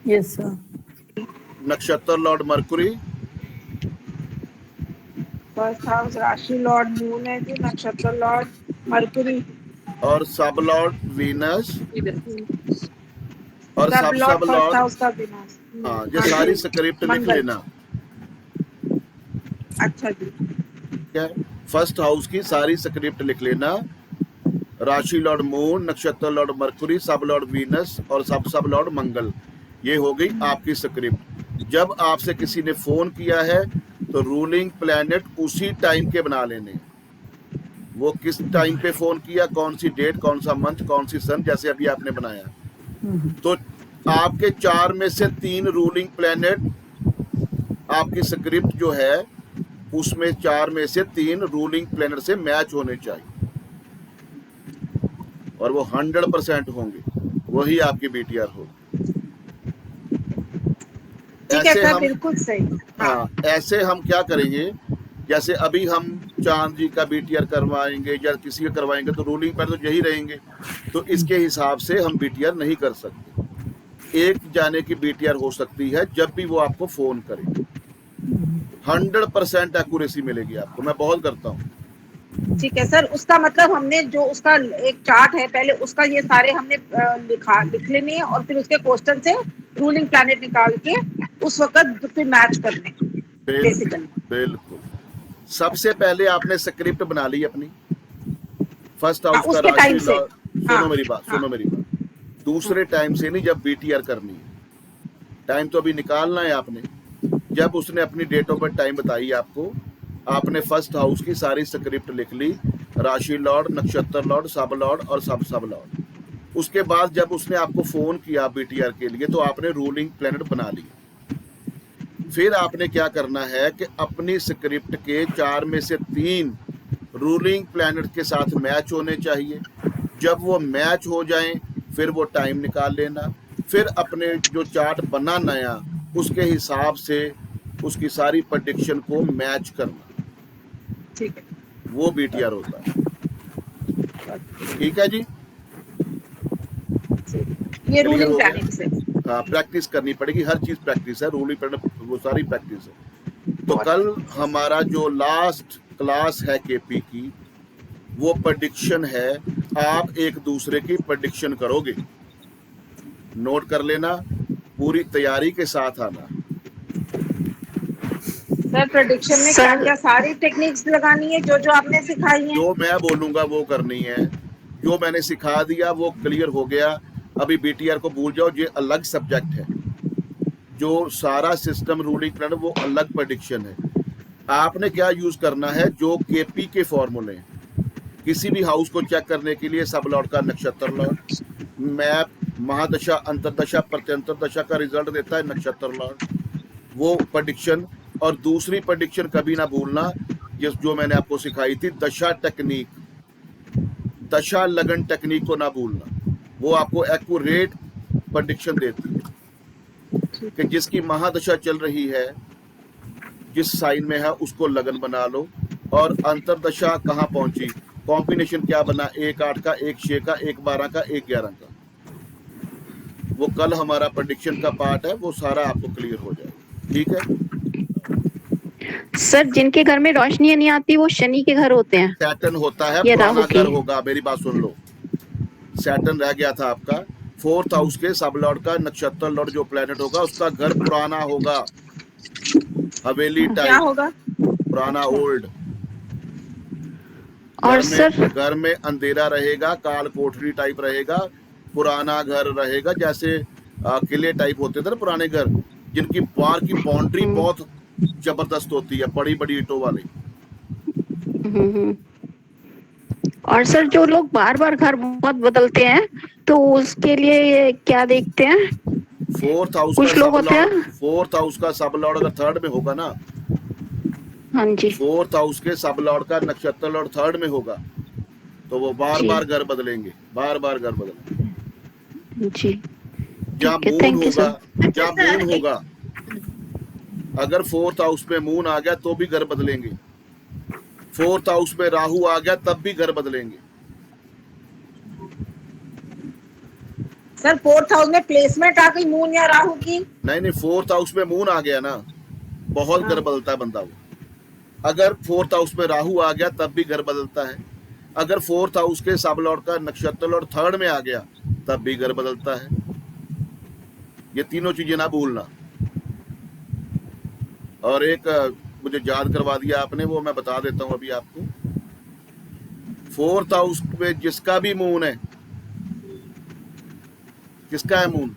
Yes sir. नक्षत्र लॉर्ड मरकुरी। फर्स्ट हाउस राशि लॉर्ड मून है जी, नक्षत्र लॉर्ड मरकुरी और सब लॉर्ड वीनस और सब लॉर्ड लॉर्ड। हाउस का वीनस। हाँ, ये सारी स्क्रिप्ट लिख लेना। अच्छा जी, क्या, फर्स्ट हाउस की सारी स्क्रिप्ट लिख लेना। राशि लॉर्ड मून, नक्षत्र लॉर्ड मरकुरी, सब लॉर्ड वीनस और सब लॉर्ड मंगल। ये हो गई आपकी स्क्रिप्ट। जब आपसे किसी ने फोन किया है तो रूलिंग प्लैनेट उसी टाइम के बना लेने। वो किस टाइम पे फोन किया, कौन सी डेट, कौन सा मंथ, कौन सी सन, जैसे अभी आपने बनाया। तो आपके 4 में से 3 रूलिंग प्लैनेट, आपकी स्क्रिप्ट जो है उसमें 4 में से 3 रूलिंग प्लैनेट से मैच होने चाहिए और वो 100% होंगे, वही आपकी बीटीआर होगी। ऐसे हम, बिल्कुल सही। हाँ, ऐसे हम क्या करेंगे, जैसे अभी हम चांद जी का बीटीआर करवाएंगे या किसी का करवाएंगे तो रूलिंग पर तो यही रहेंगे, तो इसके हिसाब से हम बीटीआर नहीं कर सकते। एक जाने की बीटीआर हो सकती है जब भी वो आपको फोन करे। 100% एक्यूरेसी मिलेगी आपको, मैं बहुत करता हूँ। ठीक है सर, उसका मतलब हमने जो उसका एक चार्ट है, पहले उसका ये सारे हमने लिख लेने हैं और फिर उसके क्वेश्चन से रूलिंग प्लैनेट निकाल के उस वक्त फिर मैच करने। बिल्कुल। सबसे पहले आपने स्क्रिप्ट बना ली अपनी फर्स्ट हाउस का राशि। सुनो मेरी बात, दूसरे टाइम से नहीं, जब बीटीआर करनी है। टाइम तो अभी निकालना है आपने। जब उसने अपनी डेट ऑफ बर्थ टाइम बताई आपको, आपने फर्स्ट हाउस की सारी स्क्रिप्ट लिख ली, राशि लॉर्ड, नक्षत्र लॉर्ड, सब लॉर्ड और सब लॉर्ड। उसके बाद जब उसने आपको फोन किया बीटीआर के लिए, तो आपने रूलिंग प्लैनेट बना लिया। फिर आपने क्या करना है कि अपनी स्क्रिप्ट के 4 में से 3 रूलिंग प्लैनेट के साथ मैच होने चाहिए। जब वो मैच हो जाएं, फिर वो टाइम निकाल लेना। फिर अपने जो चार्ट बना नया, उसके हिसाब से उसकी सारी प्रेडिक्शन को मैच करना। ठीक है, वो बीटीआर होता है। ठीक है जी, ये रूलिंग प्लैनिंग से। हाँ, प्रैक्टिस करनी पड़ेगी, हर चीज प्रैक्टिस है, रूलिंग प्लैनेट वो सारी प्रैक्टिस है। तो कल हमारा जो लास्ट क्लास है केपी की, वो प्रेडिक्शन है। आप एक दूसरे की प्रेडिक्शन करोगे, नोट कर लेना, पूरी तैयारी के साथ आना। सर प्रेडिक्शन में क्या क्या सारी टेक्निक्स लगानी है, जो आपने सिखाई है? जो मैं बोलूंगा वो करनी है। जो मैंने सिखा दिया वो क्लियर हो गया। अभी बीटीआर को भूल जाओ, ये अलग सब्जेक्ट है। जो सारा सिस्टम रूलिंग प्लान वो अलग प्रेडिक्शन है। आपने क्या यूज करना है, जो केपी के फॉर्मूले, किसी भी हाउस को चेक करने के लिए सब लॉर्ड का नक्षत्र लॉर्ड, मैप, महादशा, अंतरदशा, प्रत्यंतर दशा का रिजल्ट देता है नक्षत्र लॉर्ड। वो प्रेडिक्शन और दूसरी प्रेडिक्शन कभी ना भूलना, जो मैंने आपको सिखाई थी, दशा टेक्निक, दशा लगन टेक्निक को ना भूलना। वो आपको एक्यूरेट प्रेडिक्शन देती है कि जिसकी महादशा चल रही है, जिस साइन में है, उसको लगन बना लो। और अंतरदशा कहाँ पहुंची, कॉम्बिनेशन क्या बना, 1 8 का, 1 6 का, 1 12 का, 1 11 का। वो कल हमारा प्रेडिक्शन का पार्ट है, वो सारा आपको क्लियर हो जाएगा। ठीक है सर, जिनके घर में रोशनी नहीं आती वो शनि के घर होते हैं, सैटर्न होता है, ये पुराना राहु की। घर होगा। मेरी बात सुन लो, सैटर्न रह गया था आपका। 4th हाउस के सब लॉर्ड का, नक्षत्र लॉर्ड जो प्लेनेट होगा, उसका घर पुराना होगा, हवेली क्या टाइप, होगा? पुराना, ओल्ड। और सर घर में अंधेरा रहेगा, काल कोठरी टाइप रहेगा, पुराना घर रहेगा। जैसे किले टाइप होते थे ना पुराने घर, जिनकी बाहर की बाउंड्री बहुत जबरदस्त होती है, बड़ी बड़ी ईंटों वाली। और सर, जो लोग बार बार घर बहुत बदलते हैं तो उसके लिए ये क्या देखते हैं? 4th हाउस कुछ लोग होते हैं, 4th हाउस का सब लॉर्ड अगर 3rd में होगा ना, हाँ जी, 4th हाउस के सब लॉर्ड का नक्षत्र लॉर्ड 3rd में होगा, तो वो बार बार घर बदलेंगे, बार बार घर बदलेंगे। जी, जहाँ मून होगा, जहाँ मून होगा, अगर 4th हाउस में मून आ गया तो भी घर बदलेंगे। 4th हाउस में राहु आ गया तब भी घर बदलेंगे। सर 4th हाउस में प्लेसमेंट आ गई मून या राहु की? नहीं, 4th हाउस में मून आ गया ना, बहुत घर बदलता है बंदा वो। अगर 4th हाउस में राहु आ गया तब भी घर बदलता है। अगर 4th हाउस के सब लॉर्ड का नक्षत्र लॉर्ड 3rd में आ गया तब भी घर बदलता है। ये तीनों चीजें ना भूलना। और एक मुझे याद करवा दिया आपने, वो मैं बता देता हूं अभी आपको। 4th हाउस में जिसका भी मून है, किसका है मून?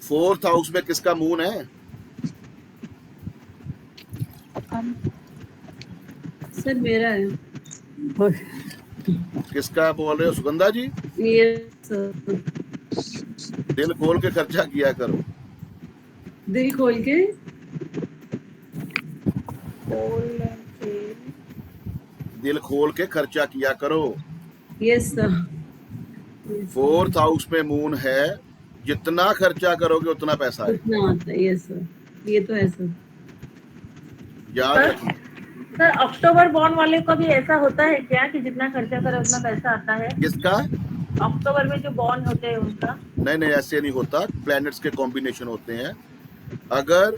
फोर्थ हाउस में किसका मून है? सर मेरा है। किसका बोल रहे हो सुगंधा जी? सर दिल खोल के खर्चा किया करो। दिल खोल के दिल खोल के खर्चा किया करो। Yes sir. 4th हाउस में मून है, जितना खर्चा करोगे उतना पैसा है। उतना आता है। यस सर, ये तो है सर, याद रखना। सर अक्टूबर बॉर्न वाले का भी ऐसा होता है क्या कि जितना खर्चा करे उतना पैसा आता है? किसका? अक्टूबर में जो बॉर्न होते हैं उनका? नहीं, ऐसे नहीं होता। प्लैनेट्स के कॉम्बिनेशन होते हैं। अगर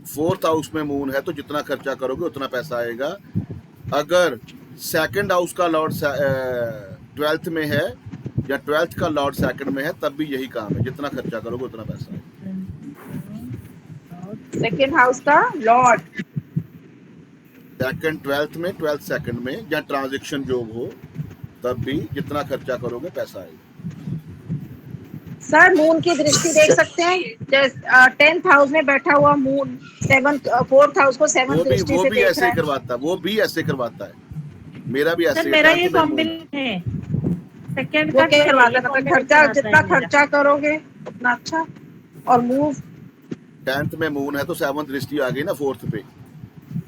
4th हाउस में मून है तो जितना खर्चा करोगे उतना पैसा आएगा। अगर 2nd हाउस का लॉर्ड 12th में है या 12th का लॉर्ड 2nd में है तब भी यही काम है, जितना खर्चा करोगे उतना पैसा आएगा। 2nd हाउस का लॉर्ड 2nd 12th में, 12th 2nd में, या ट्रांजैक्शन जॉब हो तब भी जितना खर्चा करोगे पैसा आएगा। सर मून की दृष्टि देख सकते हैं, 10th हाउस में बैठा हुआ मून 4th हाउस को 7th दृष्टि वो से भी देख ऐसे रहा है। करवाता है, वो भी ऐसे करवाता है। मेरा भी ऐसे सर मेरा ये कॉम्बिनेशन है। सेकंड वो का क्या करवाता है, मतलब खर्चा जितना खर्चा खर्चा करोगे उतना अच्छा। और मूव 10th में मून है तो 7th दृष्टि आ गई ना 4th पे।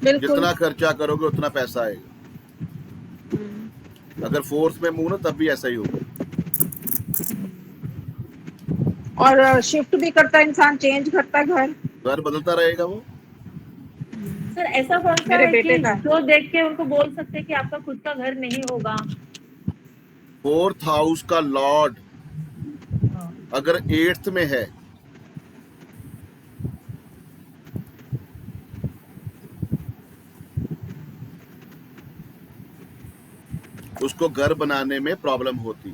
बिल्कुल जितना खर्चा करोगे उतना पैसा आएगा। अगर 4th में मून है तब भी ऐसा ही होगा। और शिफ्ट भी करता है इंसान, चेंज करता है घर बदलता रहेगा वो। सर ऐसा कौन सा मेरे है बेटे कि का। जो देख के उनको बोल सकते हैं कि आपका खुद का घर नहीं होगा? 4th हाउस का लॉर्ड अगर 8th में है उसको घर बनाने में प्रॉब्लम होती।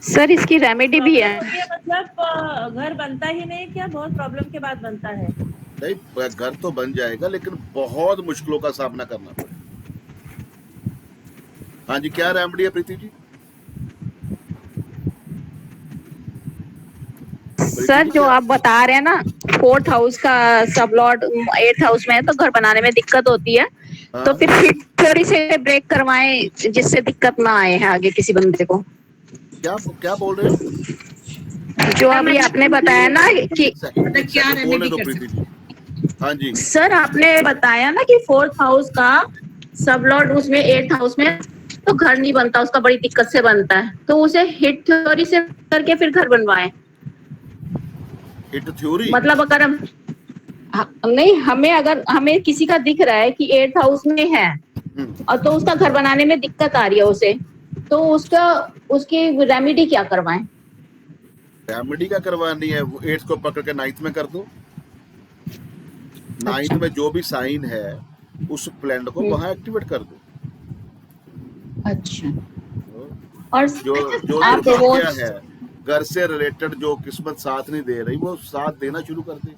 सर इसकी रेमेडी भी है। मतलब घर बनता ही नहीं क्या? बहुत प्रॉब्लम के बाद बनता है? नहीं, घर तो बन जाएगा लेकिन बहुत मुश्किलों का सामना करना पड़ेगा। हाँ जी, क्या रेमेडी है प्रीति जी? सर जो आप बता रहे हैं ना, 4th हाउस का सब लॉर्ड 8th हाउस में है तो घर बनाने में दिक्कत होती है। हाँ। तो फिर थोड़ी से ब्रेक करवाएं जिससे दिक्कत ना आए है आगे किसी बंदे को। क्या बोल रहे हो? जो अभी आपने बताया ना कि क्या बोलने रेमेडी दो कर प्रीति सकते जी। हाँ जी, सर आपने बताया ना कि 4th हाउस का सब लॉर्ड उसमें 8th हाउस में तो घर नहीं बनता, उसका बड़ी दिक्कत से बनता है, तो उसे हिट थ्योरी से करके फिर घर बनवाएं। हिट थ्योरी मतलब अगर हम नहीं, हमें किसी का दिख रहा है कि 8th हाउस में है और तो उसका घर बनाने में दिक्कत आ रही है उसे, तो उसकी रेमेडी क्या करवाएं? रेमेडी का करवानी है, 8th को पकड़ के 9th में कर दो। 9th में जो भी साइन है उस प्लैनेट को वहां एक्टिवेट कर दो। अच्छा। और जो आप दुर्भाग्य है, घर से रिलेटेड जो किस्मत साथ नहीं दे रही, वो साथ देना शुरू कर दे।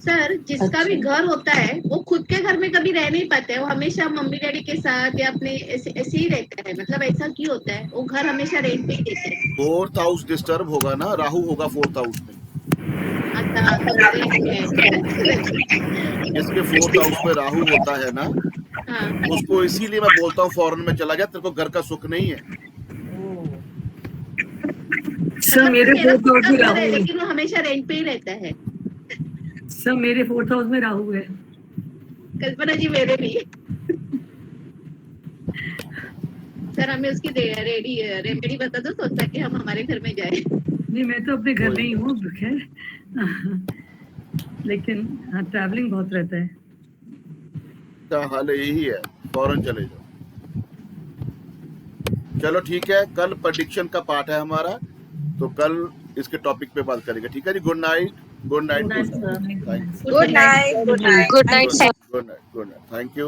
सर जिसका भी घर होता है वो खुद के घर में कभी रह नहीं पाते, वो हमेशा मम्मी डैडी के साथ या अपने ऐसे ही रहता है। मतलब ऐसा क्यों होता है? वो घर हमेशा रेंट पे ही देते हैं। 4th हाउस डिस्टर्ब होगा ना, राहु होगा 4th हाउस में। जिसके 4th हाउस में राहु होता है ना, उसको इसीलिए मैं बोलता हूँ फॉरेन में चला गया, तेरे को घर का सुख नहीं है। सर मेरे 4th हाउस में राहु है, लेकिन वो हमेशा रेंट पे ही रहता है। सर मेरे 4th हाउस में राहु है। कल्पना जी मेरे भी। सर हमें उसकी रेमेडी बता दो तो ताकि हम हमारे घर में जाए। नहीं मैं तो अपने घर में ही हूँ खैर, लेकिन हाँ ट्रैवलिंग बहुत रहता है। हाल यही है, फॉरेन चले जाओ। चलो ठीक है, कल प्रेडिक्शन का पार्ट है हमारा, तो कल इसके टॉपिक पे बात करेंगे। ठीक है ji, good night. Good night, good night, good night, thank you.